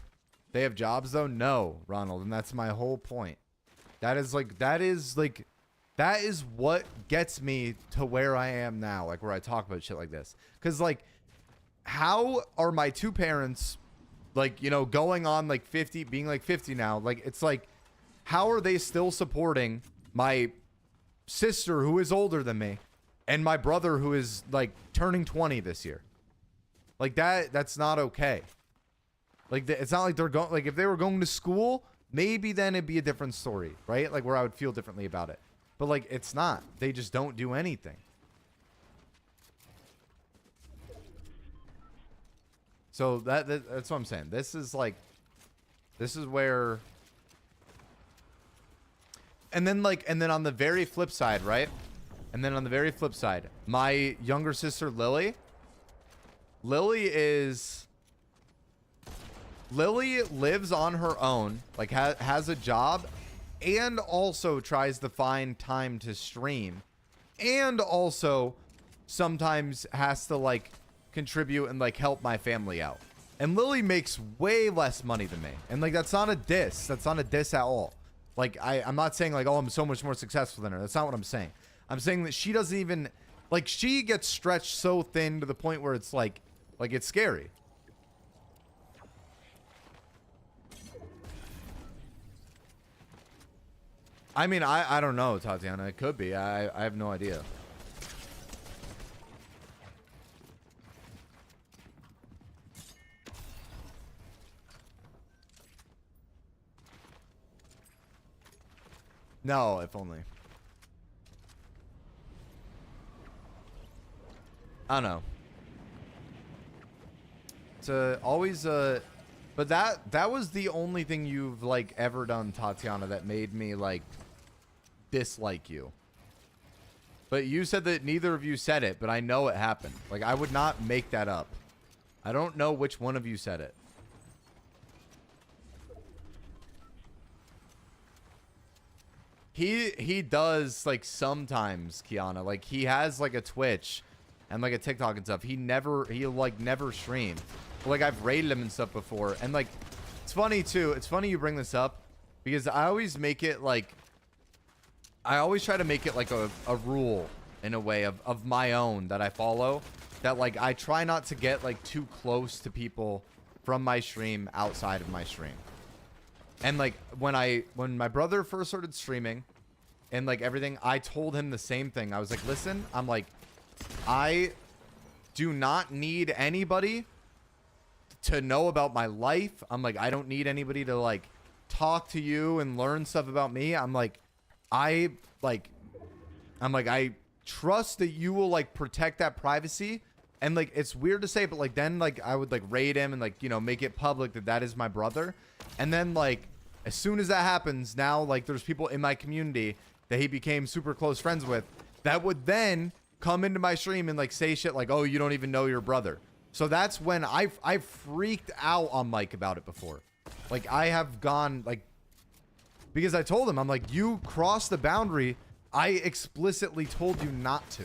They have jobs, though? No, Ronald. And that's my whole point. That is what gets me to where I am now, like where I talk about shit like this. Because like, how are my 2 parents, like, you know, going on like 50, being like 50 now? Like, it's like, how are they still supporting my sister who is older than me and my brother who is like turning 20 this year? Like, that's not okay. Like, it's not like they're going, like, if they were going to school, maybe then it'd be a different story, right? Like, where I would feel differently about it. But like, it's not. They just don't do anything. So that's what I'm saying. This is where. And then on the very flip side, right? And then on the very flip side, my younger sister Lily lives on her own, like has a job, and also tries to find time to stream, and also sometimes has to like contribute and like help my family out. And Lily makes way less money than me. And like, that's not a diss. That's not a diss at all. Like, I'm not saying like, oh, I'm so much more successful than her. That's not what I'm saying. I'm saying that she doesn't even, like, she gets stretched so thin to the point where it's like it's scary. I mean, I don't know, Tatiana. It could be. I have no idea. No, if only. I don't know. It's always but that was the only thing you've like ever done, Tatiana, that made me like dislike you. But you said that neither of you said it, but I know it happened. Like, I would not make that up. I don't know which one of you said it. He does like sometimes, Kiana. Like, he has like a Twitch and like a TikTok and stuff. He like never stream. But, like, I've raided him and stuff before. And like, it's funny too. It's funny you bring this up because I always make it like, I always try to make it like a rule in a way of my own that I follow, that like I try not to get like too close to people from my stream outside of my stream. And like when my brother first started streaming and like everything, I told him the same thing. I was like, listen, I'm like, I do not need anybody to know about my life. I'm like, I don't need anybody to like talk to you and learn stuff about me. I'm like, I trust that you will like protect that privacy. And like, it's weird to say, but like, then like I would like raid him and like, you know, make it public that that is my brother. And then like, as soon as that happens, now like there's people in my community that he became super close friends with that would then come into my stream and like say shit like, oh, you don't even know your brother. So that's when I freaked out on Mike about it before. Like, I have gone like, because I told him, I'm like, you crossed the boundary. I explicitly told you not to.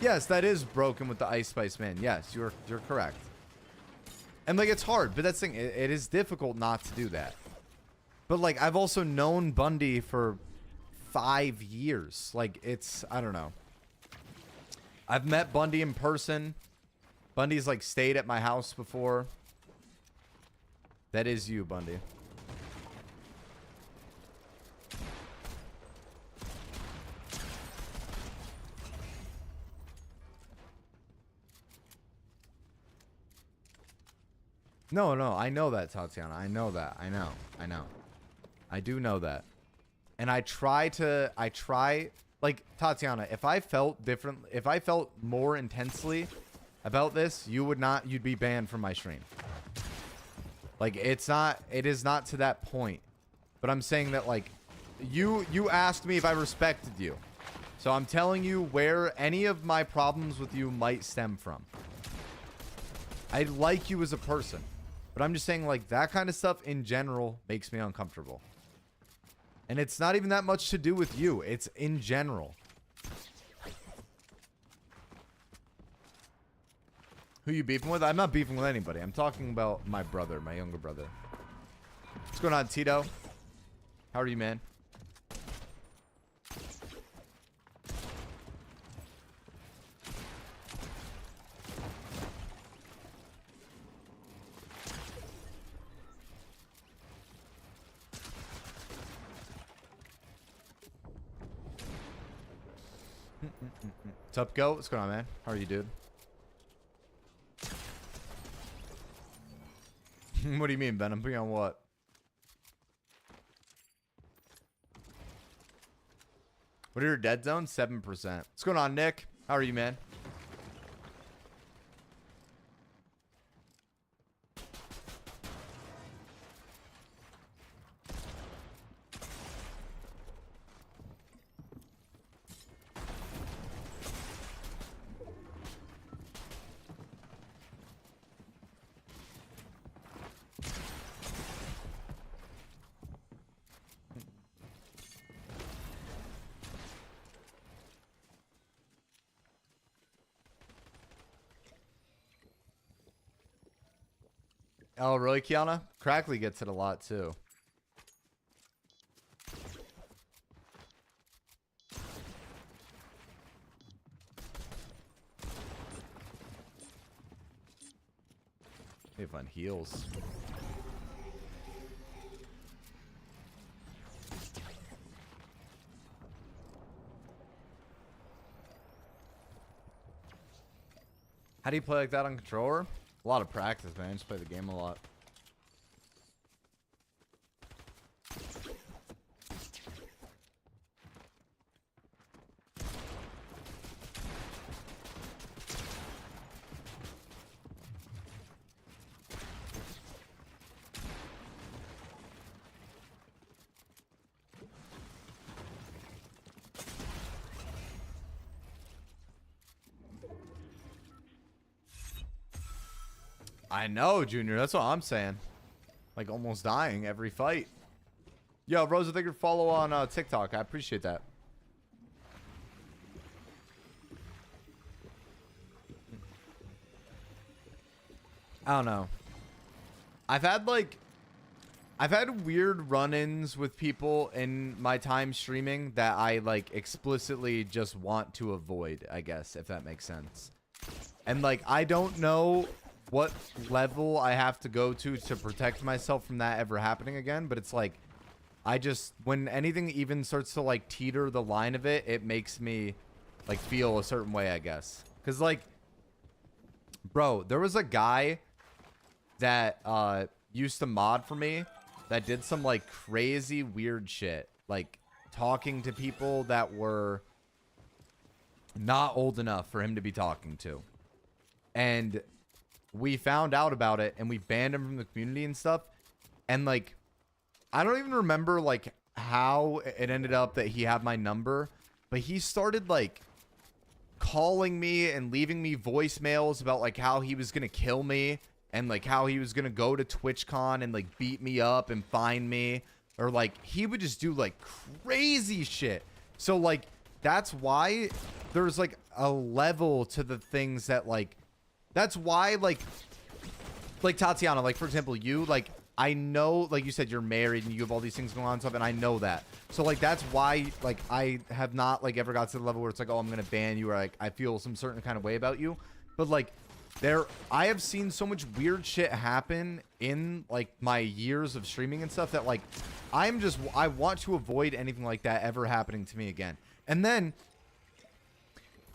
Yes, that is broken with the Ice Spice Man. Yes, you're correct. And like, it's hard, but that's the thing. It is difficult not to do that. But like, I've also known Bundy for 5 years. Like, it's, I don't know. I've met Bundy in person. Bundy's like stayed at my house before. That is you, Bundy. No, I know that, Tatiana. I know that. I know. I do know that. And I try, like, Tatiana, if I felt different, if I felt more intensely about this, you'd be banned from my stream. Like, it is not to that point. But I'm saying that, like, you asked me if I respected you. So I'm telling you where any of my problems with you might stem from. I like you as a person. But I'm just saying, like, that kind of stuff in general makes me uncomfortable. And it's not even that much to do with you. It's in general. Who you beefing with? I'm not beefing with anybody. I'm talking about my brother, my younger brother. What's going on, Tito? How are you, man? What's up, Goat? What's going on, man? How are you, dude? What do you mean, Ben? I'm putting on what? What are your dead zones? 7%. What's going on, Nick? How are you, man? Oh, really, Kiana? Crackly gets it a lot, too. Hey, fun heals. How do you play like that on controller? A lot of practice, man. Just play the game a lot. I know, Junior. That's what I'm saying. Like almost dying every fight. Yo, Rosa, thank you for follow on TikTok. I appreciate that. I don't know. I've had weird run-ins with people in my time streaming that I like explicitly just want to avoid, I guess, if that makes sense. And like, I don't know what level I have to go to protect myself from that ever happening again, but it's like, I just, when anything even starts to like teeter the line of it, it makes me like feel a certain way, I guess. Cause like, bro, there was a guy that used to mod for me that did some like crazy weird shit, like talking to people that were not old enough for him to be talking to. And we found out about it and we banned him from the community and stuff. And like, I don't even remember like how it ended up that he had my number, but he started like calling me and leaving me voicemails about like how he was gonna kill me and like how he was gonna go to TwitchCon and like beat me up and find me, or like he would just do like crazy shit. So like, that's why there's like a level to the things that like, that's why like Tatiana, like for example, you, like, I know, like you said, you're married and you have all these things going on and stuff, and I know that. So like, that's why like I have not like ever got to the level where it's like, oh, I'm gonna ban you, or like I feel some certain kind of way about you. But like, I have seen so much weird shit happen in like my years of streaming and stuff that like I want to avoid anything like that ever happening to me again. And then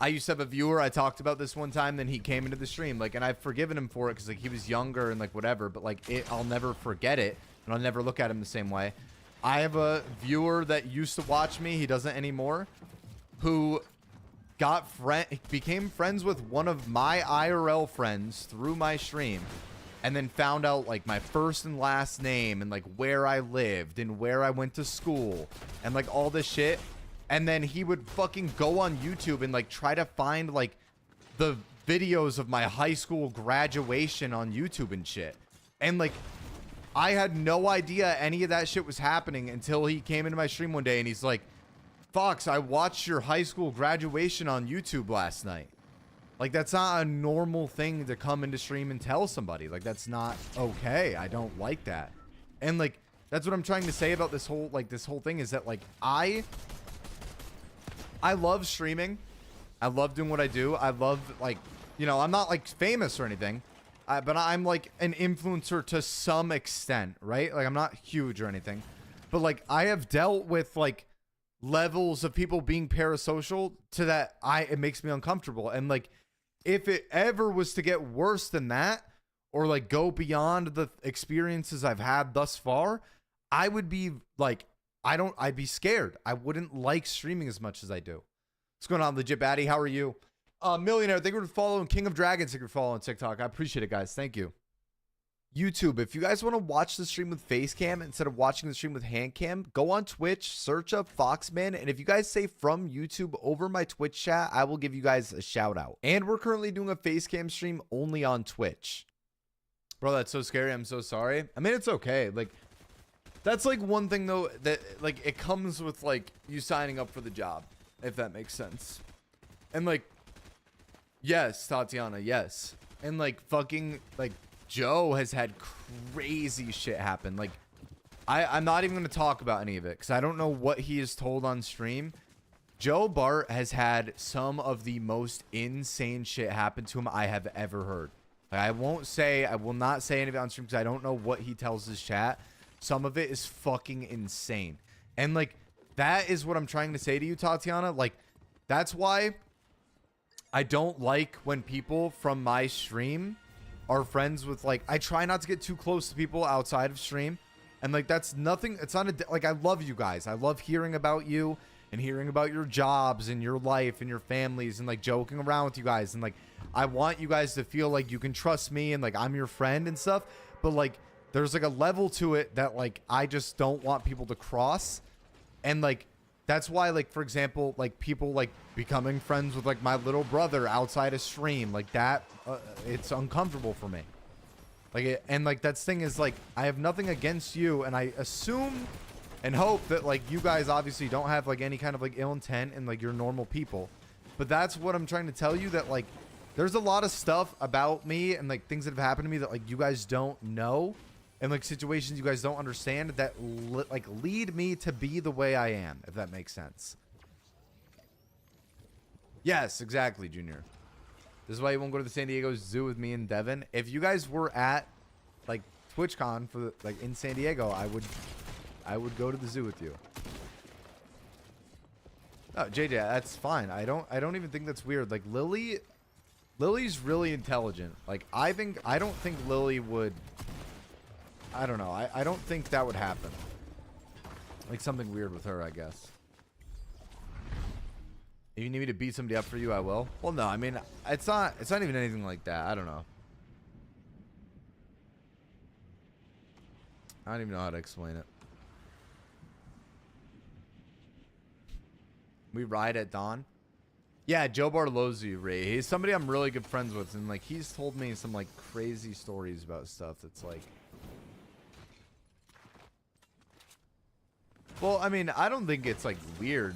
I used to have a viewer, I talked about this one time, then he came into the stream, like, and I've forgiven him for it because like he was younger and like whatever, but like I'll never forget it and I'll never look at him the same way. I have a viewer that used to watch me, he doesn't anymore, who became friends with one of my IRL friends through my stream, and then found out like my first and last name and like where I lived and where I went to school and like all this shit. And then he would fucking go on YouTube and like try to find like the videos of my high school graduation on YouTube and shit. And like, I had no idea any of that shit was happening until he came into my stream one day and he's like, Fox, I watched your high school graduation on YouTube last night. Like, that's not a normal thing to come into stream and tell somebody. Like, that's not okay. I don't like that. And like, that's what I'm trying to say about this whole thing is that like, I love streaming. I love doing what I do. I love, like, you know, I'm not like famous or anything, but I'm like an influencer to some extent, right? Like, I'm not huge or anything, but like, I have dealt with like levels of people being parasocial to that it makes me uncomfortable. And like, if it ever was to get worse than that, or like go beyond the experiences I've had thus far, I would be like, I'd be scared. I wouldn't like streaming as much as I do. What's going on, Legit Baddie? How are you? Millionaire, thank you for following. King of Dragons, thank you for following TikTok. I appreciate it, guys. Thank you. YouTube, if you guys want to watch the stream with face cam instead of watching the stream with hand cam, go on Twitch, search up FoxMan, and if you guys say from YouTube over my Twitch chat, I will give you guys a shout out. And we're currently doing a face cam stream only on Twitch. Bro, that's so scary. I'm so sorry. I mean, it's okay. Like, that's like one thing though, that like it comes with like you signing up for the job, if that makes sense. And like, yes, Tatiana, yes. And like fucking like Joe has had crazy shit happen. Like, I'm not even going to talk about any of it because I don't know what he has told on stream. Joe Bart has had some of the most insane shit happen to him I have ever heard. Like, I will not say any of it on stream because I don't know what he tells his chat. Some of it is fucking insane. And like, that is what I'm trying to say to you, Tatiana. Like, that's why I don't like when people from my stream are friends with, like, I try not to get too close to people outside of stream. And, like, that's nothing. It's not a, like, I love you guys. I love hearing about you and hearing about your jobs and your life and your families and, like, joking around with you guys. And, like, I want you guys to feel like you can trust me and, like, I'm your friend and stuff. But, like, there's, like, a level to it that, like, I just don't want people to cross. And, like, that's why, like, for example, like, people, like, becoming friends with, like, my little brother outside of stream, like, that, it's uncomfortable for me. Like, and, like, that's thing is, like, I have nothing against you, and I assume and hope that, like, you guys obviously don't have, like, any kind of, like, ill intent and, like, you're normal people. But that's what I'm trying to tell you, that, like, there's a lot of stuff about me and, like, things that have happened to me that, like, you guys don't know. And, like, situations you guys don't understand that, like, lead me to be the way I am, if that makes sense. Yes, exactly, Junior. This is why you won't go to the San Diego Zoo with me and Devin. If you guys were at, like, TwitchCon for the, like, in San Diego, I would go to the zoo with you. Oh, JJ, that's fine. I don't even think that's weird. Like, Lily's really intelligent. Like, I don't think Lily would, I don't know. I don't think that would happen. Like, something weird with her, I guess. If you need me to beat somebody up for you, I will. Well, no, I mean, it's not even anything like that. I don't know. I don't even know how to explain it. We ride at dawn. Yeah, Joe Barlozzi, Ray. He's somebody I'm really good friends with, and, like, he's told me some, like, crazy stories about stuff that's, like... Well, I mean, I don't think it's, like, weird,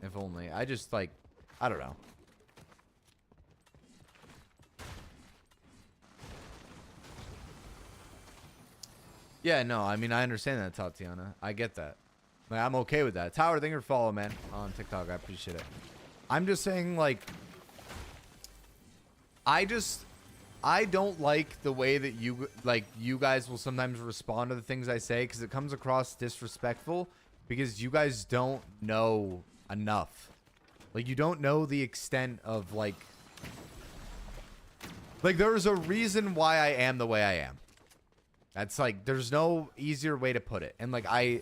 if only. I just, like, I don't know. Yeah, no, I mean, I understand that, Tatiana. I get that. Like, I'm okay with that. Tower, thank you for follow, man, on TikTok. I appreciate it. I'm just saying, like, I don't like the way that you guys will sometimes respond to the things I say, because it comes across disrespectful, because you guys don't know enough. Like, you don't know the extent of, like, there's a reason why I am the way I am. That's, like, there's no easier way to put it. And, like, I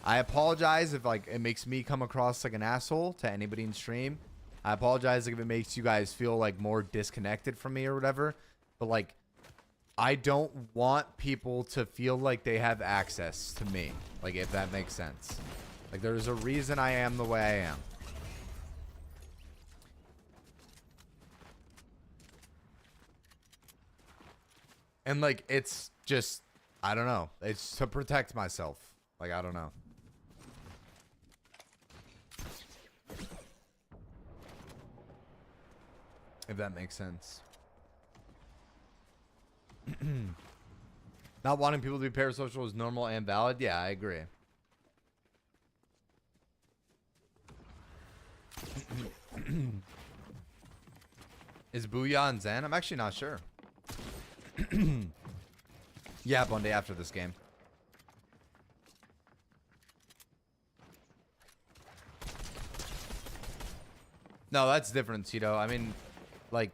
apologize if, like, it makes me come across like an asshole to anybody in stream. I apologize if it makes you guys feel, like, more disconnected from me or whatever. But, like, I don't want people to feel like they have access to me. Like, if that makes sense. Like, there's a reason I am the way I am. And, like, it's just, I don't know. It's to protect myself. Like, I don't know. If that makes sense. Not wanting people to be parasocial is normal and valid. Yeah, I agree. Is Booyah and Zen? I'm actually not sure. Yeah, Bundy after this game. No, that's different, Tito. I mean, like,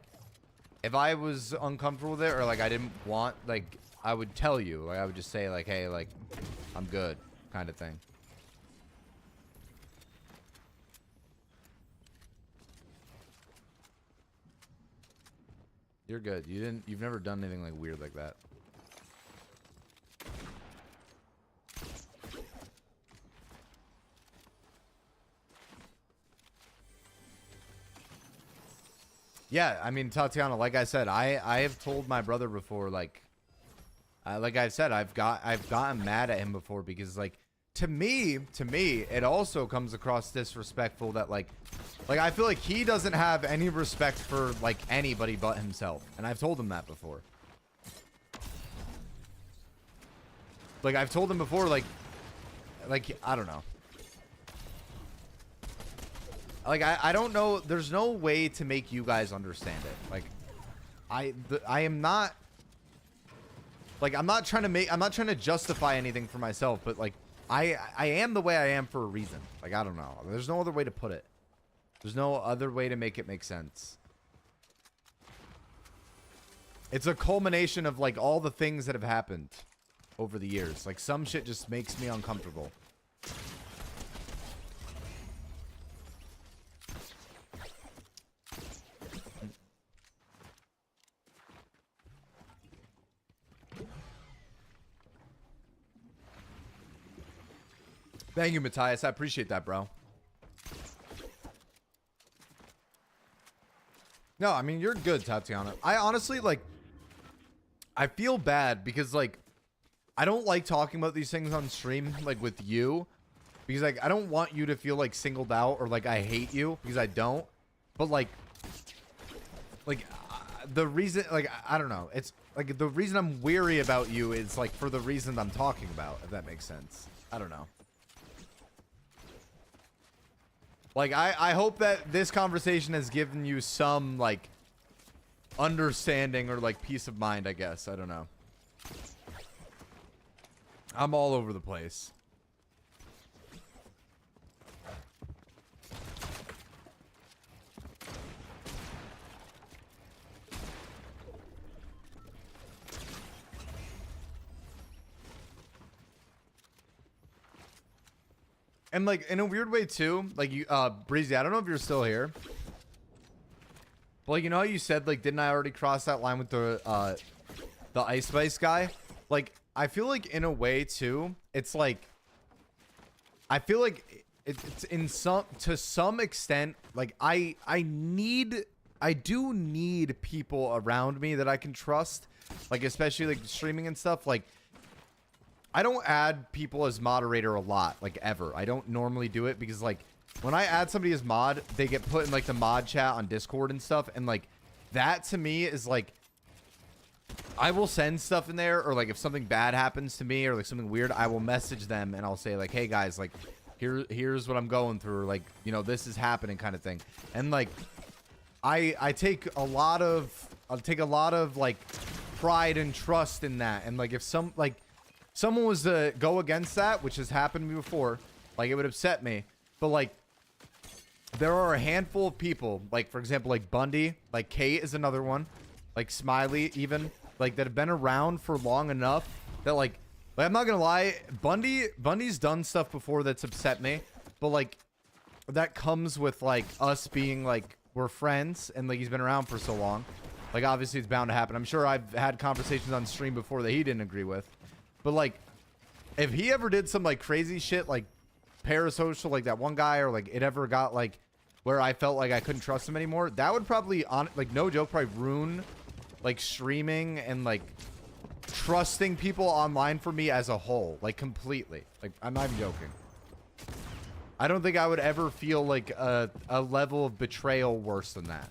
if I was uncomfortable with it, or, like, I didn't want, like, I would tell you. Like, I would just say, like, hey, like, I'm good, kind of thing. You're good. You've never done anything, like, weird like that. Yeah, I mean, Tatiana, like I said, I have told my brother before, like I said, I've gotten mad at him before because, like, to me, it also comes across disrespectful that, like I feel like he doesn't have any respect for, like, anybody but himself, and I've told him that before. Like, I've told him before, like I don't know. Like, I don't know. There's no way to make you guys understand it. Like, I am not, like, I'm not trying to justify anything for myself, but, like, I am the way I am for a reason. Like, I don't know. There's no other way to put it. There's no other way to make it make sense. It's a culmination of like all the things that have happened over the years. Like some shit just makes me uncomfortable. Thank you, Matthias. I appreciate that, bro. No, I mean, you're good, Tatiana. I honestly, like, I feel bad because, like, I don't like talking about these things on stream, like, with you. Because, like, I don't want you to feel, like, singled out or, like, I hate you. Because I don't. But, like, the reason, like, I don't know. It's, like, the reason I'm weary about you is, like, for the reason I'm talking about, if that makes sense. I don't know. Like, I hope that this conversation has given you some, like, understanding or, like, peace of mind, I guess. I don't know. I'm all over the place. And, like, in a weird way, too, like, you, Breezy, I don't know if you're still here. But, like, you know how you said, like, didn't I already cross that line with the Ice Spice guy? Like, I feel like, in a way, too, it's, like, I feel like it's in to some extent, like, I do need people around me that I can trust. Like, especially, like, streaming and stuff, like, I don't add people as moderator a lot, like, ever. I don't normally do it because, like, when I add somebody as mod, they get put in, like, the mod chat on Discord and stuff. And, like, that to me is, like, I will send stuff in there. Or, like, if something bad happens to me or, like, something weird, I will message them and I'll say, like, hey, guys, like, here's what I'm going through. Or, like, you know, this is happening kind of thing. And, like, I take a lot of, like, pride and trust in that. And, like, if someone was to go against that, which has happened to me before, like, it would upset me. But, like, there are a handful of people, like, for example, like Bundy, like Kate is another one, like Smiley even, like, that have been around for long enough that, like I'm not gonna lie, Bundy's done stuff before that's upset me, but, like, that comes with, like, us being, like, we're friends, and, like, he's been around for so long. Like, obviously it's bound to happen. I'm sure I've had conversations on stream before that he didn't agree with. But, like, if he ever did some, like, crazy shit, like, parasocial, like that one guy, or, like, it ever got, like, where I felt like I couldn't trust him anymore, that would probably, like, no joke, probably ruin, like, streaming and, like, trusting people online for me as a whole. Like, completely. Like, I'm not even joking. I don't think I would ever feel, like, a level of betrayal worse than that.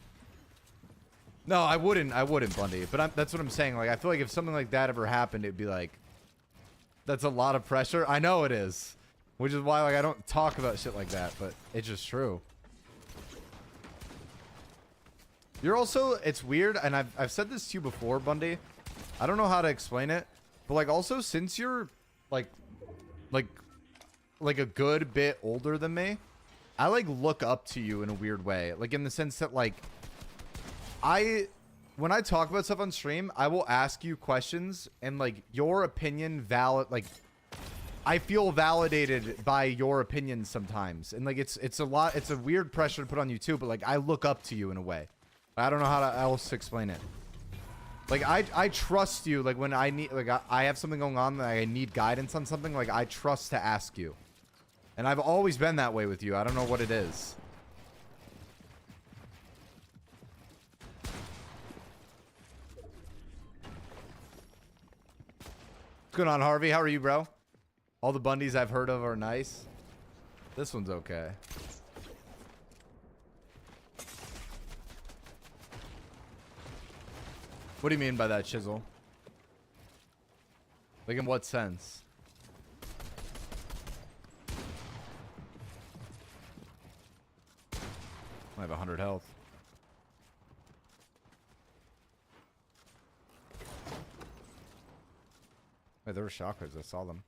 No, I wouldn't, Bundy. But that's what I'm saying. Like, I feel like if something like that ever happened, it'd be like, that's a lot of pressure. I know it is. Which is why, like, I don't talk about shit like that, but it's just true. You're also, it's weird, and I've said this to you before, Bundy. I don't know how to explain it, but, like, also, since you're, like a good bit older than me, I, like, look up to you in a weird way. Like, in the sense that, like, when I talk about stuff on stream, I will ask you questions, and, like, your opinion I feel validated by your opinion sometimes. And, like, it's a weird pressure to put on you too, but, like, I look up to you in a way. I don't know how else to explain it. Like, I trust you, like, when I need, like, I have something going on that I need guidance on something, like, I trust to ask you. And I've always been that way with you. I don't know what it is. What's going on, Harvey? How are you, bro? All the Bundys I've heard of are nice. This one's okay. What do you mean by that, Chisel? Like, in what sense? I have 100 health. Wait, there were shockers. I saw them.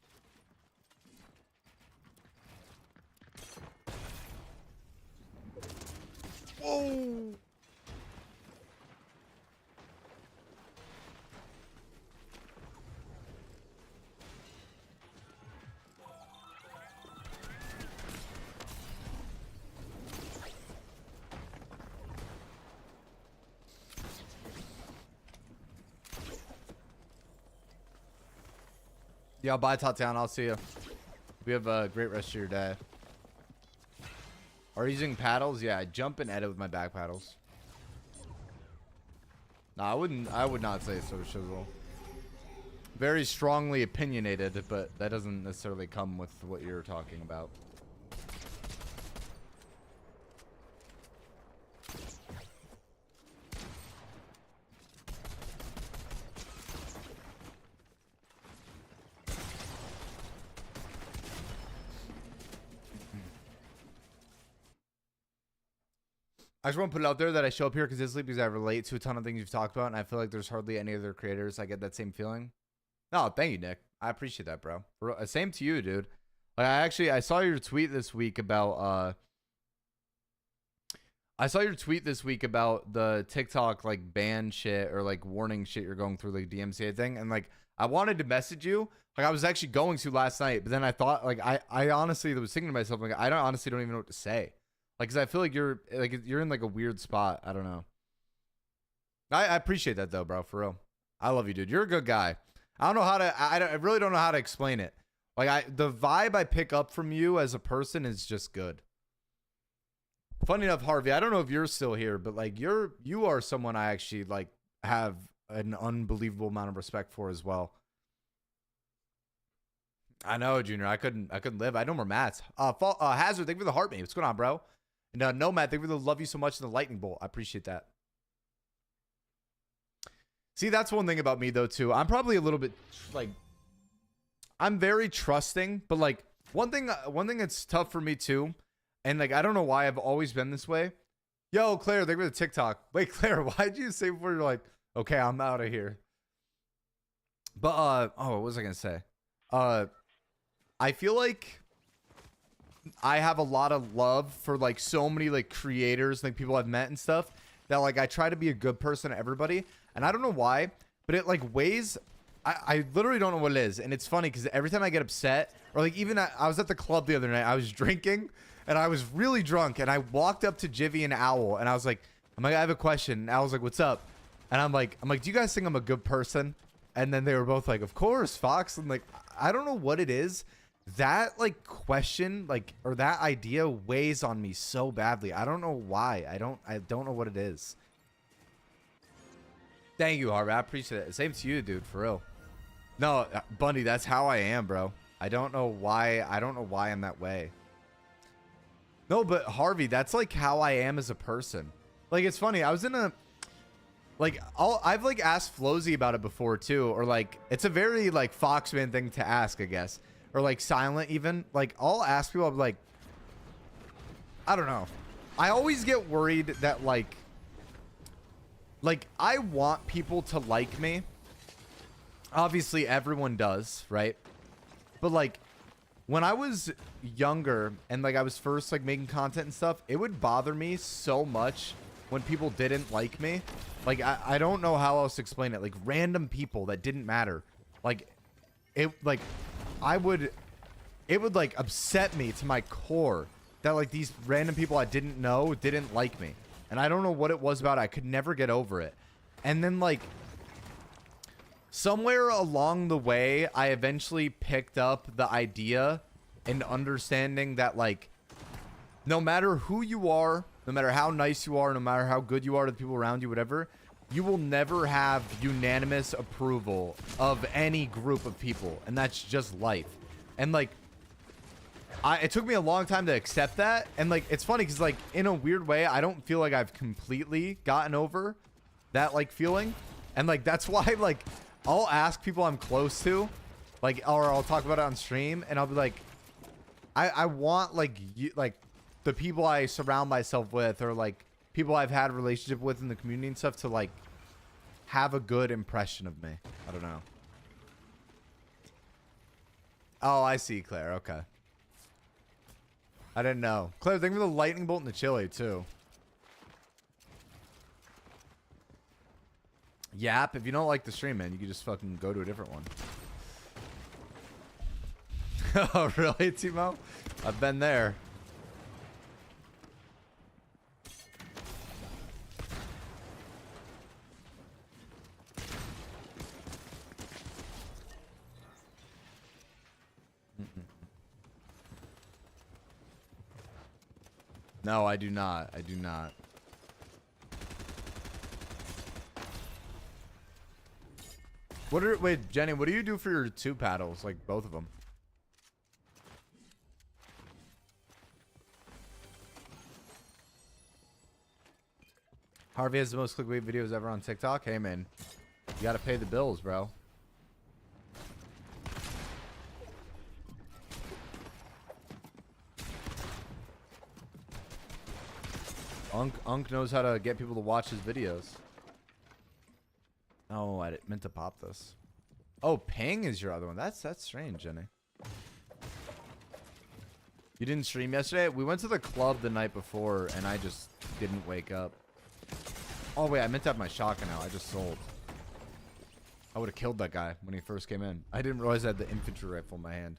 Whoa. Yeah, bye, Tatiana. I'll see you. We have a great rest of your day. Are you using paddles? Yeah, I jump and edit with my back paddles. No, I would not say so, Shizzle. Very strongly opinionated, but that doesn't necessarily come with what you're talking about. I just want to put it out there that I show up here consistently because I relate to a ton of things you've talked about, and I feel like there's hardly any other creators I get that same feeling. No, thank you, Nick. I appreciate that, bro. Same to you, dude. Like, I saw your tweet this week about the TikTok like ban shit or like warning shit you're going through, like DMCA thing, and like I wanted to message you. Like I was actually going to last night, but then I thought like I honestly was thinking to myself like I honestly don't even know what to say. Like, cause I feel like you're in like a weird spot. I don't know. I appreciate that though, bro. For real. I love you, dude. You're a good guy. I don't know how to, I really don't know how to explain it. Like the vibe I pick up from you as a person is just good. Funny enough, Harvey, I don't know if you're still here, but like you are someone I actually like have an unbelievable amount of respect for as well. I know, Junior. I couldn't live. I know more Mats. Hazard, thank you for the heart mate. What's going on, bro? And Nomad, thank you for the love you so much in the lightning bolt. I appreciate that. See, that's one thing about me though too. I'm probably a little bit like I'm very trusting, but like one thing that's tough for me too, and like I don't know why I've always been this way. Yo, Claire, thank you for the TikTok. Wait, Claire, why'd you say before you're like, okay, I'm out of here? But oh, what was I gonna say? I feel like I have a lot of love for like so many like creators, like people I've met and stuff, that like I try to be a good person to everybody, and I don't know why, but it like weighs. I literally don't know what it is, and it's funny because every time I get upset, or like even I was at the club the other night, I was drinking and I was really drunk, and I walked up to Jivy and Owl and I was like, I have a question. And Owl's like, what's up? And I'm like, do you guys think I'm a good person? And then they were both like, of course, Fox. And like, I don't know what it is. That like question, like, or that idea weighs on me so badly. I don't know why. I don't know what it is. Thank you, Harvey. I appreciate it. Same to you, dude, for real. No, Bunny, that's how I am, bro. I don't know why I'm that way. No, but Harvey, that's like how I am as a person. Like, it's funny. I was in a like I've like asked Flozy about it before too, or like it's a very like Foxman thing to ask, I guess. Or like Silent even. Like I'll ask people, I'm like, I don't know. I always get worried that like I want people to like me. Obviously everyone does, right? But like when I was younger and like I was first like making content and stuff, it would bother me so much when people didn't like me. Like I don't know how else to explain it. Like random people that didn't matter. Like it like it would like upset me to my core that like these random people I didn't know didn't like me. And I don't know what it was about it. I could never get over it. And then like somewhere along the way, I eventually picked up the idea and understanding that like no matter who you are, no matter how nice you are, no matter how good you are to the people around you, whatever, you will never have unanimous approval of any group of people. And that's just life. And like, it took me a long time to accept that. And like, it's funny because like in a weird way, I don't feel like I've completely gotten over that like feeling. And like, that's why like I'll ask people I'm close to, like, or I'll talk about it on stream and I'll be like, I want like you, like the people I surround myself with, or like people I've had a relationship with in the community and stuff, to like have a good impression of me. I don't know. Oh, I see, Claire. Okay. I didn't know. Claire, thank you for the lightning bolt and the chili too. Yap, if you don't like the stream, man, you can just fucking go to a different one. Oh, really, Timo? I've been there. No, I do not. I do not. Wait, Jenny, what do you do for your 2 paddles? Like, both of them? Harvey has the most clickbait videos ever on TikTok. Hey, man. You gotta pay the bills, bro. Unk knows how to get people to watch his videos. Oh, I meant to pop this. Oh, Ping is your other one. That's strange, Jenny. You didn't stream yesterday? We went to the club the night before, and I just didn't wake up. Oh, wait, I meant to have my shotgun out. I just sold. I would have killed that guy when he first came in. I didn't realize I had the infantry rifle in my hand.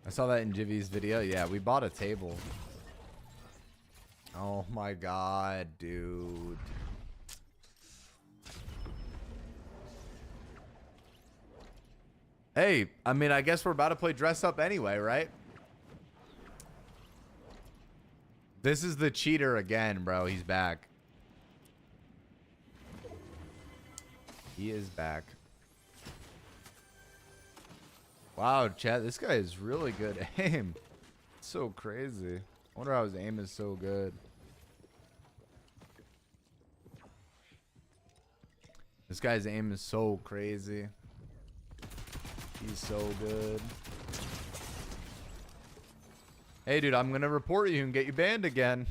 I saw that in Jivy's video. Yeah, we bought a table. Oh my god, dude. Hey, I mean, I guess we're about to play dress up anyway, right? This is the cheater again, bro. He's back. He is back. Wow, chat, this guy is really good aim. It's so crazy. I wonder how his aim is so good. This guy's aim is so crazy. He's so good. Hey, dude, I'm gonna report you and get you banned again.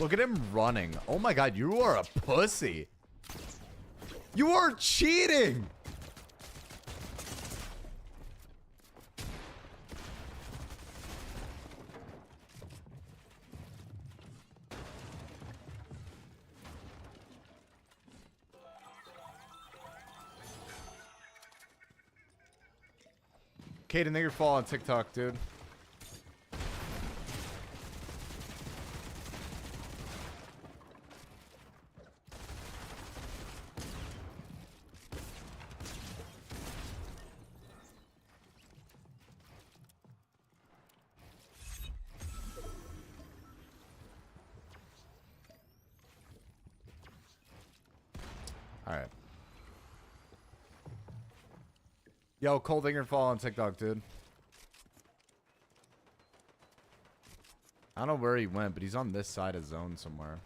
Look at him running. Oh my god, you are a pussy. You are cheating. Kaden, think you're fall on TikTok, dude. Alright. Yo, Cold Dinger fall on TikTok, dude. I don't know where he went, but he's on this side of zone somewhere.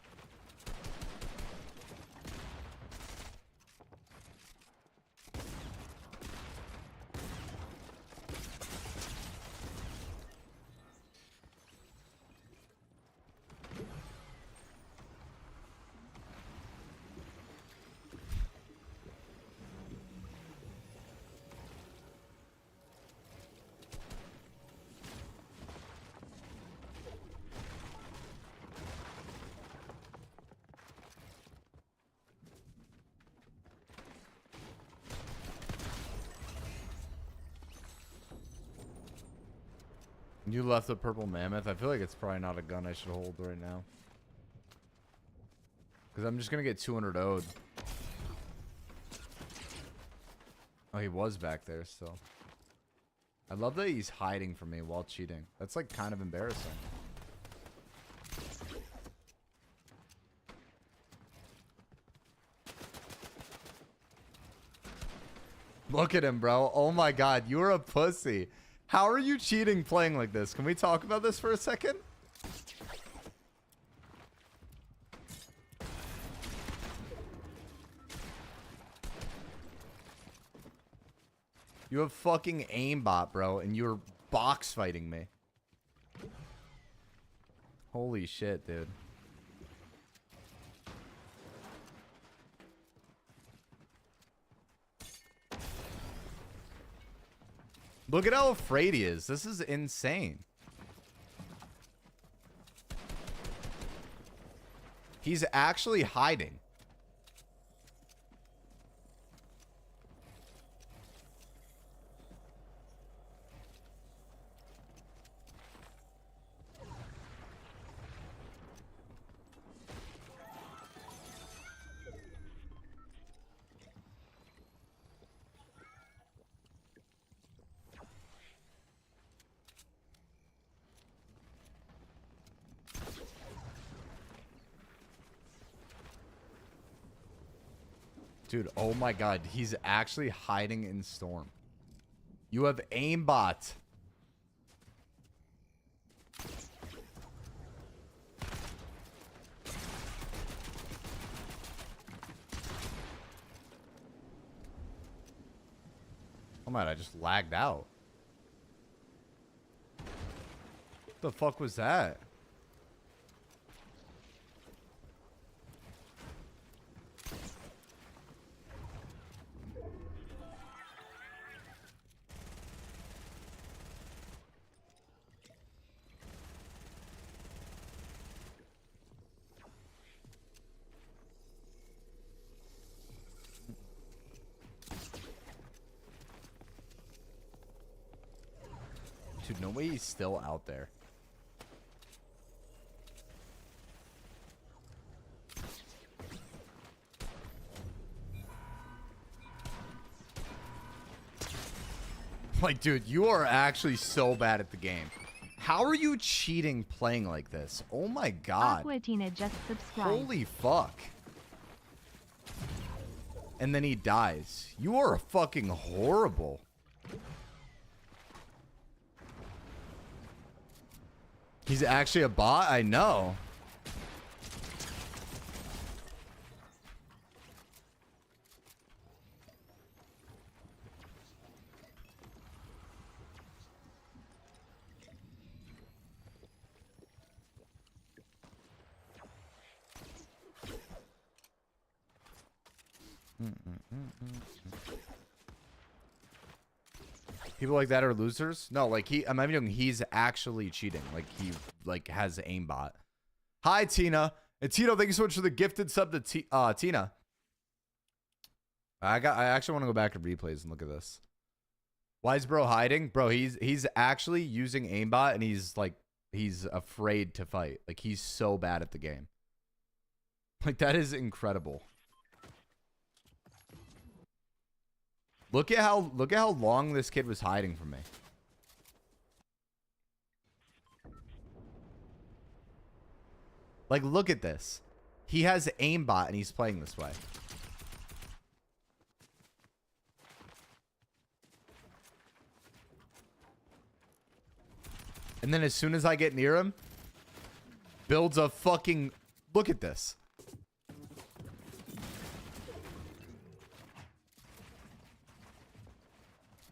You left the purple mammoth. I feel like it's probably not a gun I should hold right now. Because I'm just going to get 200 owed. Oh, he was back there still. I love that he's hiding from me while cheating. That's like kind of embarrassing. Look at him, bro. Oh my god, you're a pussy. How are you cheating playing like this? Can we talk about this for a second? You have fucking aimbot, bro, and you're box fighting me. Holy shit, dude. Look at how afraid he is. This is insane. He's actually hiding. Dude, oh my god, he's actually hiding in Storm. You have aimbot. Oh my god, I just lagged out. What the fuck was that? Dude, no way he's still out there. Like, dude, you are actually so bad at the game. How are you cheating playing like this? Oh my god. Aquatina just subscribed. Holy fuck. And then he dies. You are fucking horrible. He's actually a bot? I know. People like that are losers? No, like I'm even joking, he's actually cheating. Like he has aimbot. Hi Tina. And Tino, thank you so much for the gifted sub to Tina. I actually want to go back to replays and look at this. Why is bro hiding? Bro, he's actually using aimbot and he's afraid to fight. Like he's so bad at the game. Like that is incredible. Look at how long this kid was hiding from me. Like look at this. He has aimbot and he's playing this way. And then as soon as I get near him, builds a fucking... Look at this.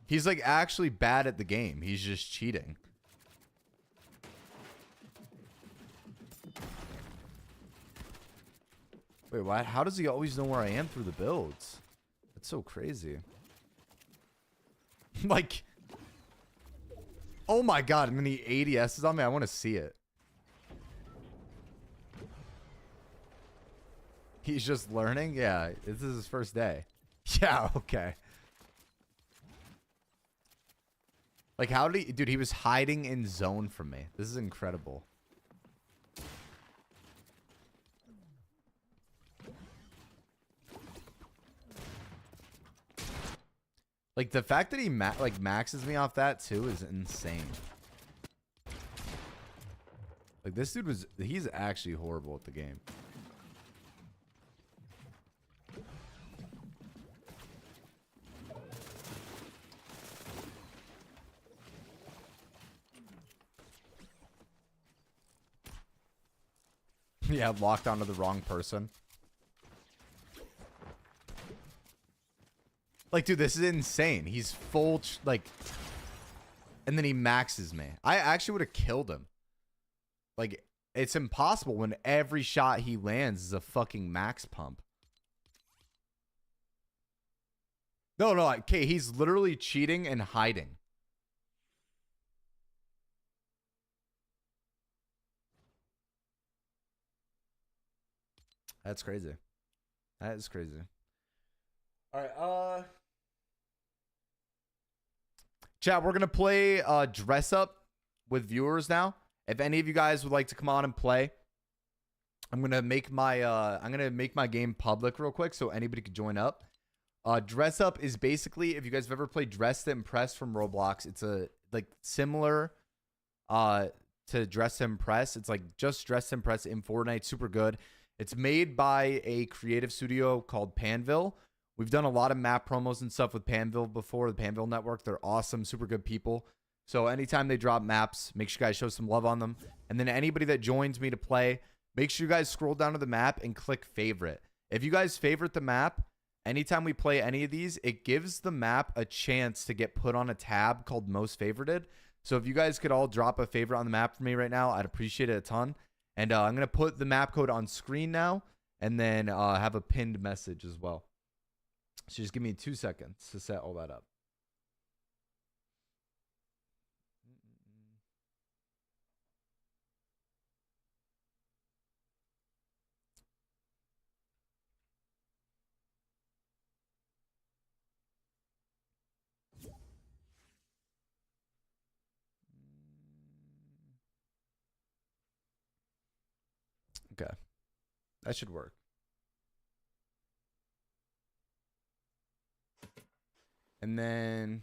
He's like actually bad at the game. He's just cheating. Wait, what? How does he always know where I am through the builds? That's so crazy. Like... Oh my god, and then he ADS's on me. I want to see it. He's just learning? Yeah, this is his first day. Yeah, okay. Like, how did he... Dude, he was hiding in zone from me. This is incredible. Like, the fact that he maxes me off that, too, is insane. Like, this dude was... He's actually horrible at the game. Yeah, locked onto the wrong person. Like, dude, this is insane. He's full, like, and then he maxes me. I actually would have killed him. Like, it's impossible when every shot he lands is a fucking max pump. No, okay, he's literally cheating and hiding. That's crazy. That is crazy. All right, chat, we're gonna play dress up with viewers now. If any of you guys would like to come on and play, I'm gonna make my game public real quick so anybody could join up. Dress up is basically, if you guys have ever played Dress to Impress from Roblox, it's a like similar to Dress to Impress. It's like just Dress to Impress in Fortnite. Super good. It's made by a creative studio called Panville. We've done a lot of map promos and stuff with Panville before, the Panville Network. They're awesome, super good people. So anytime they drop maps, make sure you guys show some love on them. And then anybody that joins me to play, make sure you guys scroll down to the map and click favorite. If you guys favorite the map, anytime we play any of these, it gives the map a chance to get put on a tab called most favorited. So if you guys could all drop a favorite on the map for me right now, I'd appreciate it a ton. And I'm going to put the map code on screen now and then have a pinned message as well. So just give me 2 seconds to set all that up. Okay. That should work. And then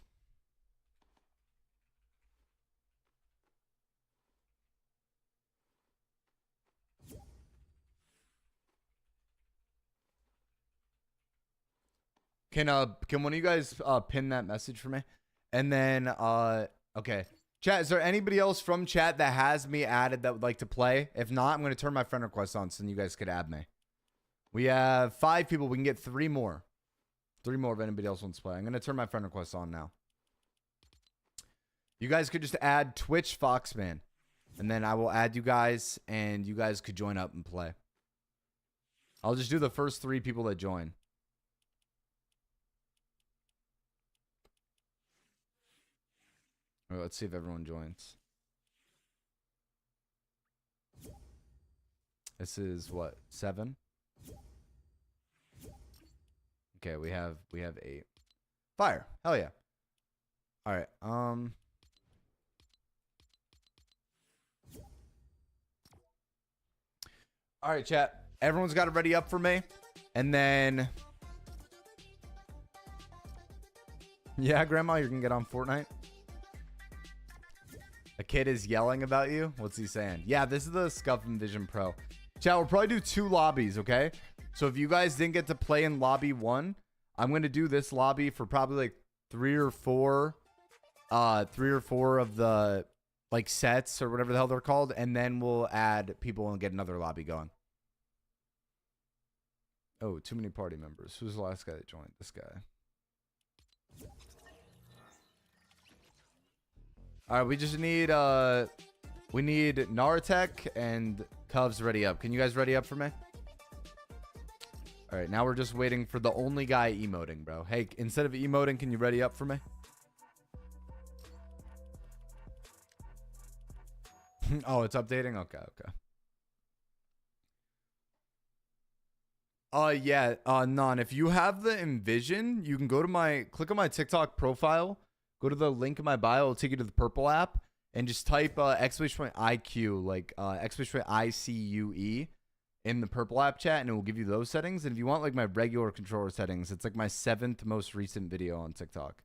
can one of you guys pin that message for me? And then okay. Chat, is there anybody else from chat that has me added that would like to play? If not, I'm going to turn my friend request on so then you guys could add me. We have 5 people. We can get 3 more. 3 more if anybody else wants to play. I'm going to turn my friend request on now. You guys could just add Twitch FoxMan. And then I will add you guys and you guys could join up and play. I'll just do the first 3 people that join. All right, let's see if everyone joins. This is what, 7? Okay, we have 8. Fire. Hell yeah. All right. All right, chat. Everyone's got it ready up for me. And then yeah, Grandma, you're gonna get on Fortnite. A kid is yelling about you. What's he saying? Yeah, this is the Scuff and Vision Pro. Chat, we'll probably do 2 lobbies, okay? So if you guys didn't get to play in lobby 1, I'm going to do this lobby for probably like 3 or 4 of the like sets or whatever the hell they're called, and then we'll add people and get another lobby going. Oh, too many party members. Who's the last guy that joined? This guy. All right, we just need we need Naratek and Cubs ready up. Can you guys ready up for me? All right, now we're just waiting for the only guy emoting, bro. Hey, instead of emoting, can you ready up for me? Oh, it's updating? Okay, okay. Yeah, Non, if you have the Envision, you can go to click on my TikTok profile, go to the link in my bio, it'll take you to the purple app, and just type !IQ, like !ICUE in the purple app chat, and it will give you those settings. And if you want like my regular controller settings, it's like my 7th most recent video on TikTok.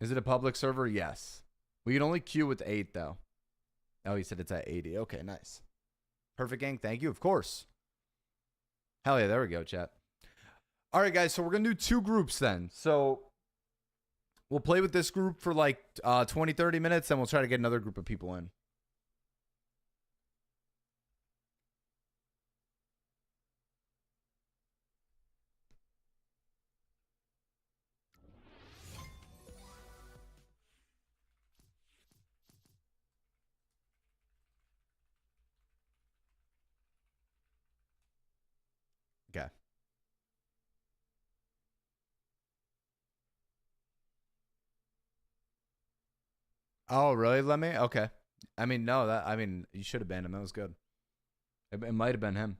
Is it a public server? Yes. We can only queue with 8 though. Oh, he said it's at 80. Okay, nice. Perfect, gang. Thank you. Of course. Hell yeah. There we go, chat. All right, guys. So we're going to do 2 groups then. So we'll play with this group for like 20, 30 minutes, and we'll try to get another group of people in. Okay. Oh, really? Let me? Okay. I mean, no, you should have banned him. That was good. It might have been him.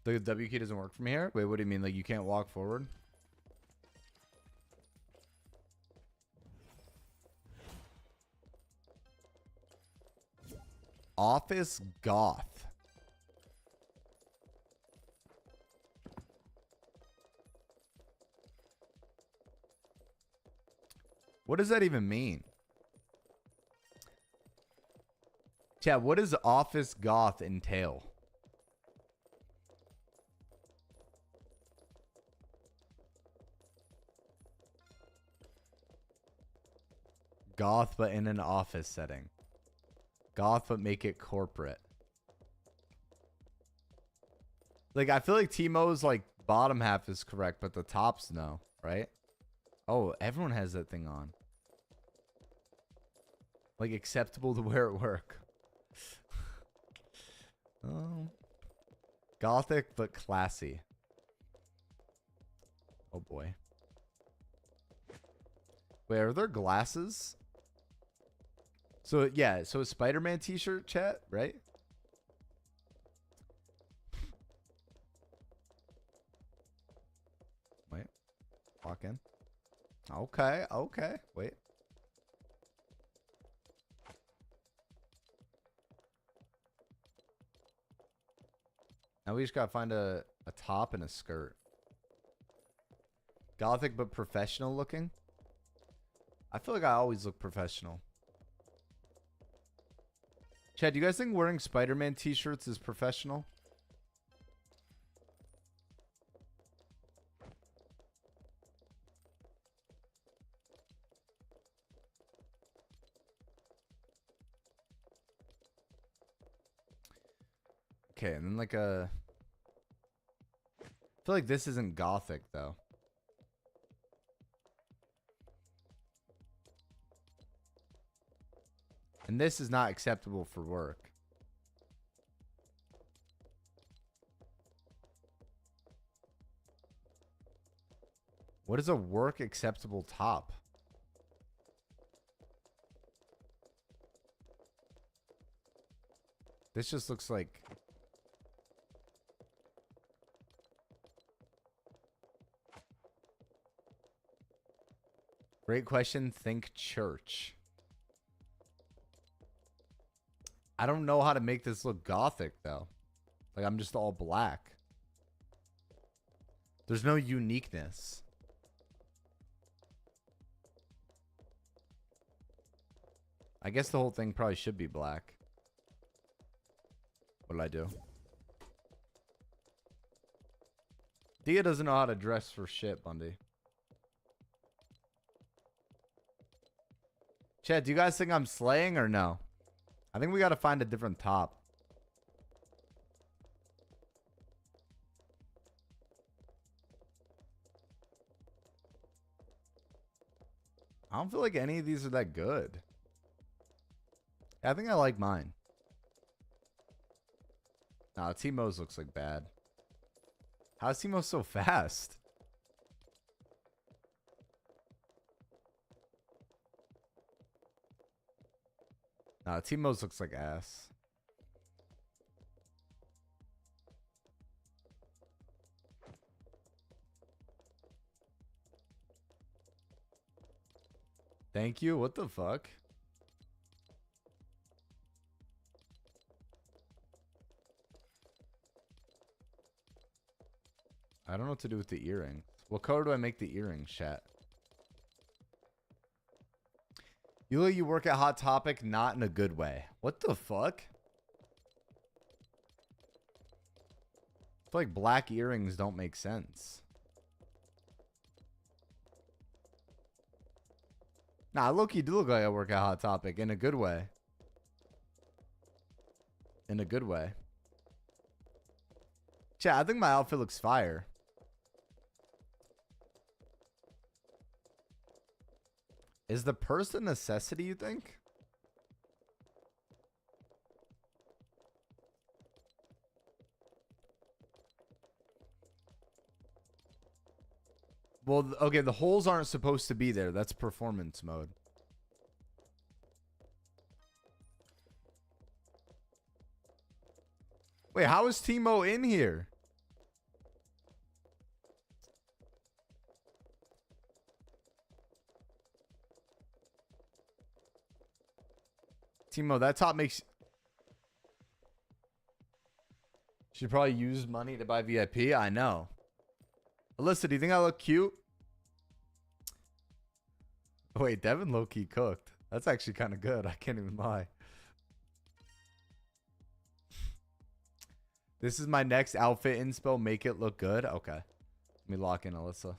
The W key doesn't work from here? Wait, what do you mean? Like, you can't walk forward? Office Goth. What does that even mean? Chat, what does Office Goth entail? Goth, but in an office setting. Goth, but make it corporate. Like, I feel like Timo's, like, bottom half is correct, but the top's no, right? Oh, everyone has that thing on. Like, acceptable to wear at work. Gothic, but classy. Oh, boy. Wait, are there glasses? So, yeah, so a Spider-Man t-shirt, chat, right? Wait. Walk in. Okay, okay. Wait. Now we just gotta find a top and a skirt. Gothic, but professional looking? I feel like I always look professional. Chad, do you guys think wearing Spider-Man t-shirts is professional? Okay, and then like a... I feel like this isn't Gothic, though. And this is not acceptable for work. What is a work acceptable top? This just looks like... Great question. Think church. I don't know how to make this look Gothic, though. Like, I'm just all black. There's no uniqueness. I guess the whole thing probably should be black. What'll I do? Dia doesn't know how to dress for shit, Bundy. Chad, do you guys think I'm slaying or no? I think we gotta find a different top. I don't feel like any of these are that good. I think I like mine. Nah, Timo's looks like bad. How's Timo so fast? Nah, Timo's looks like ass. Thank you. What the fuck? I don't know what to do with the earring. What color do I make the earring, chat? You work at Hot Topic, not in a good way. What the fuck? I feel like black earrings don't make sense. Nah, low-key do look like I work at Hot Topic in a good way. In a good way. Chat, I think my outfit looks fire. Is the purse a necessity, you think? Well, okay, the holes aren't supposed to be there. That's performance mode. Wait, how is Timo in here? Timo, that top makes... Should probably use money to buy VIP. I know. Alyssa, do you think I look cute? Wait, Devin low-key cooked. That's actually kind of good. I can't even lie. This is my next outfit inspo. Make it look good. Okay. Let me lock in Alyssa.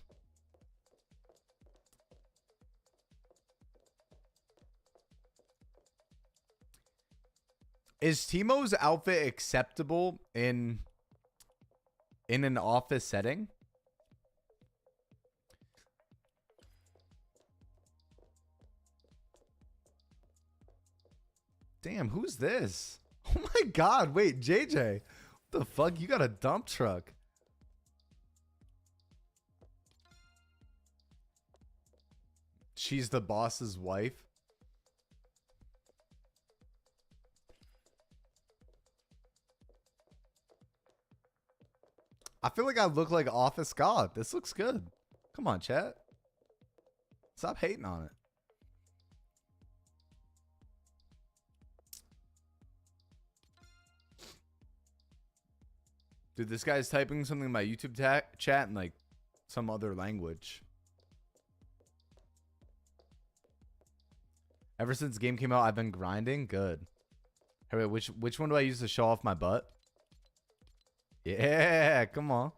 Is Timo's outfit acceptable in an office setting? Damn, who's this? Oh my god, wait, JJ. What the fuck? You got a dump truck. She's the boss's wife. I feel like I look like Office God. This looks good. Come on, chat. Stop hating on it. Dude, this guy's typing something in my YouTube chat in like some other language. Ever since the game came out, I've been grinding. Good. Hey, wait, which one do I use to show off my butt? Yeah, come on.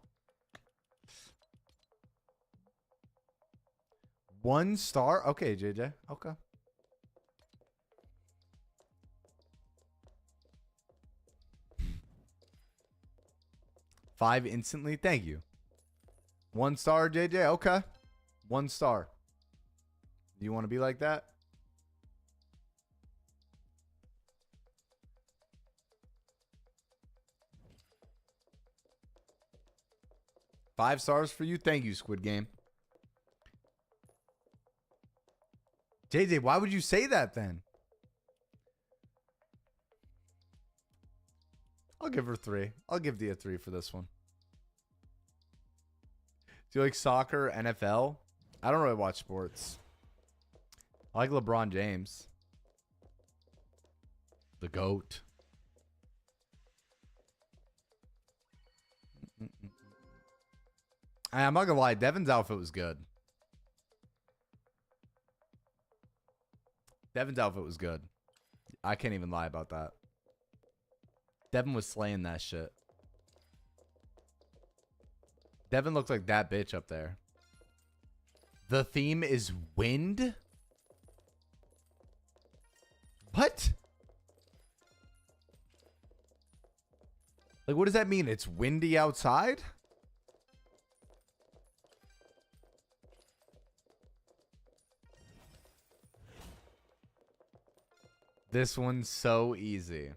1 star? Okay, JJ. Okay. Five instantly. Thank you. 1 star, JJ. Okay. 1 star. Do you want to be like that? Five stars for you. Thank you, Squid Game. JJ, why would you say that then? I'll give her 3. I'll give Dia 3 for this one. Do you like soccer, NFL? I don't really watch sports. I like LeBron James. The GOAT. I'm not gonna lie, Devin's outfit was good. Devin's outfit was good. I can't even lie about that. Devin was slaying that shit. Devin looked like that bitch up there. The theme is wind? What? Like, what does that mean? It's windy outside? This one's so easy.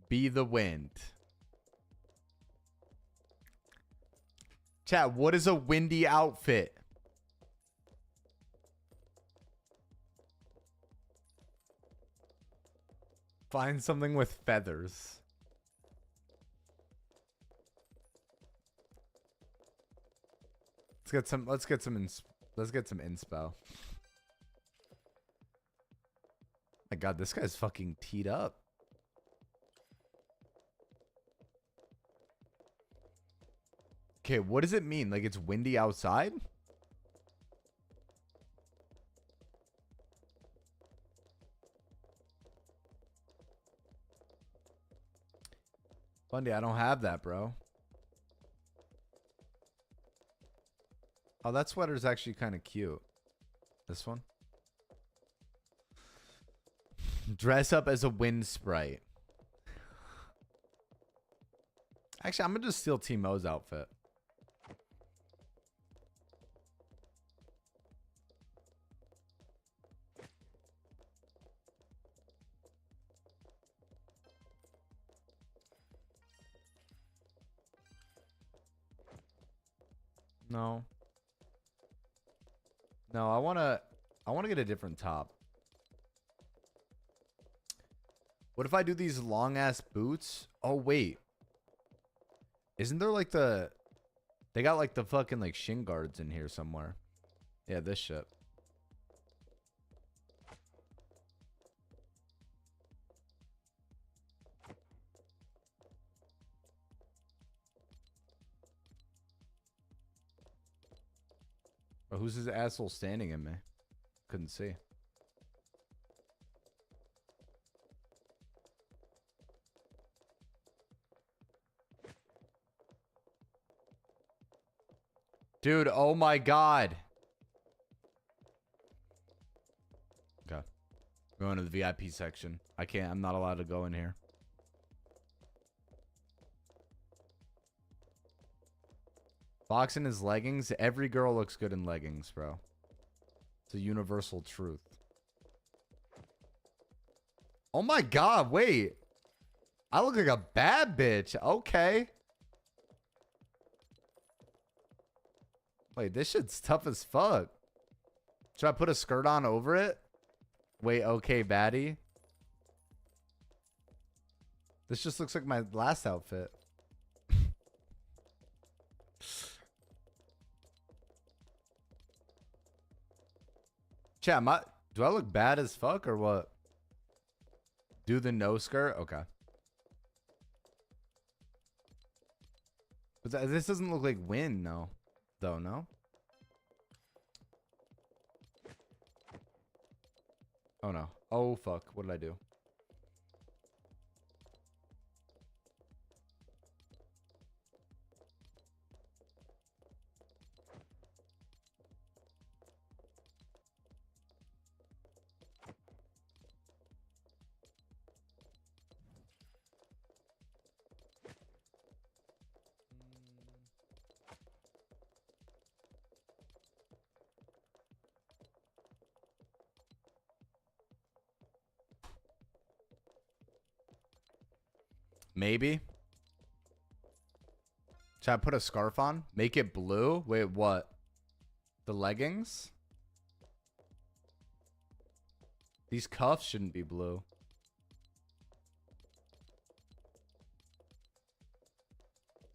Be the wind. Chat, what is a windy outfit? Find something with feathers. Let's get some inspo. My god, this guy's fucking teed up. Okay, what does it mean? Like it's windy outside? Bundy, I don't have that, bro. Oh, that sweater's actually kind of cute. This one? Dress up as a wind sprite. Actually, I'm gonna just steal Timo's outfit. No. No, I wanna get a different top. What if I do these long ass boots? Oh wait. Isn't there like they got like the fucking like shin guards in here somewhere. Yeah, this shit. Oh, who's this asshole standing in me? Couldn't see. Dude, oh my god. Okay. Going to the VIP section. I'm not allowed to go in here. Fox in his leggings. Every girl looks good in leggings, bro. It's a universal truth. Oh my god, wait. I look like a bad bitch. Okay. Wait, this shit's tough as fuck. Should I put a skirt on over it? Wait, okay, baddie. This just looks like my last outfit. Chat, do I look bad as fuck or what? Do the no skirt? Okay. But this doesn't look like wind, no. Though, no? Oh, no. Oh, fuck. What did I do? Maybe. Should I put a scarf on? Make it blue? Wait, what? The leggings? These cuffs shouldn't be blue.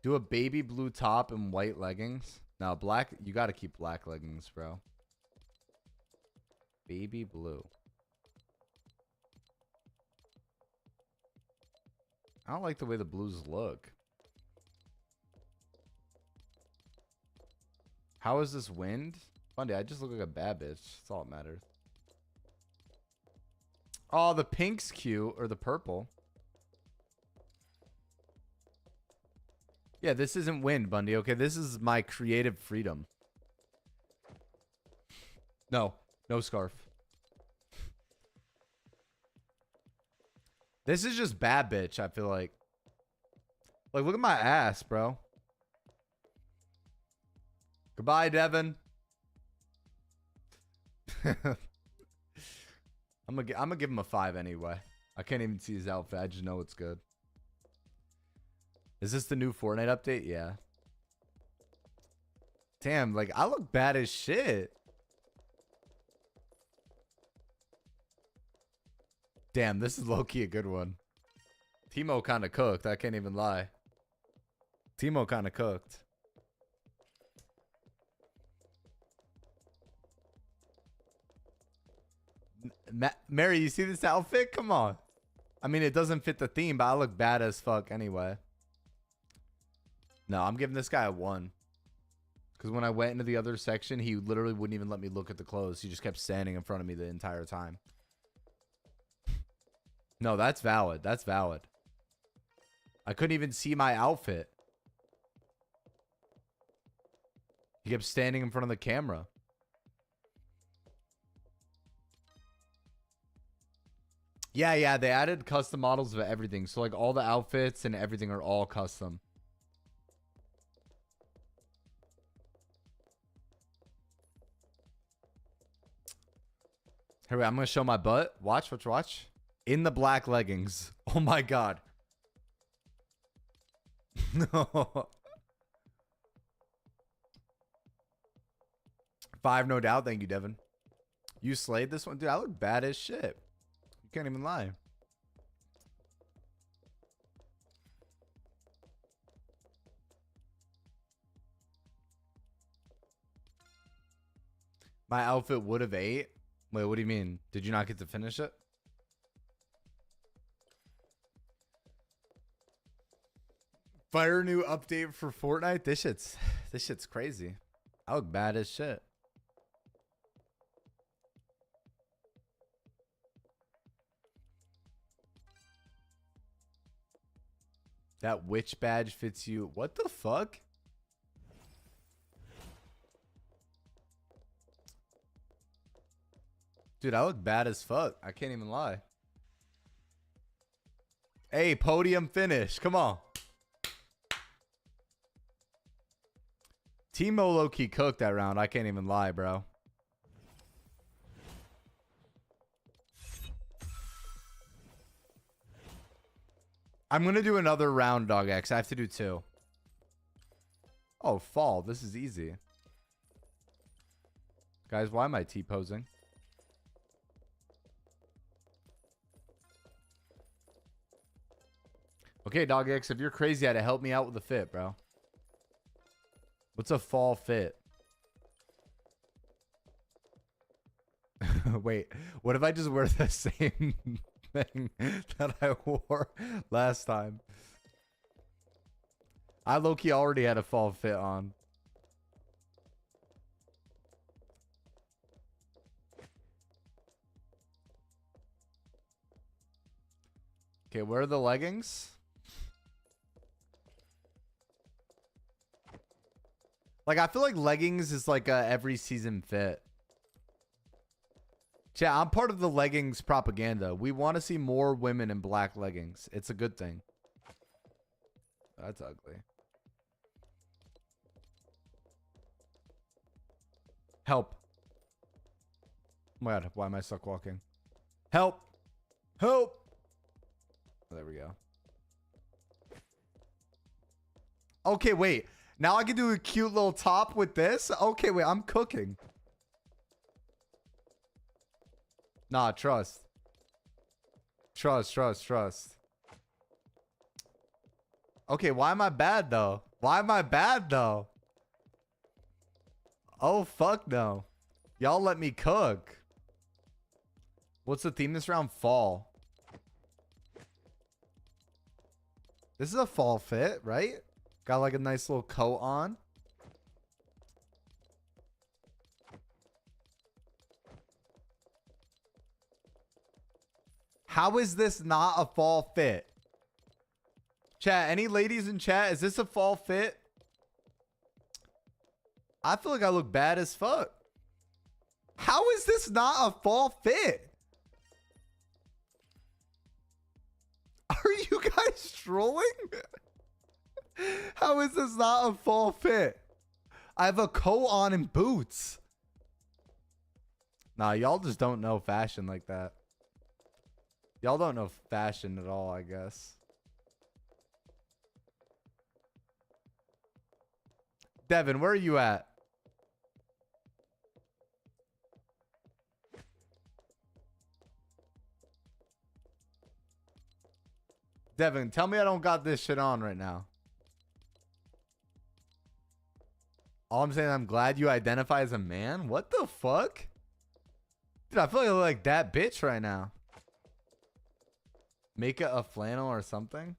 Do a baby blue top and white leggings. Now, black, you gotta keep black leggings, bro. Baby blue. I don't like the way the blues look. How is this wind? Funny, I just look like a bad bitch. That's all that matters. Oh, the pink's cute. Or the purple. Yeah, this isn't wind, Bundy. Okay, this is my creative freedom. No. No scarf. This is just bad bitch, I feel like. Like, look at my ass, bro. Goodbye, Devin. I'm gonna give him a 5 anyway. I can't even see his outfit. I just know it's good. Is this the new Fortnite update? Yeah. Damn, like, I look bad as shit. Damn, this is low-key a good one. Timo kind of cooked. I can't even lie. Timo kind of cooked. Mary, you see this outfit? Come on. I mean, it doesn't fit the theme, but I look bad as fuck anyway. No, I'm giving this guy a 1. Because when I went into the other section, he literally wouldn't even let me look at the clothes. He just kept standing in front of me the entire time. No, that's valid. That's valid. I couldn't even see my outfit. He kept standing in front of the camera. Yeah, they added custom models of everything. So, like, all the outfits and everything are all custom. Here, wait, I'm going to show my butt. Watch. In the black leggings. Oh, my God. No. 5, no doubt. Thank you, Devin. You slayed this one? Dude, I look bad as shit. You can't even lie. My outfit would have ate. Wait, what do you mean? Did you not get to finish it? Fire new update for Fortnite. This shit's crazy. I look bad as shit. That witch badge fits you. What the fuck? Dude, I look bad as fuck. I can't even lie. Hey, podium finish. Come on. Timo low-key cooked that round. I can't even lie, bro. I'm going to do another round, Dog X. I have to do 2. Oh, fall. This is easy. Guys, why am I T-posing? Okay, Dog X, if you're crazy, you had to help me out with the fit, bro. What's a fall fit? Wait, what if I just wear the same thing that I wore last time? I low-key already had a fall fit on. Okay, where are the leggings? Like, I feel like leggings is like a every season fit. Chat, I'm part of the leggings propaganda. We want to see more women in black leggings. It's a good thing. That's ugly. Help. Oh my god, why am I stuck walking? Help. Help. There we go. Okay, wait. Now I can do a cute little top with this? Okay, wait. I'm cooking. Nah, trust. Trust. Okay, why am I bad, though? Why am I bad, though? Oh, fuck no. Y'all let me cook. What's the theme this round? Fall. This is a fall fit, right? Got like a nice little coat on. How is this not a fall fit? Chat, any ladies in chat, is this a fall fit? I feel like I look bad as fuck. How is this not a fall fit? Are you guys trolling? How is this not a fall fit? I have a coat on and boots. Nah, y'all just don't know fashion like that. Y'all don't know fashion at all, I guess. Devin, where are you at? Devin, tell me I don't got this shit on right now. All I'm saying, I'm glad you identify as a man. What the fuck? Dude, I feel like I look like that bitch right now. Make it a flannel or something.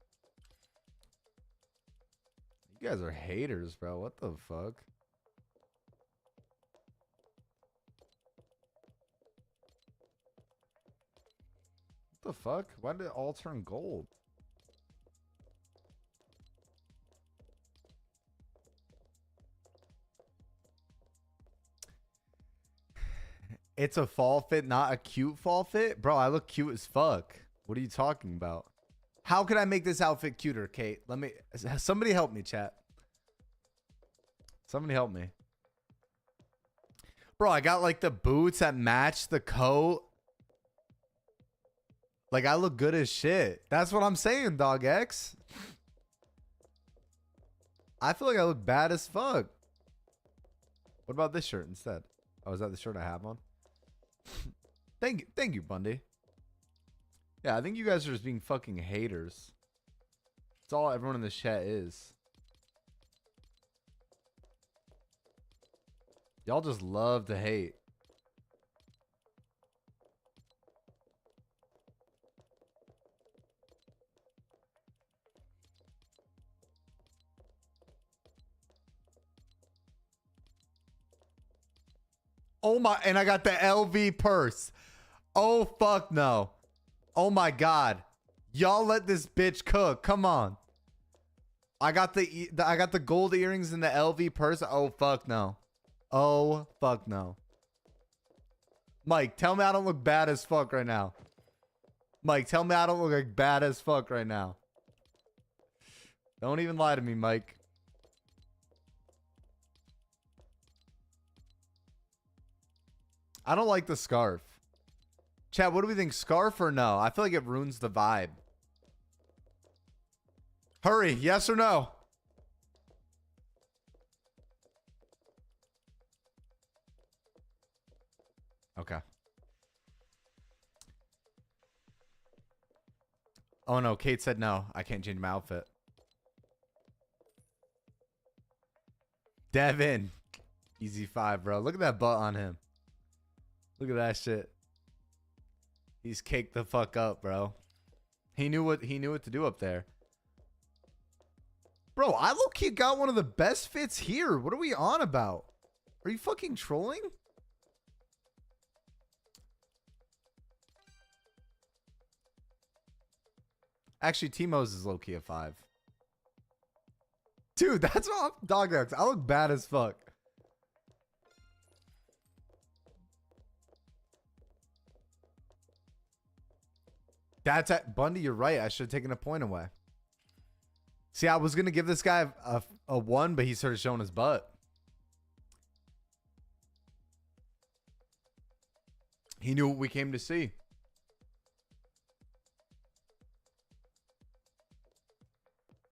You guys are haters, bro. What the fuck? What the fuck? Why did it all turn gold? It's a fall fit, not a cute fall fit? Bro, I look cute as fuck. What are you talking about? How can I make this outfit cuter, Kate? Somebody help me, chat. Somebody help me. Bro, I got like the boots that match the coat. Like, I look good as shit. That's what I'm saying, Dog X. I feel like I look bad as fuck. What about this shirt instead? Oh, is that the shirt I have on? Thank you, Bundy. Yeah, I think you guys are just being fucking haters. That's all everyone in the chat is. Y'all just love to hate. Oh my, and I got the LV purse. Oh fuck no. Oh my god. Y'all let this bitch cook. Come on. I got the gold earrings and the LV purse. Oh fuck no. Oh fuck no. Mike, tell me I don't look bad as fuck right now. Mike, tell me I don't look like bad as fuck right now. Don't even lie to me, Mike. I don't like the scarf. Chat, what do we think? Scarf or no? I feel like it ruins the vibe. Hurry, yes or no? Okay. Oh no, Kate said no. I can't change my outfit. Devin. Easy 5, bro. Look at that butt on him. Look at that shit. He's caked the fuck up, bro. He knew what to do up there. Bro, I low-key got one of the best fits here. What are we on about? Are you fucking trolling? Actually, Timo's is low-key a 5. Dude, that's what I'm dog ducks. I look bad as fuck. That's at Bundy, you're right. I should have taken a point away. See, I was going to give this guy a 1, but he started showing his butt. He knew what we came to see.